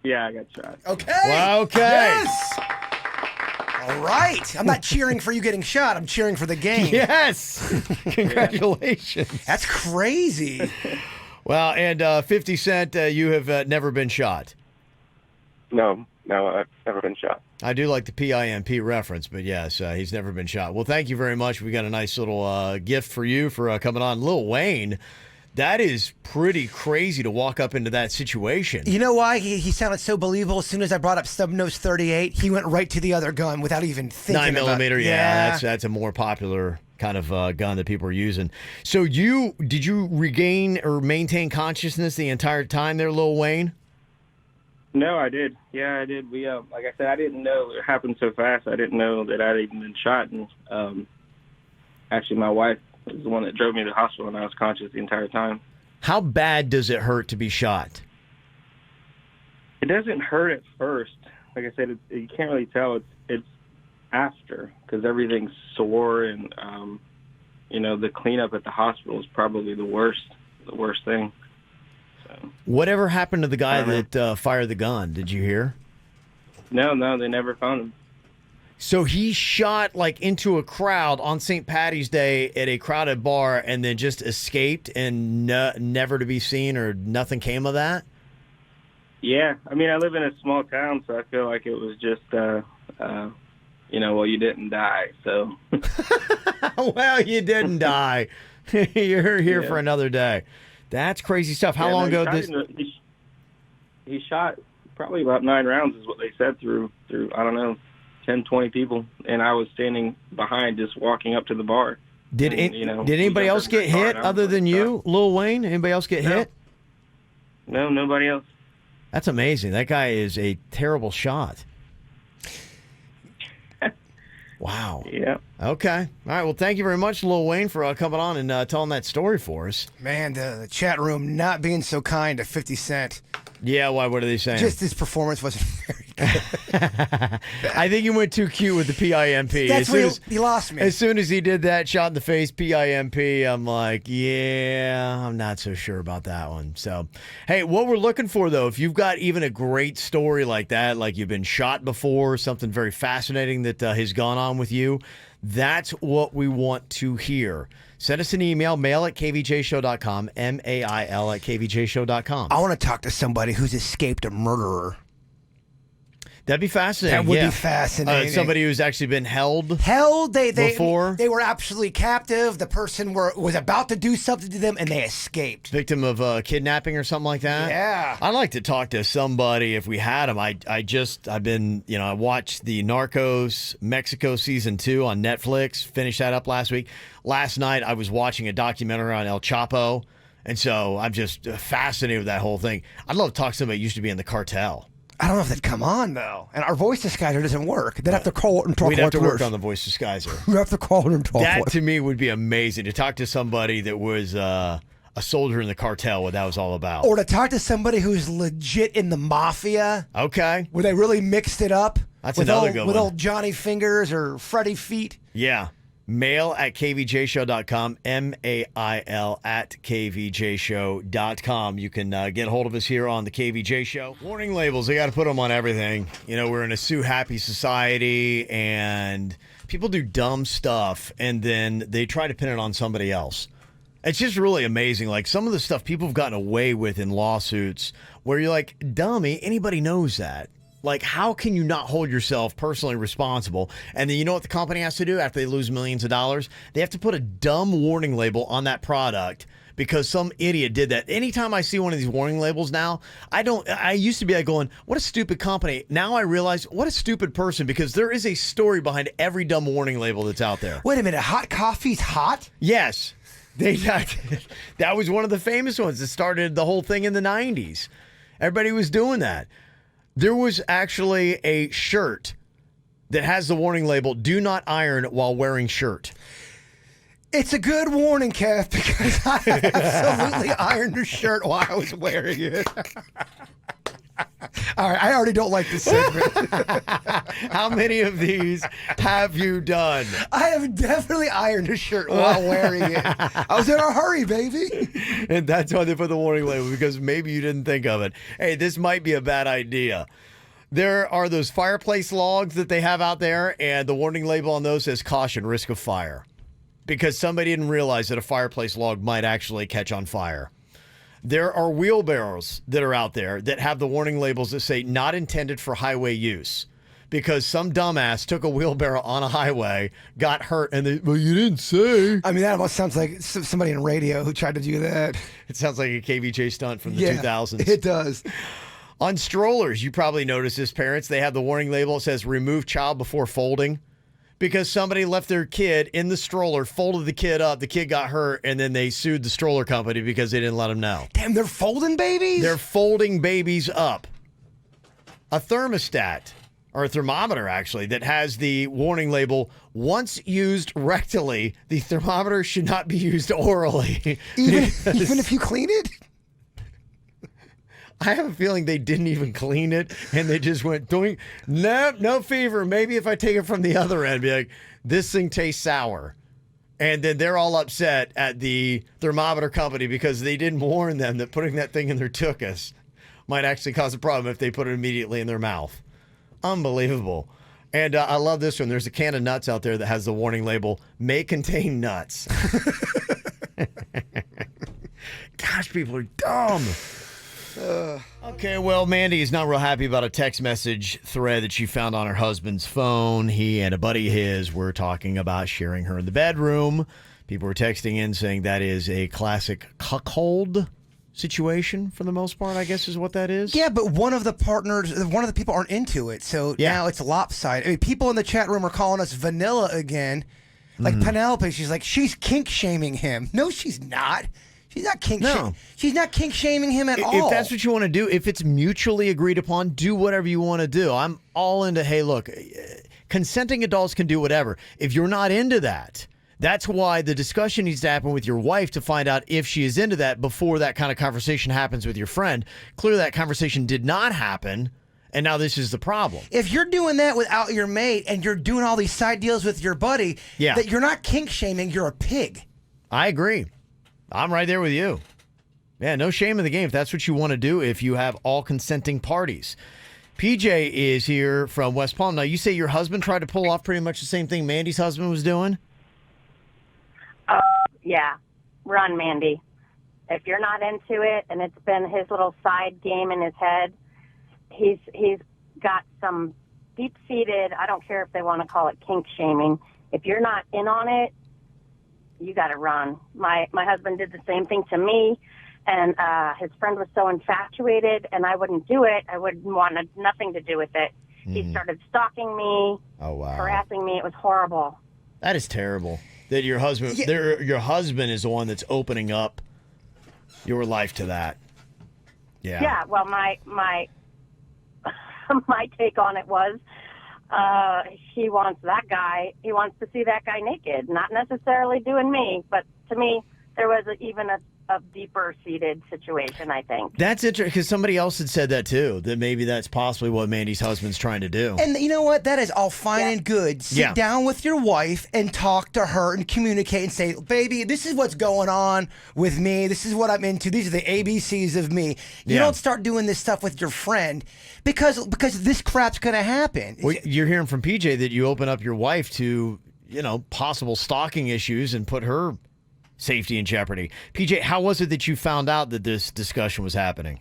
Yeah, I got shot. Okay. Well, okay. Yes. All right. I'm not cheering for you getting shot. I'm cheering for the game. Yes. Congratulations. That's crazy. Well, and 50 Cent, you have never been shot. No, I've never been shot. I do like the PIMP reference, but yes, he's never been shot. Well, thank you very much. We got a nice little gift for you for coming on. Lil Wayne, that is pretty crazy to walk up into that situation. You know why? He sounded so believable. As soon as I brought up Snub Nose 38, he went right to the other gun without even thinking 9mm, about it. yeah, that's a more popular kind of gun that people are using. So did you regain or maintain consciousness the entire time there, Lil Wayne? No, I did. Yeah, I did. We, like I said, I didn't know it happened so fast. I didn't know that I'd even been shot. And actually, my wife was the one that drove me to the hospital, and I was conscious the entire time. How bad does it hurt to be shot? It doesn't hurt at first. Like I said, you can't really tell. It's after, because everything's sore, and the cleanup at the hospital is probably the worst thing. So. Whatever happened to the guy that fired the gun? Did you hear? No, they never found him. So he shot into a crowd on St. Paddy's Day at a crowded bar and then just escaped and never to be seen, or nothing came of that? Yeah. I mean, I live in a small town, so I feel like it was just, you didn't die, so. Well, you didn't die. You're here for another day. That's crazy stuff. How long ago this? He shot probably about 9 rounds is what they said through, I don't know, 10, 20 people, and I was standing behind just walking up to the bar. Did anybody else get hit other than you, Lil Wayne? Anybody else get hit? No, nobody else. That's amazing. That guy is a terrible shot. Wow. Yeah. Okay. All right. Well, thank you very much, Lil Wayne, for coming on and telling that story for us. Man, the chat room not being so kind to 50 Cent. Yeah, why? What are they saying? Just his performance wasn't very good. I think he went too cute with the PIMP. That's where he lost me. As soon as he did that shot in the face, PIMP, I'm like, yeah, I'm not so sure about that one. So, hey, what we're looking for, though, if you've got even a great story like that, like you've been shot before, something very fascinating that has gone on with you, that's what we want to hear. Send us an email, mail@kvjshow.com, mail@kvjshow.com. I want to talk to somebody who's escaped a murderer. That'd be fascinating. That would be fascinating. Somebody who's actually been held before. They were absolutely captive. The person was about to do something to them, and they escaped. Victim of kidnapping or something like that. Yeah. I'd like to talk to somebody if we had them. I watched the Narcos Mexico season 2 on Netflix. Finished that up last week. Last night I was watching a documentary on El Chapo, and so I'm just fascinated with that whole thing. I'd love to talk to somebody who used to be in the cartel. I don't know if they'd come on, though. And our voice disguiser doesn't work. They'd have to call it and talk We'd have to work this. on the voice disguiser. We have to call it and talk That, like to me, would be amazing, to talk to somebody that was a soldier in the cartel, what that was all about. Or to talk to somebody who's legit in the mafia. Okay. Where they really mixed it up. That's another good one. With old Johnny Fingers or Freddy Feet. Yeah. Mail at kvjshow.com, mail at kvjshow.com. You can get a hold of us here on the KVJ Show. Warning labels, they got to put them on everything. You know, we're in a sue-happy society, and people do dumb stuff, and then they try to pin it on somebody else. It's just really amazing. Like, some of the stuff people have gotten away with in lawsuits where you're like, dummy, anybody knows that. Like, how can you not hold yourself personally responsible? And then you know what the company has to do after they lose millions of dollars? They have to put a dumb warning label on that product because some idiot did that. Anytime I see one of these warning labels now, I used to be like going, what a stupid company. Now I realize, what a stupid person, because there is a story behind every dumb warning label that's out there. Wait a minute, hot coffee's hot? Yes. That was one of the famous ones that started the whole thing in the 90s. Everybody was doing that. There was actually a shirt that has the warning label, do not iron while wearing shirt. It's a good warning, Kev, because I absolutely ironed a shirt while I was wearing it. All right, I already don't like this segment. How many of these have you done? I have definitely ironed a shirt while wearing it. I was in a hurry, baby. And that's why they put the warning label, because maybe you didn't think of it. Hey, this might be a bad idea. There are those fireplace logs that they have out there, and the warning label on those says caution, risk of fire. Because somebody didn't realize that a fireplace log might actually catch on fire. There are wheelbarrows that are out there that have the warning labels that say not intended for highway use, because some dumbass took a wheelbarrow on a highway, got hurt, and well, you didn't say. I mean, that almost sounds like somebody in radio who tried to do that. It sounds like a KVJ stunt from the 2000s. It does. On strollers, you probably noticed this, parents. They have the warning label that says remove child before folding. Because somebody left their kid in the stroller, folded the kid up, the kid got hurt, and then they sued the stroller company because they didn't let them know. Damn, they're folding babies? They're folding babies up. A thermostat, or a thermometer actually, that has the warning label, once used rectally, the thermometer should not be used orally. Even if you clean it? I have a feeling they didn't even clean it, and they just went, doing, no fever. Maybe if I take it from the other end, be like, this thing tastes sour. And then they're all upset at the thermometer company because they didn't warn them that putting that thing in their tuchus might actually cause a problem if they put it immediately in their mouth. Unbelievable. And I love this one. There's a can of nuts out there that has the warning label, may contain nuts. Gosh, people are dumb. Okay, well, Mandy is not real happy about a text message thread that she found on her husband's phone. He and a buddy of his were talking about sharing her in the bedroom. People were texting in saying that is a classic cuckold situation for the most part, I guess is what that is. Yeah, but one of the people aren't into it, so now it's lopsided. I mean, people in the chat room are calling us vanilla again. Like Penelope, she's like, she's kink shaming him. No, she's not. She's not kink shaming. She's not kink shaming him at all. If that's what you want to do, if it's mutually agreed upon, do whatever you want to do. I'm all into, hey, look, consenting adults can do whatever. If you're not into that, that's why the discussion needs to happen with your wife to find out if she is into that before that kind of conversation happens with your friend. Clearly that conversation did not happen, and now this is the problem. If you're doing that without your mate and you're doing all these side deals with your buddy, that you're not kink shaming, you're a pig. I agree. I'm right there with you. Yeah, no shame in the game if that's what you want to do if you have all consenting parties. PJ is here from West Palm. Now, you say your husband tried to pull off pretty much the same thing Mandy's husband was doing? Yeah. Run, Mandy. If you're not into it and it's been his little side game in his head, he's got some deep-seated, I don't care if they want to call it kink shaming. If you're not in on it, you got to run. My husband did the same thing to me, and his friend was so infatuated, and I wouldn't do it. I wouldn't want nothing to do with it. He started stalking me, harassing me. It was horrible. That is terrible. That your husband, your husband is the one that's opening up your life to that. Yeah. Yeah. Well, my my take on it was, he wants that guy. He wants to see that guy naked, not necessarily doing me, but to me, there was even a deeper seated situation, I think. That's interesting because somebody else had said that too, that maybe that's possibly what Mandy's husband's trying to do. And you know what? That is all fine and good. Sit down with your wife and talk to her and communicate and say, baby, this is what's going on with me. This is what I'm into. These are the ABCs of me. You don't start doing this stuff with your friend because this crap's going to happen. Well, you're hearing from PJ that you open up your wife to, possible stalking issues and put her safety in jeopardy. PJ, how was it that you found out that this discussion was happening?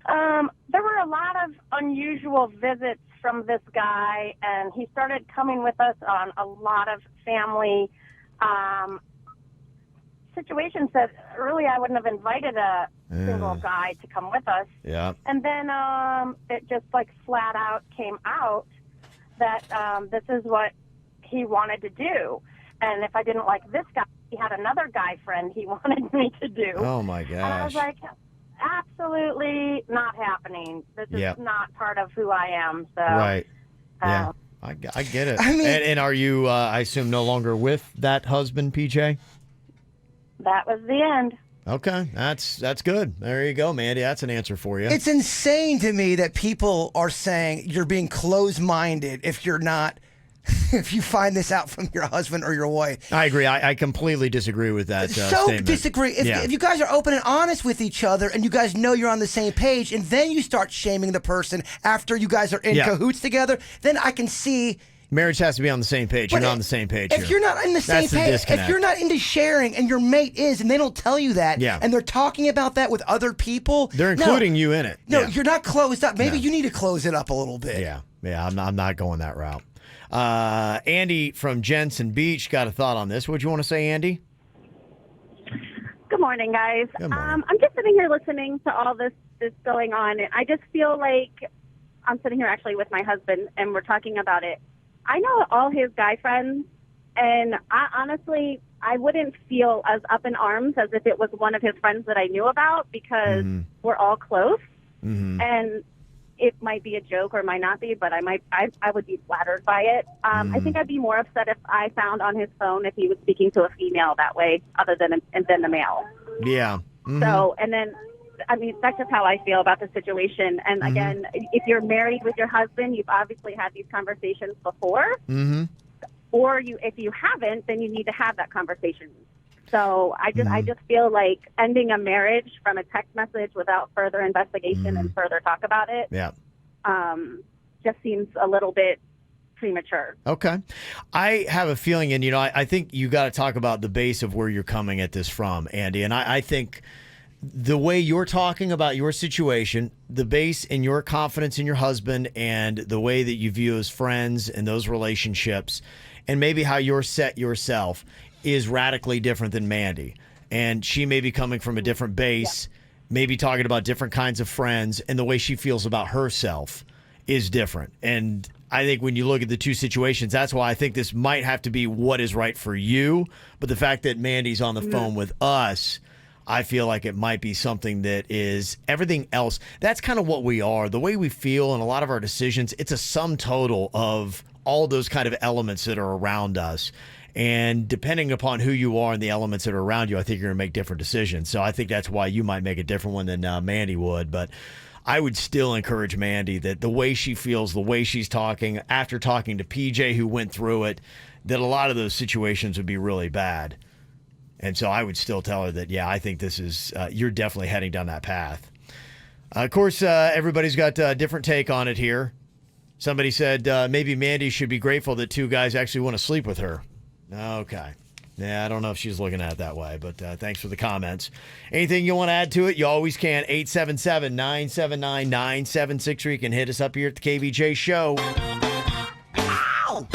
There were a lot of unusual visits from this guy, and he started coming with us on a lot of family situations that really I wouldn't have invited a single guy to come with us. Yeah. And then it just flat out came out that this is what he wanted to do. And if I didn't like this guy, he had another guy friend he wanted me to do. Oh, my gosh. And I was like, absolutely not happening. This is not part of who I am. So, right. Yeah, I get it. I mean, and are you, I assume, no longer with that husband, PJ? That was the end. Okay, that's good. There you go, Mandy. That's an answer for you. It's insane to me that people are saying you're being closed-minded if you're not... if you find this out from your husband or your wife. I agree. I completely disagree with that statement. Disagree. If you guys are open and honest with each other and you guys know you're on the same page and then you start shaming the person after you guys are in cahoots together, then I can see... Marriage has to be on the same page. You're not on the same page If you're not in the same page, if you're not into sharing and your mate is and they don't tell you that and they're talking about that with other people... They're including you in it. No, you're not closed up. Maybe you need to close it up a little bit. Yeah, I'm not going that route. Andy from Jensen Beach got a thought on this. What do you want to say, Andy? Good morning, guys. Good morning. I'm just sitting here listening to all this going on, and I just feel like I'm sitting here actually with my husband, and we're talking about it. I know all his guy friends, and honestly, I wouldn't feel as up in arms as if it was one of his friends that I knew about because we're all close, and it might be a joke or might not be, but I would be flattered by it. I think I'd be more upset if I found on his phone if he was speaking to a female that way other than the male. Yeah. So, and then, I mean, that's just how I feel about the situation. And again, if you're married with your husband, you've obviously had these conversations before. Or if you haven't, then you need to have that conversation. So I just feel like ending a marriage from a text message without further investigation and further talk about it just seems a little bit premature. Okay. I have a feeling, and I think you got to talk about the base of where you're coming at this from, Andy. And I think the way you're talking about your situation, the base in your confidence in your husband and the way that you view his friends and those relationships and maybe how you're set yourself is radically different than Mandy. And she may be coming from a different base, maybe talking about different kinds of friends, and the way she feels about herself is different. And I think when you look at the two situations, that's why I think this might have to be what is right for you. But the fact that Mandy's on the phone with us, I feel like it might be something that is everything else. That's kind of what we are. The way we feel and a lot of our decisions, it's a sum total of all those kind of elements that are around us. And depending upon who you are and the elements that are around you, I think you're going to make different decisions. So I think that's why you might make a different one than Mandy would. But I would still encourage Mandy that the way she feels, the way she's talking, after talking to PJ who went through it, that a lot of those situations would be really bad. And so I would still tell her that, yeah, I think this is, you're definitely heading down that path. Of course, everybody's got a different take on it here. Somebody said maybe Mandy should be grateful that two guys actually want to sleep with her. Okay. Yeah, I don't know if she's looking at it that way, but thanks for the comments. Anything you want to add to it, you always can. 877-979-9763. You can hit us up here at the KVJ Show. Ow!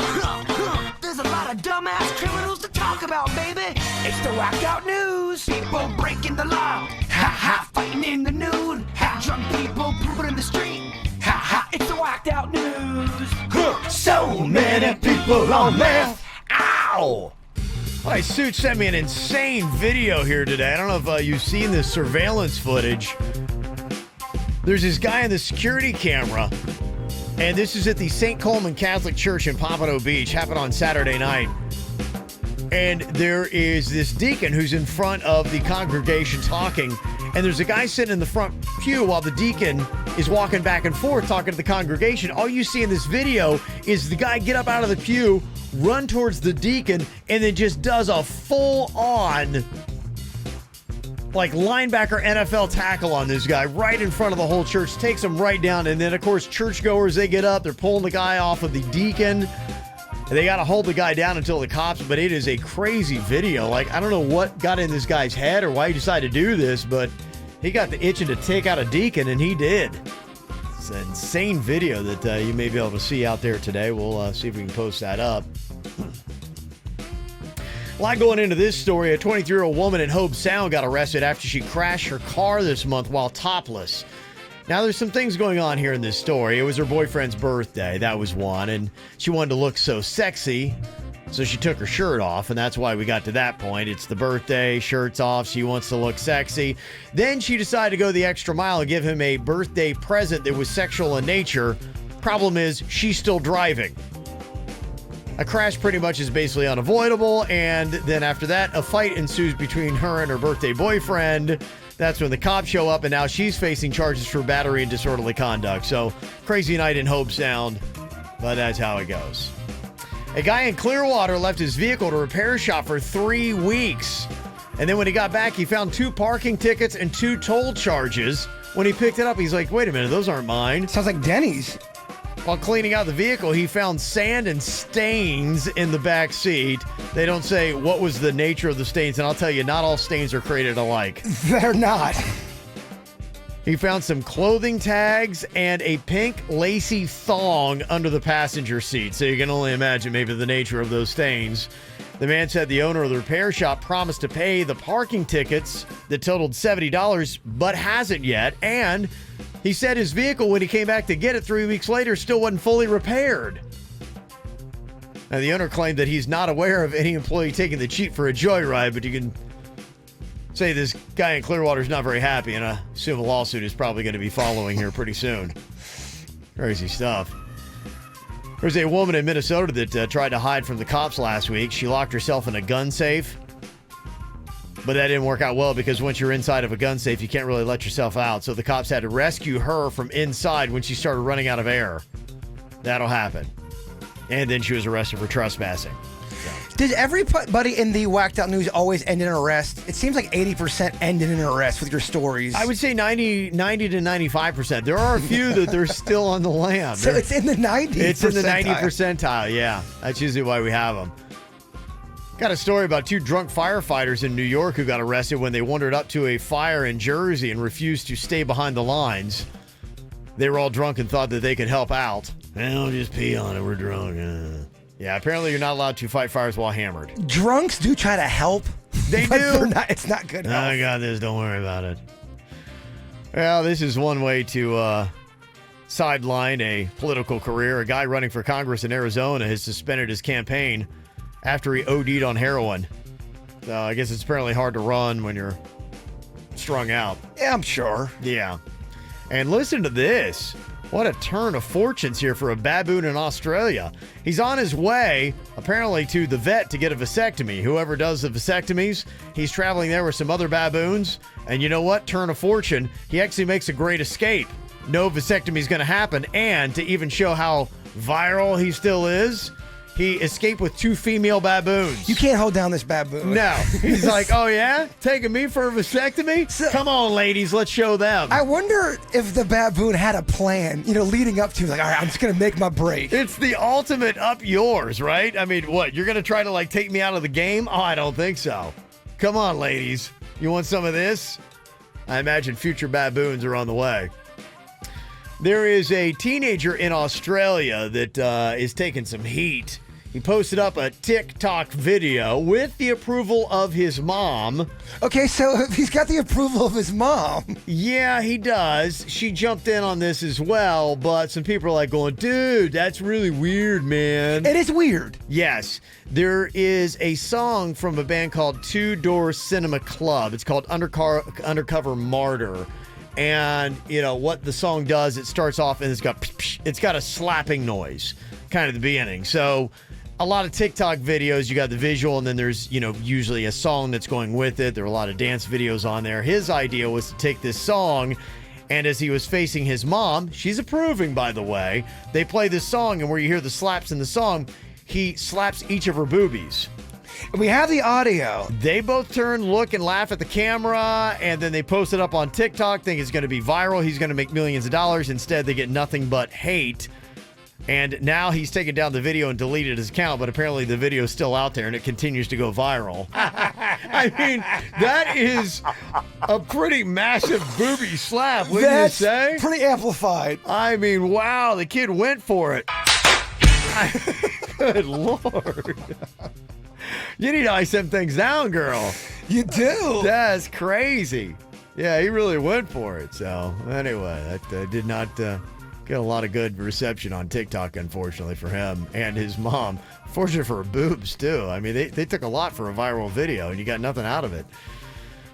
There's a lot of dumbass criminals to talk about, baby. It's the whacked out news. People breaking the law. Ha, fighting in the nude. Ha, drunk people pooping in the street. Ha, it's the whacked out news. So many people on meth. Ow! My suit sent me an insane video here today. I don't know if you've seen this surveillance footage. There's this guy in the security camera, and this is at the St. Coleman Catholic Church in Pompano Beach. Happened on Saturday night. And there is this deacon who's in front of the congregation talking, and there's a guy sitting in the front pew while the deacon is walking back and forth talking to the congregation. All you see in this video is the guy get up out of the pew, run towards the deacon, and then just does a full-on like linebacker NFL tackle on this guy right in front of the whole church, takes him right down. And then, of course, churchgoers, they get up, they're pulling the guy off of the deacon. They got to hold the guy down until the cops, but it is a crazy video. Like, I don't know what got in this guy's head or why he decided to do this, but he got the itching to take out a deacon, and he did. It's an insane video that you may be able to see out there today. We'll see if we can post that up. A lot going into this story. A 23-year-old woman in Hobe Sound got arrested after she crashed her car this month while topless. Now, there's some things going on here in this story. It was her boyfriend's birthday. That was one. And she wanted to look so sexy, so she took her shirt off. And that's why we got to that point. It's the birthday, shirt's off. She wants to look sexy. Then she decided to go the extra mile and give him a birthday present that was sexual in nature. Problem is, she's still driving. A crash pretty much is basically unavoidable. And then after that, a fight ensues between her and her birthday boyfriend. That's when the cops show up, and now she's facing charges for battery and disorderly conduct. So, crazy night in Hobe Sound, but that's how it goes. A guy in Clearwater left his vehicle at a repair shop for 3 weeks. And then when he got back, he found 2 parking tickets and 2 toll charges. When he picked it up, he's like, wait a minute, those aren't mine. Sounds like Denny's. While cleaning out the vehicle, he found sand and stains in the back seat. They don't say what was the nature of the stains, and I'll tell you, not all stains are created alike. They're not. He found some clothing tags and a pink lacy thong under the passenger seat, so you can only imagine maybe the nature of those stains. The man said the owner of the repair shop promised to pay the parking tickets that totaled $70, but hasn't yet, and he said his vehicle, when he came back to get it 3 weeks later, still wasn't fully repaired. Now, the owner claimed that he's not aware of any employee taking the cheat for a joyride, but you can say this guy in Clearwater is not very happy, and I assume a lawsuit is probably going to be following here pretty soon. Crazy stuff. There's a woman in Minnesota that tried to hide from the cops last week. She locked herself in a gun safe. But that didn't work out well because once you're inside of a gun safe, you can't really let yourself out. So the cops had to rescue her from inside when she started running out of air. That'll happen. And then she was arrested for trespassing. Did everybody in the Whacked Out News always end in an arrest? It seems like 80% end in an arrest with your stories. I would say 90 to 95%. There are a few that they're still on the lam. So it's in the 90%. It's in the 90 percentile, yeah. That's usually why we have them. Got a story about 2 drunk firefighters in New York who got arrested when they wandered up to a fire in Jersey and refused to stay behind the lines. They were all drunk and thought that they could help out. Well, just pee on it. We're drunk. Yeah, apparently you're not allowed to fight fires while hammered. Drunks do try to help. They do. It's not good enough. I got this. Don't worry about it. Well, this is one way to sideline a political career. A guy running for Congress in Arizona has suspended his campaign after he OD'd on heroin. I guess it's apparently hard to run when you're strung out. Yeah, I'm sure. Yeah. And listen to this. What a turn of fortunes here for a baboon in Australia. He's on his way, apparently, to the vet to get a vasectomy. Whoever does the vasectomies, he's traveling there with some other baboons. And you know what? Turn of fortune. He actually makes a great escape. No vasectomy is going to happen. And to even show how viral he still is, He escaped with 2 female baboons. You can't hold down this baboon. No. He's like, oh, yeah? Taking me for a vasectomy? Come on, ladies. Let's show them. I wonder if the baboon had a plan, leading up to, like, all right, I'm just going to make my break. It's the ultimate up yours, right? I mean, what? You're going to try to, take me out of the game? Oh, I don't think so. Come on, ladies. You want some of this? I imagine future baboons are on the way. There is a teenager in Australia that is taking some heat. He posted up a TikTok video with the approval of his mom. Okay, so he's got the approval of his mom. Yeah, he does. She jumped in on this as well, but some people are like going, dude, that's really weird, man. It is weird. Yes. There is a song from a band called Two Door Cinema Club. It's called Undercover Martyr. And, what the song does, it starts off and it's got a slapping noise kind of at the beginning. So a lot of TikTok videos, you got the visual, and then there's, usually a song that's going with it. There are a lot of dance videos on there. His idea was to take this song, and as he was facing his mom, she's approving, by the way, they play this song, and where you hear the slaps in the song, he slaps each of her boobies. We have the audio. They both turn, look, and laugh at the camera, and then they post it up on TikTok, think it's going to be viral. He's going to make millions of dollars. Instead, they get nothing but hate. And now he's taken down the video and deleted his account, but apparently the video is still out there and it continues to go viral. I mean, that is a pretty massive booby slap, wouldn't you say? Pretty amplified. I mean, wow, the kid went for it. Good Lord. You need to ice them things down, girl. You do. That's crazy. Yeah, he really went for it. So, anyway, that did not get a lot of good reception on TikTok, unfortunately, for him and his mom. Fortunate for her boobs, too. I mean, they took a lot for a viral video, and you got nothing out of it.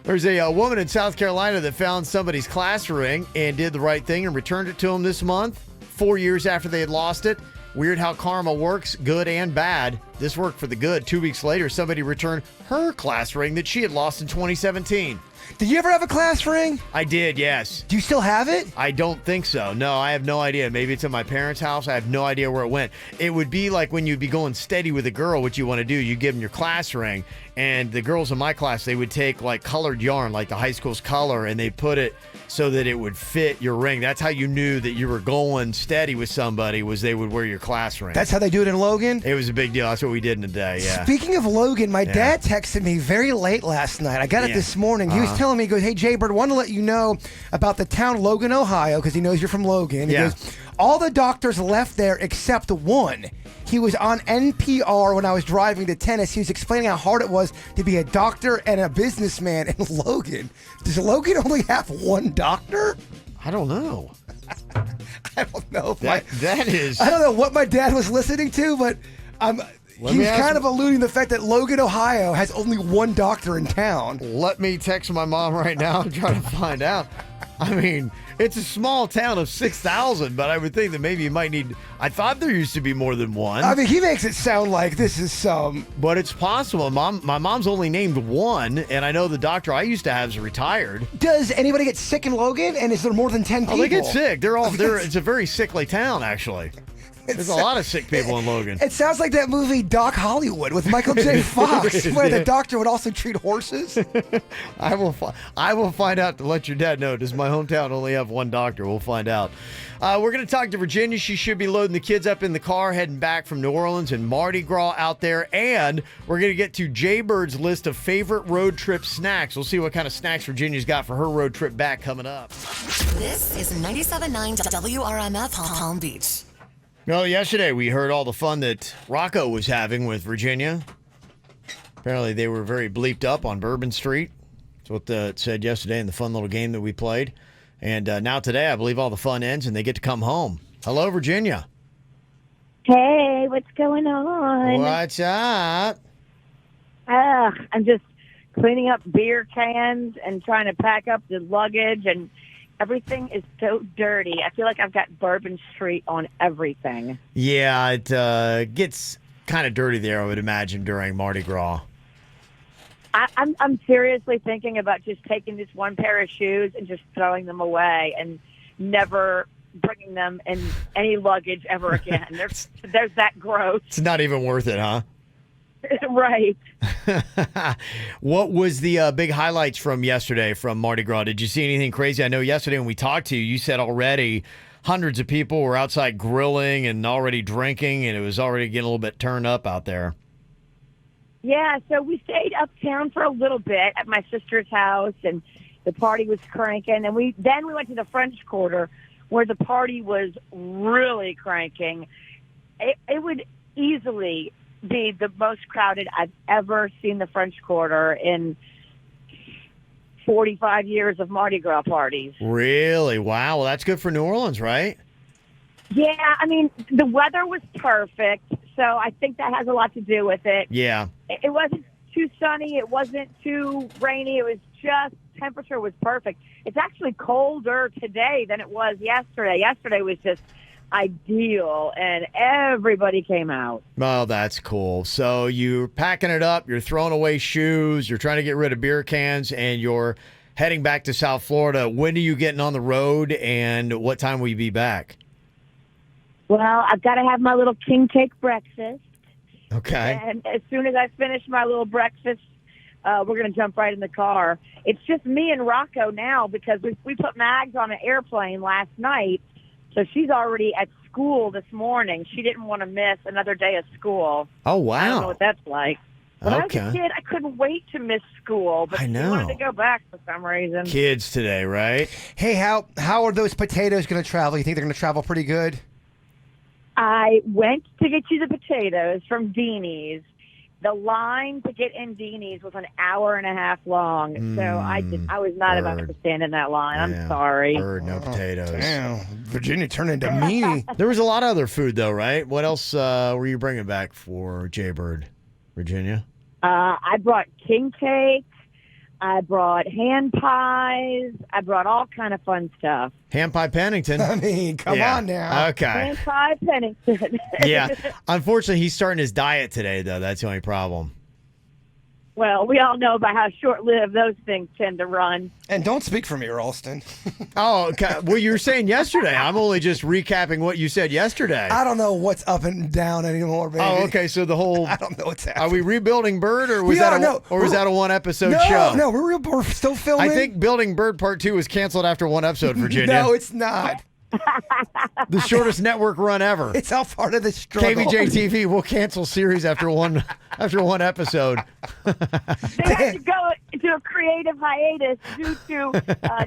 There's a woman in South Carolina that found somebody's class ring and did the right thing and returned it to them this month, 4 years after they had lost it. Weird how karma works, good and bad. This worked for the good. 2 weeks later, somebody returned her class ring that she had lost in 2017. Did you ever have a class ring? I did, yes. Do you still have it? I don't think so. No, I have no idea. Maybe it's in my parents' house. I have no idea where it went. It would be like when you'd be going steady with a girl, what you want to do, you give them your class ring, and the girls in my class, they would take colored yarn, like the high school's color, and they put it so that it would fit your ring. That's how you knew that you were going steady with somebody, was they would wear your class ring. That's how they do it in Logan? It was a big deal. That's what we did in the day, yeah. Speaking of Logan, my dad texted me very late last night. I got it this morning. He was telling me, he goes, hey, Jay Bird, I want to let you know about the town Logan, Ohio, because he knows you're from Logan. He goes, all the doctors left there except one. He was on NPR when I was driving to tennis. He was explaining how hard it was to be a doctor and a businessman in Logan. Does Logan only have one doctor? I don't know. I don't know. That is... I don't know what my dad was listening to, but he's kind of alluding to the fact that Logan, Ohio has only one doctor in town. Let me text my mom right now and try to find out. I mean, it's a small town of 6,000, but I would think that maybe you might need... I thought there used to be more than one. I mean, he makes it sound like this is some... But it's possible. My mom's only named one, and I know the doctor I used to have is retired. Does anybody get sick in Logan? And is there more than 10 people? Oh, they get sick. They're all there. It's a very sickly town, actually. There's a lot of sick people in Logan. It sounds like that movie Doc Hollywood with Michael J. Fox, where the doctor would also treat horses. I will find out to let your dad know. Does my hometown only have one doctor? We'll find out. We're going to talk to Virginia. She should be loading the kids up in the car, heading back from New Orleans and Mardi Gras out there. And we're going to get to Jay Bird's list of favorite road trip snacks. We'll see what kind of snacks Virginia's got for her road trip back coming up. This is 97.9 WRMF Palm Beach. Well, yesterday we heard all the fun that Rocco was having with Virginia. Apparently they were very bleeped up on Bourbon Street. That's what it said yesterday in the fun little game that we played. And now today I believe all the fun ends and they get to come home. Hello, Virginia. Hey, what's going on? What's up? I'm just cleaning up beer cans and trying to pack up the luggage, and everything is so dirty. I feel like I've got Bourbon Street on everything. Yeah, it gets kind of dirty there, I would imagine, during Mardi Gras. I'm seriously thinking about just taking this one pair of shoes and just throwing them away and never bringing them in any luggage ever again. There's that gross. It's not even worth it, huh? Right. What was the big highlights from yesterday from Mardi Gras? Did you see anything crazy? I know yesterday when we talked to you, you said already hundreds of people were outside grilling and already drinking, and it was already getting a little bit turned up out there. Yeah, so we stayed uptown for a little bit at my sister's house, and the party was cranking. And then we went to the French Quarter, where the party was really cranking. It would easily be the most crowded I've ever seen the French Quarter in 45 years of Mardi Gras parties. Really? Wow. Well, that's good for New Orleans, right? Yeah, I mean, the weather was perfect, so I think that has a lot to do with it. Yeah. It wasn't too sunny. It wasn't too rainy. It was just, temperature was perfect. It's actually colder today than it was yesterday. Yesterday was just ideal, and everybody came out. Well, that's cool. So you're packing it up, you're throwing away shoes, you're trying to get rid of beer cans, and you're heading back to South Florida. When are you getting on the road, and what time will you be back? Well, I've got to have my little king cake breakfast. Okay. And as soon as I finish my little breakfast, we're going to jump right in the car. It's just me and Rocco now because we put Mags on an airplane last night. So she's already at school this morning. She didn't want to miss another day of school. Oh, wow. I don't know what that's like. When I was Okay. a kid, I couldn't wait to miss school, but I she know. wanted to go back for some reason. Kids today, right? Hey, how are those potatoes going to travel? You think they're going to travel pretty good? I went to get you the potatoes from Deanie's. The line to get in Deanie's was an hour and a half long, so I was not about to stand in that line. I'm sorry. Bird, no potatoes. Damn, Virginia turned into me. There was a lot of other food, though, right? What else were you bringing back for Jaybird, Virginia? I brought king cake. I brought hand pies. I brought all kind of fun stuff. Ham pie Pennington. I mean, come on now. Okay. Hand pie Pennington. Yeah. Unfortunately, he's starting his diet today, though. That's the only problem. Well, we all know about how short-lived those things tend to run. And don't speak for me, Ralston. Oh, okay. Well, you were saying yesterday. I'm only just recapping what you said yesterday. I don't know what's up and down anymore, baby. Oh, okay. So the whole I don't know what's happening. Are we rebuilding Bird, or was that a one episode show? No, we're still filming. I think Building Bird Part 2 was canceled after one episode, Virginia. No, it's not. The shortest network run ever. It's all part of the struggle. KVJ TV will cancel series after one episode. They had to go into a creative hiatus due to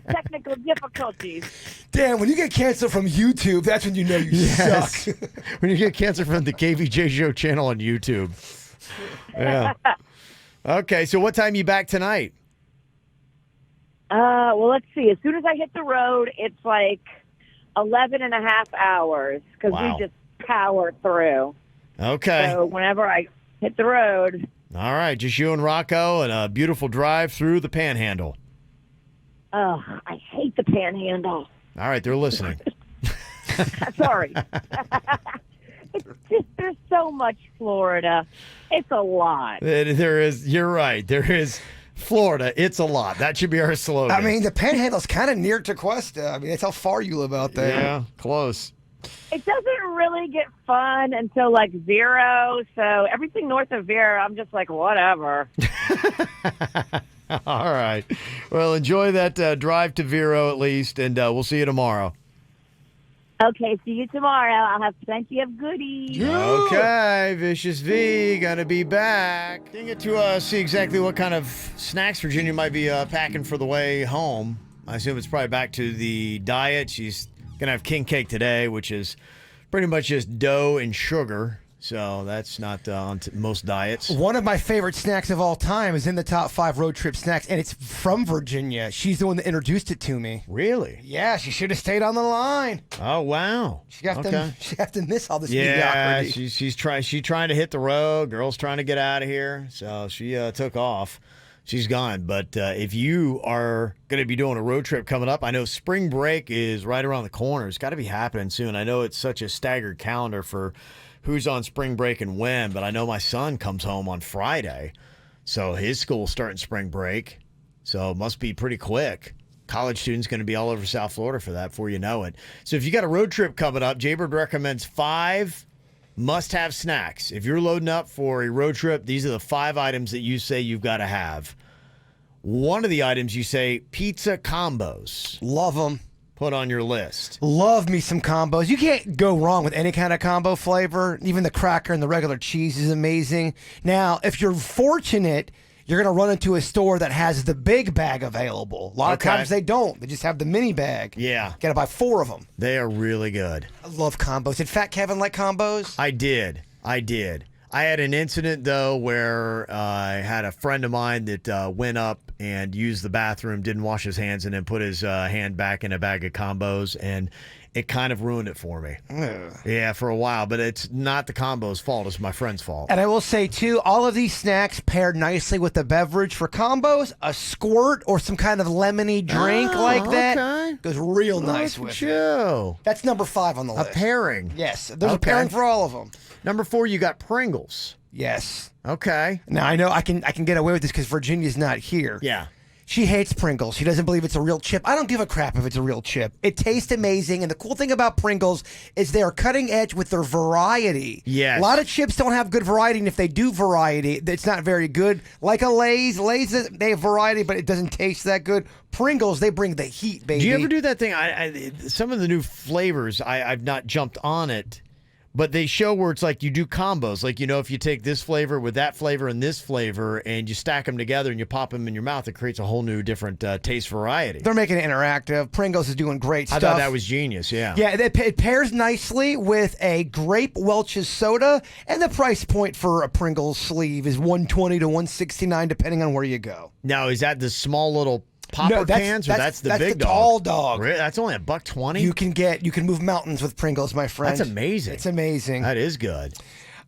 technical difficulties. Damn, when you get canceled from YouTube, that's when you know you suck. When you get canceled from the KVJ Show channel on YouTube. Yeah. Okay, so what time you back tonight? Well, let's see. As soon as I hit the road, it's like 11 and a half hours because we just power through. Okay. So whenever I hit the road. All right, just you and Rocco and a beautiful drive through the Panhandle. Oh, I hate the Panhandle. All right, they're listening. Sorry. It's just, there's so much Florida. It's a lot. There is, you're right. There is Florida. It's a lot. That should be our slogan. I mean, the Panhandle's kind of near Tequesta. I mean, that's how far you live out there. Yeah, close. It doesn't really get fun until like Vero. So everything north of Vero, I'm just like, whatever. All right. Well, enjoy that drive to Vero at least, and we'll see you tomorrow. Okay, see you tomorrow. I'll have plenty of goodies. Okay, Vicious V, gonna be back. Didn't get to see exactly what kind of snacks Virginia might be packing for the way home. I assume it's probably back to the diet. She's gonna have king cake today, which is pretty much just dough and sugar. So that's not on most diets. One of my favorite snacks of all time is in the top 5 road trip snacks, and it's from Virginia. She's the one that introduced it to me. Really? Yeah, she should have stayed on the line. Oh, wow. She have to miss all this yeah, mediocrity. she's trying to hit the road. Girl's trying to get out of here. So she took off. She's gone. But if you are going to be doing a road trip coming up, I know spring break is right around the corner. It's got to be happening soon. I know it's such a staggered calendar for who's on spring break and when, but I know my son comes home on Friday, so his school's starting spring break, so it must be pretty quick. college students going to be all over South Florida for that before you know it. So if you got a road trip coming up, Jaybird recommends 5 must-have snacks. If you're loading up for a road trip, these are the 5 items that you say you've got to have. One of the items you say pizza combos. Love them. Put on your list. Love me some combos. You can't go wrong with any kind of combo flavor. Even the cracker and the regular cheese is amazing. Now, if you're fortunate, you're going to run into a store that has the big bag available. A lot of times they don't. They just have the mini bag. Yeah. Got to buy 4 of them. They are really good. I love combos. Did Fat Kevin like combos? I did. I had an incident, though, where I had a friend of mine that went up and used the bathroom, didn't wash his hands, and then put his hand back in a bag of combos, and it kind of ruined it for me. Ugh. Yeah, for a while, but it's not the combo's fault. It's my friend's fault. And I will say, too, all of these snacks paired nicely with the beverage. For combos, a squirt or some kind of lemony drink like that goes real nice with it. That's number 5 on the list. A pairing. Yes, there's a pairing for all of them. Number 4, you got Pringles. Yes. Okay. Now, I know I can get away with this because Virginia's not here. Yeah. She hates Pringles. She doesn't believe it's a real chip. I don't give a crap if it's a real chip. It tastes amazing, and the cool thing about Pringles is they are cutting edge with their variety. Yes. A lot of chips don't have good variety, and if they do variety, it's not very good. Like a Lay's. Lay's, they have variety, but it doesn't taste that good. Pringles, they bring the heat, baby. Do you ever do that thing? Some of the new flavors, I've not jumped on it. But they show where it's like you do combos. Like, if you take this flavor with that flavor and this flavor and you stack them together and you pop them in your mouth, it creates a whole new different taste variety. They're making it interactive. Pringles is doing great stuff. I thought that was genius, yeah. Yeah, it pairs nicely with a grape Welch's soda, and the price point for a Pringles sleeve is $120 to $169 depending on where you go. Now, is that the small little popper cans, or that's the big dog? Tall dog. Really? That's only $120? You can move mountains with Pringles, my friend. That's amazing. It's amazing. That is good.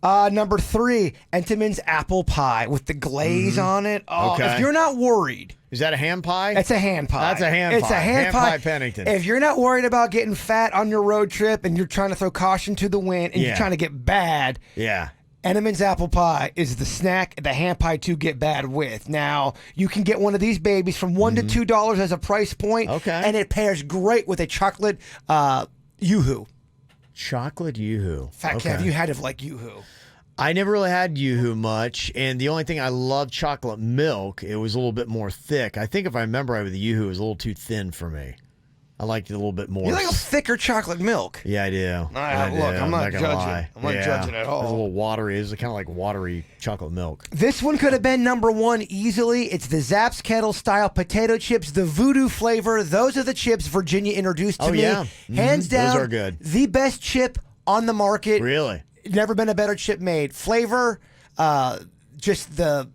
Number 3, Entenmann's apple pie with the glaze on it. Oh, okay. If you're not worried. Is that a ham pie? It's a hand pie. That's a hand pie. It's a hand pie. Pennington. If you're not worried about getting fat on your road trip and you're trying to throw caution to the wind and you're trying to get bad. Yeah. Entenmann's apple pie is the snack, the hand pie to get bad with. Now, you can get one of these babies from $1 to $2 as a price point. Okay. And it pairs great with a chocolate Yoo-hoo. Chocolate Yoo-hoo. Fat Kev, you had to like Yoo-hoo. I never really had Yoo-hoo much, and the only thing I loved chocolate milk, it was a little bit more thick. I think if I remember right with the Yoo-hoo, it was a little too thin for me. I liked it a little bit more. You like a thicker chocolate milk? Yeah, I do. Look, I'm not judging. I'm not judging at all. It's a little watery. It's kind of like watery chocolate milk. This one could have been number 1 easily. It's the Zapp's Kettle style potato chips, the voodoo flavor. Those are the chips Virginia introduced to me. Yeah. Hands down, those are good. The best chip on the market. Really? Never been a better chip made. Flavor, it's a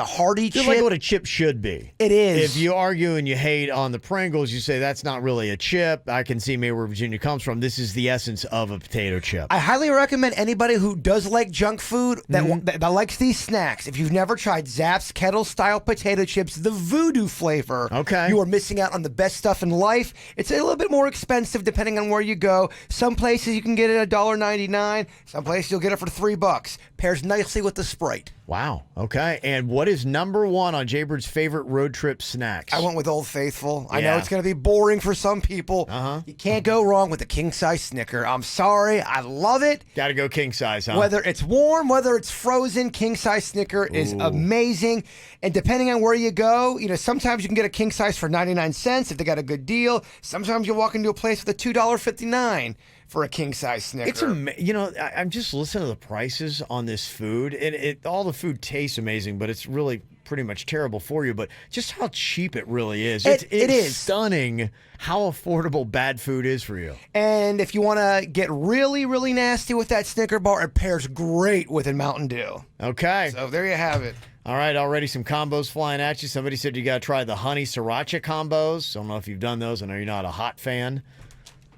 hearty chip. It's like what a chip should be. It is. If you argue and you hate on the Pringles, you say that's not really a chip. I can see maybe where Virginia comes from. This is the essence of a potato chip. I highly recommend anybody who does like junk food that likes these snacks. If you've never tried Zapp's Kettle Style Potato Chips, the voodoo flavor, you are missing out on the best stuff in life. It's a little bit more expensive depending on where you go. Some places you can get it at $1.99. Some places you'll get it for $3. Pairs nicely with the Sprite. Wow. Okay. And what is number 1 on Jaybird's favorite road trip snacks? I went with Old Faithful. I know it's going to be boring for some people. You can't go wrong with a king-size Snicker. I'm sorry. I love it. Got to go king-size, huh? Whether it's warm, whether it's frozen, king-size Snicker is amazing. And depending on where you go, sometimes you can get a king-size for 99 cents if they got a good deal. Sometimes you walk into a place with a $2.59 for a king-size Snicker. It's I'm just listening to the prices on this food, and all the food tastes amazing, but it's really pretty much terrible for you. But just how cheap it really is. It is stunning how affordable bad food is for you. And if you want to get really, really nasty with that Snicker bar, it pairs great with a Mountain Dew. Okay. So there you have it. All right, already some combos flying at you. Somebody said you got to try the honey sriracha combos. I don't know if you've done those. I know you're not a hot fan.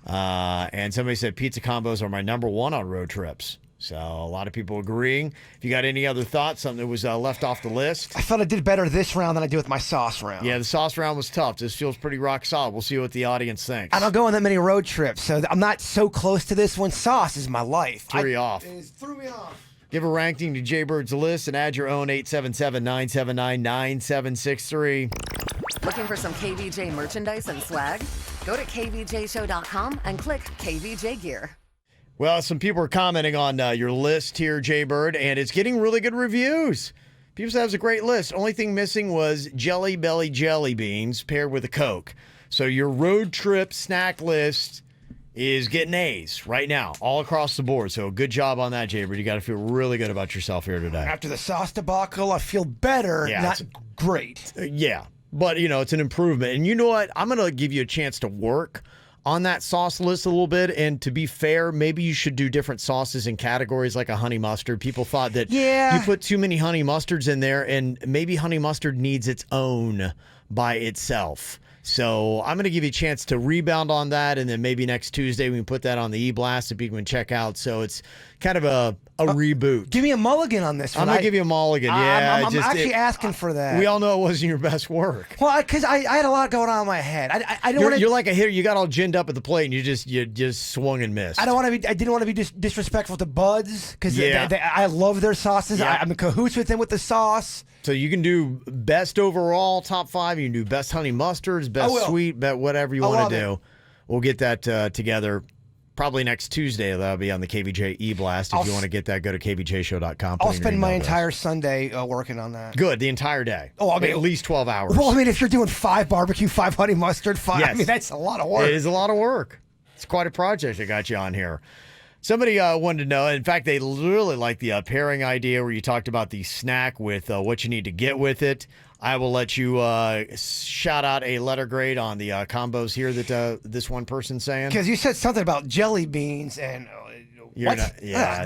And somebody said pizza combos are my number 1 on road trips. So a lot of people agreeing. If you got any other thoughts, something that was left off the list. I felt I did better this round than I did with my sauce round. Yeah, the sauce round was tough. This feels pretty rock solid. We'll see what the audience thinks. I don't go on that many road trips, so I'm not so close to this one. Sauce is my life. Threw you off. It threw me off. Give a ranking to Jaybird's list and add your own 877-979-9763. Looking for some KVJ merchandise and swag? Go to kvjshow.com and click KVJ Gear. Well, some people are commenting on your list here, Jaybird, and it's getting really good reviews. People say it was a great list. Only thing missing was Jelly Belly jelly beans paired with a Coke. So your road trip snack list is getting A's right now, all across the board. So good job on that, Jaybird. You got to feel really good about yourself here today. After the sauce debacle, I feel better, not great. Yeah, but, it's an improvement. And you know what? I'm going to give you a chance to work on that sauce list a little bit. And to be fair, maybe you should do different sauces in categories like a honey mustard. People thought that you put too many honey mustards in there, and maybe honey mustard needs its own by itself. So I'm going to give you a chance to rebound on that, and then maybe next Tuesday we can put that on the e-blast that people can check out. So it's kind of a reboot. Give me a mulligan on this one. I'm going to give you a mulligan, yeah. I'm actually asking for that. We all know it wasn't your best work. Well, because I had a lot going on in my head. I don't want to. You're like a hitter. You got all ginned up at the plate, and you just swung and missed. I didn't want to be disrespectful to Buds, because I love their sauces. Yeah. I'm in cahoots with them with the sauce. So you can do best overall, top 5. You can do best honey mustards, best sweet, whatever you want to do. We'll get that together probably next Tuesday. That'll be on the KVJ e-blast. If you want to get that, go to kvjshow.com. I'll spend my entire Sunday working on that. Good, the entire day. Oh, I mean, at least 12 hours. Well, I mean, if you're doing 5 barbecue, 5 honey mustard, 5, yes. I mean, that's a lot of work. It is a lot of work. It's quite a project I got you on here. Somebody wanted to know, in fact, they really like the pairing idea where you talked about the snack with what you need to get with it. I will let you shout out a letter grade on the combos here that this one person's saying. Because you said something about jelly beans and what?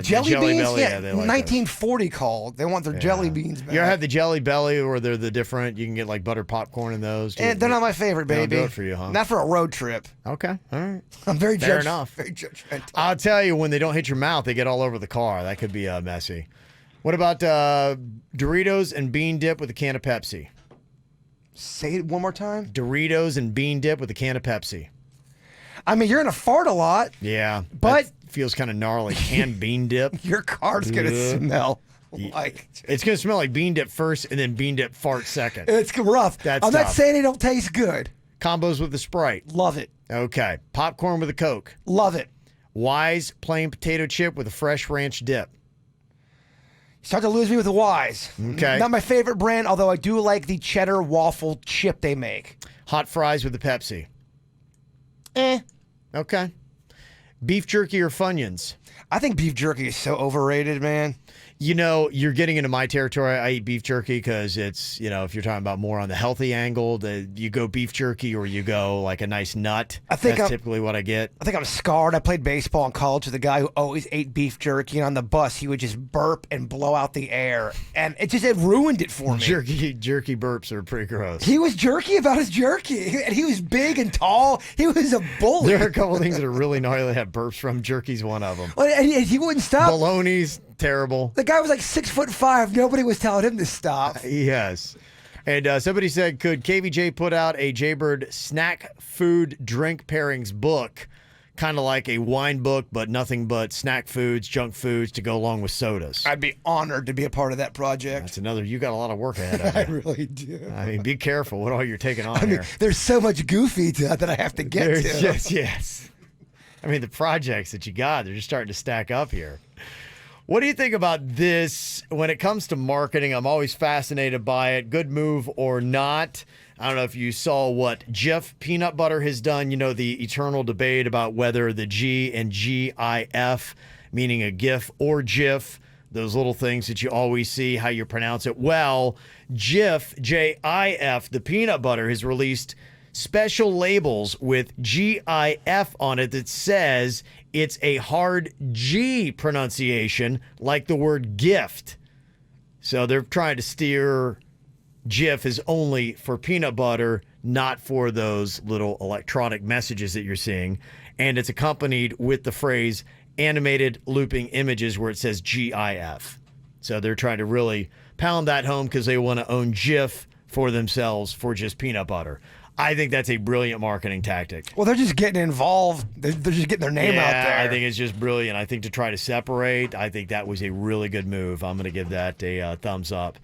Jelly beans? Belly, Yeah, they like 1940 called. They want their jelly beans back. You ever had the Jelly Belly, or they're the different? You can get like butter popcorn in those. And they're not my favorite, baby. They don't do it for you, huh? Not for a road trip. Okay, all right. I'm very fair enough. Very judgmental. I'll tell you, when they don't hit your mouth, they get all over the car. That could be messy. What about Doritos and bean dip with a can of Pepsi? Say it one more time. Doritos and bean dip with a can of Pepsi. I mean, you're gonna fart a lot. Yeah, but feels kind of gnarly. Canned bean dip. Your car's gonna smell like. It's gonna smell like bean dip first, and then bean dip fart second. It's rough. That's I'm tough. not saying it don't taste good. Combos with the Sprite. Love it. Okay. Popcorn with a Coke. Love it. Wise plain potato chip with a fresh ranch dip. You start to lose me with the Wise. Okay. Not my favorite brand, although I do like the cheddar waffle chip they make. Hot fries with the Pepsi. Okay. Beef jerky or Funyuns? I think beef jerky is so overrated, man. You're getting into my territory. I eat beef jerky because it's, if you're talking about more on the healthy angle, you go beef jerky or you go like a nice nut. That's typically what I get. I think I'm scarred. I played baseball in college with a guy who always ate beef jerky, and on the bus he would just burp and blow out the air, and it ruined it for me. Jerky burps are pretty gross. He was jerky about his jerky, and he was big and tall. He was a bully. There are a couple of things that are really gnarly that have burps from. Jerky's one of them. Well, and he wouldn't stop. Bologna's terrible. The guy was like 6'5". Nobody was telling him to stop. Yes. And somebody said, could KVJ put out a Jaybird snack, food, drink pairings book, kind of like a wine book, but nothing but snack foods, junk foods to go along with sodas? I'd be honored to be a part of that project. That's another. You got a lot of work ahead of you. I really do. I mean, be careful what all you're taking on here. There's so much goofy that I have to get to. Yes. I mean, the projects that you got, they're just starting to stack up here. What do you think about this when it comes to marketing? I'm always fascinated by it. Good move or not. I don't know if you saw what Jif Peanut Butter has done. The eternal debate about whether the G and GIF, meaning a GIF or GIF, those little things that you always see, how you pronounce it. Well, Jif, J-I-F, the peanut butter, has released special labels with GIF on it that says it's a hard G pronunciation, like the word gift. So they're trying to steer Jif as only for peanut butter, not for those little electronic messages that you're seeing. And it's accompanied with the phrase animated looping images where it says GIF. So they're trying to really pound that home because they want to own Jif for themselves for just peanut butter. I think that's a brilliant marketing tactic. Well, they're just getting involved. They're just getting their name out there. I think it's just brilliant. I think to try to separate, I think that was a really good move. I'm going to give that a thumbs up.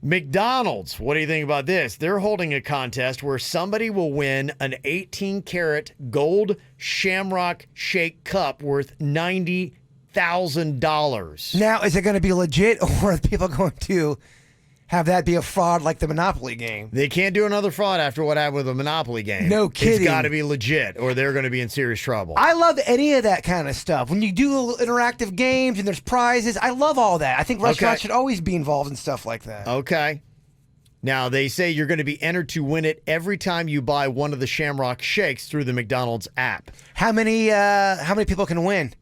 McDonald's, what do you think about this? They're holding a contest where somebody will win an 18-karat gold Shamrock Shake cup worth $90,000. Now, is it going to be legit, or are people going to have that be a fraud like the Monopoly game? They can't do another fraud after what happened with the Monopoly game. No kidding. It's got to be legit, or they're going to be in serious trouble. I love any of that kind of stuff. When you do little interactive games and there's prizes, I love all that. I think restaurants should always be involved in stuff like that. Okay. Now, they say you're going to be entered to win it every time you buy one of the Shamrock Shakes through the McDonald's app. How many people can win?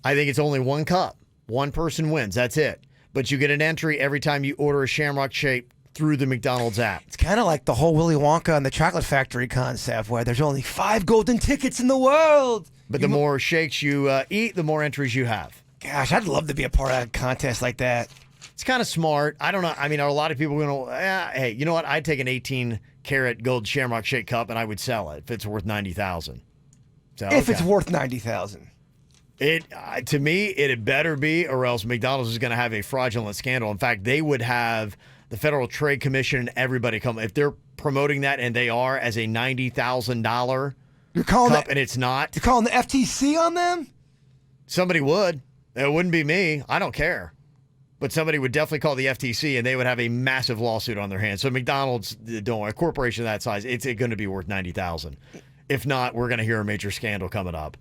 I think it's only one cup. One person wins. That's it. But you get an entry every time you order a Shamrock Shake through the McDonald's app. It's kind of like the whole Willy Wonka and the Chocolate Factory concept, where there's only 5 golden tickets in the world. But the more shakes you eat, the more entries you have. Gosh, I'd love to be a part of a contest like that. It's kind of smart. I don't know. I mean, are a lot of people going to, hey, you know what? I'd take an 18-karat gold Shamrock Shake cup and I would sell it if it's worth $90,000. So, if it's worth $90,000. To me, it had better be, or else McDonald's is going to have a fraudulent scandal. In fact, they would have the Federal Trade Commission and everybody come. If they're promoting that, and they are, as a $90,000 cup, and it's not. You're calling the FTC on them? Somebody would. It wouldn't be me. I don't care. But somebody would definitely call the FTC, and they would have a massive lawsuit on their hands. So McDonald's, don't worry, a corporation that size, it's going to be worth $90,000. If not, we're going to hear a major scandal coming up.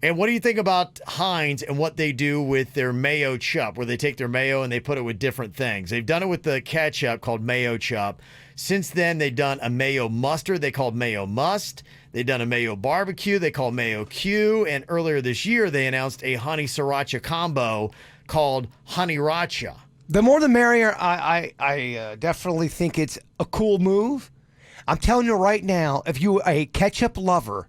And what do you think about Heinz and what they do with their mayo chup, where they take their mayo and they put it with different things? They've done it with the ketchup called mayo chup. Since then, they've done a mayo mustard they called mayo must. They've done a mayo barbecue they called mayo Q. And earlier this year, they announced a honey sriracha combo called honey racha. The more the merrier. I definitely think it's a cool move. I'm telling you right now, if you're a ketchup lover,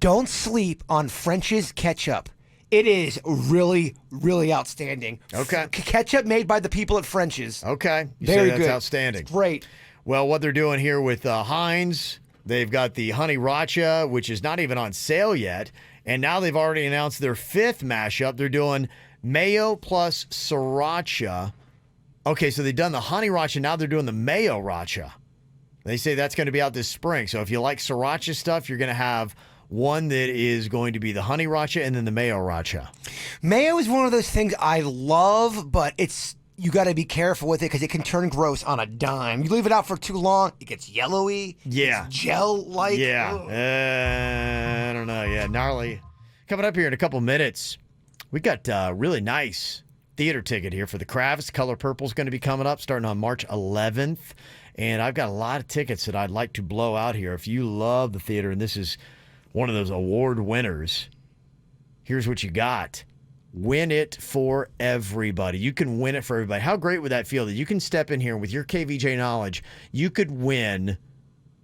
don't sleep on French's ketchup. It is really, really outstanding. Okay. Ketchup made by the people at French's. Okay. You Very say that's good. outstanding. It's great. Well, what they're doing here with Heinz, they've got the honey racha, which is not even on sale yet. And now they've already announced their 5th mashup. They're doing mayo plus sriracha. Okay, so they've done the honey racha. Now they're doing the mayo racha. They say that's going to be out this spring. So if you like sriracha stuff, you're going to have one that is going to be the honey racha and then the mayo racha. Mayo is one of those things I love, but you got to be careful with it because it can turn gross on a dime. You leave it out for too long, it gets yellowy. Yeah. It's gel-like. Yeah. I don't know. Yeah, gnarly. Coming up here in a couple minutes, we got a really nice theater ticket here for the Kravitz. Color Purple is going to be coming up starting on March 11th. And I've got a lot of tickets that I'd like to blow out here. If you love the theater and this is one of those award winners, here's what you got. Win it for everybody. You can win it for everybody. How great would that feel that you can step in here with your KVJ knowledge, you could win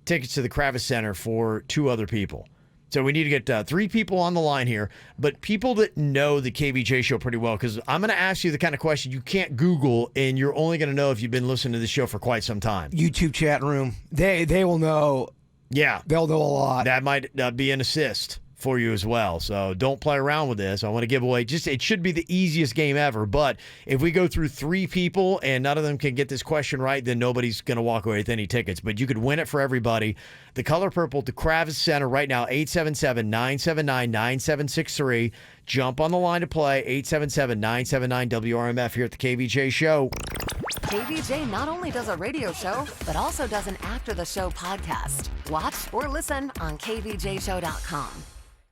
tickets to the Kravitz Center for 2 other people. So we need to get 3 people on the line here, but people that know the KVJ show pretty well, because I'm going to ask you the kind of question you can't Google, and you're only going to know if you've been listening to the show for quite some time. YouTube chat room. They will know. Yeah. They'll know a lot. That might be an assist for you as well. So don't play around with this. I want to give away it should be the easiest game ever. But if we go through 3 people and none of them can get this question right, then nobody's going to walk away with any tickets. But you could win it for everybody. The Color Purple at the Kravitz Center right now, 877-979-9763. Jump on the line to play, 877-979-WRMF here at the KVJ Show. KVJ not only does a radio show, but also does an after-the-show podcast. Watch or listen on kvjshow.com.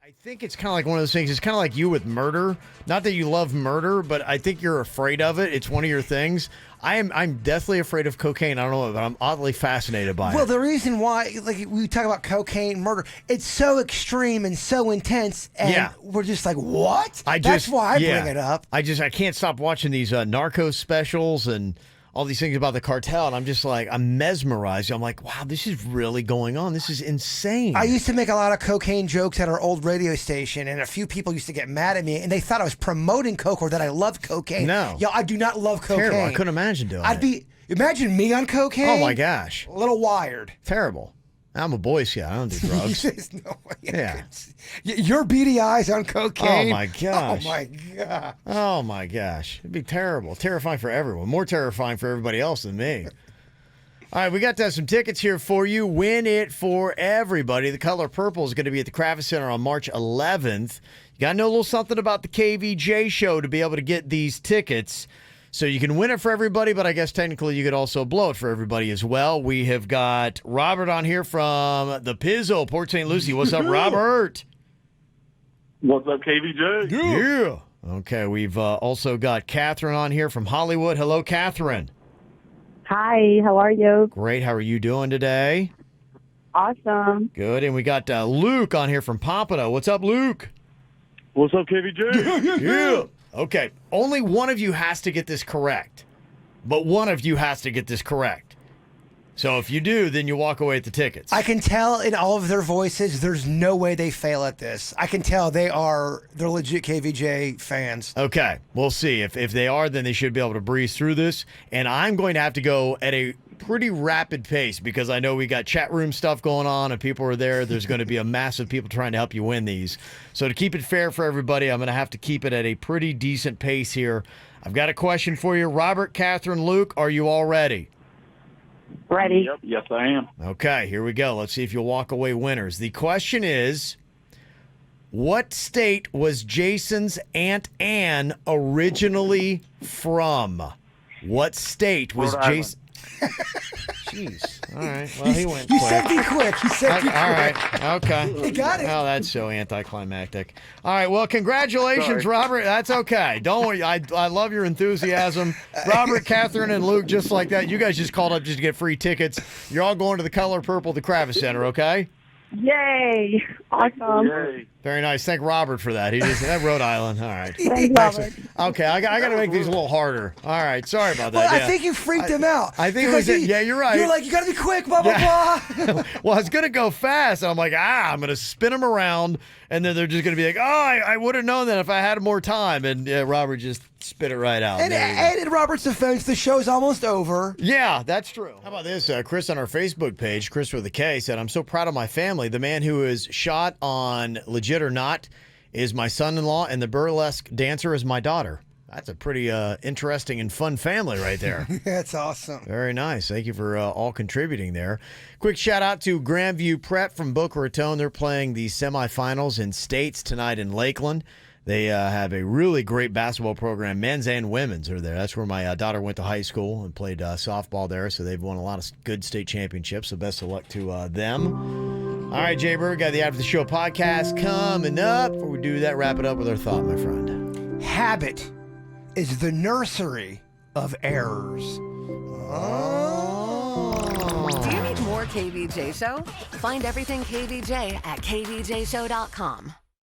I think it's kind of like one of those things. It's kind of like you with murder. Not that you love murder, but I think you're afraid of it. It's one of your things. I'm deathly afraid of cocaine. I don't know, but I'm oddly fascinated by it. Well, the reason why, like, we talk about cocaine, murder, it's so extreme and so intense, and we're just like, what? That's why I bring it up. I can't stop watching these narco specials and all these things about the cartel, and I'm just like, I'm mesmerized. I'm like, wow, this is really going on. This is insane. I used to make a lot of cocaine jokes at our old radio station, and a few people used to get mad at me, and they thought I was promoting coke or that I loved cocaine. No. Yo, I do not love cocaine. Terrible. I couldn't imagine doing it. Imagine me on cocaine. Oh my gosh. A little wired. Terrible. I'm a Boy Scout. I don't do drugs. There's no way. Yeah. Your beady eyes on cocaine. Oh, my gosh. Oh, my God. Oh, my gosh. It'd be terrible. Terrifying for everyone. More terrifying for everybody else than me. All right, we got some tickets here for you. Win it for everybody. The color purple is going to be at the Kravis Center on March 11th. You got to know a little something about the KVJ show to be able to get these tickets. So you can win it for everybody, but I guess technically you could also blow it for everybody as well. We have got Robert on here from the Pizzo, Port St. Lucie. What's up, Robert? What's up, KVJ? Yeah. Okay, we've also got Catherine on here from Hollywood. Hello, Catherine. Hi, how are you? Great. How are you doing today? Awesome. Good. And we got Luke on here from Pompano. What's up, Luke? What's up, KVJ? Yeah. Okay. Only one of you has to get this correct. But one of you has to get this correct. So if you do, then you walk away with the tickets. I can tell in all of their voices, there's no way they fail at this. I can tell they're legit KVJ fans. Okay, we'll see. If they are, then they should be able to breeze through this. And I'm going to have to go at a pretty rapid pace because I know we got chat room stuff going on and people are there. There's going to be a massive people trying to help you win these. So to keep it fair for everybody, I'm going to have to keep it at a pretty decent pace here. I've got a question for you. Robert, Catherine, Luke, are you all ready? Ready. Yep. Yes, I am. Okay, here we go. Let's see if you'll walk away winners. The question is, what state was Jason's Aunt Anne originally from? What state was Jason? Jeez. All right. Well, he went You quick. said be quick. You said be quick. All right. Okay. You got it. Oh, that's so anticlimactic. All right. Well, congratulations, Robert. That's okay. Don't worry. I love your enthusiasm. Robert, Catherine, and Luke, just like that. You guys just called up just to get free tickets. You're all going to the Color Purple, the Kravis Center, okay? Yay. Awesome. Yay. Very nice. Thank Robert for that. He just that Rhode Island. All right. Thanks, Robert. Okay, I got to make these a little harder. All right. Sorry about that. Well, yeah. I think you freaked him out. I think yeah, you're right. You're like, you got to be quick, blah, blah, blah. Well, I was going to go fast. And I'm like, I'm going to spin them around. And then they're just going to be like, I would have known that if I had more time. And Robert just spit it right out. And in Robert's defense, the show's almost over. Yeah, that's true. How about this? Chris on our Facebook page, Chris with a K, said, I'm so proud of my family. The man who is shot on Legit or Not is my son-in-law, and the burlesque dancer is my daughter. That's a pretty interesting and fun family right there. That's awesome. Very nice. Thank you for all contributing there. Quick shout out to Grandview Prep from Boca Raton. They're playing the semifinals in states tonight in Lakeland. They have a really great basketball program. Men's and women's are there. That's where my daughter went to high school and played softball there. So they've won a lot of good state championships. So best of luck to them. All right, Jay Bird, got the After the Show podcast coming up. Before we do that, wrap it up with our thought, my friend. Habit is the nursery of errors. Do you need more KVJ Show? Find everything KVJ at kvjshow.com.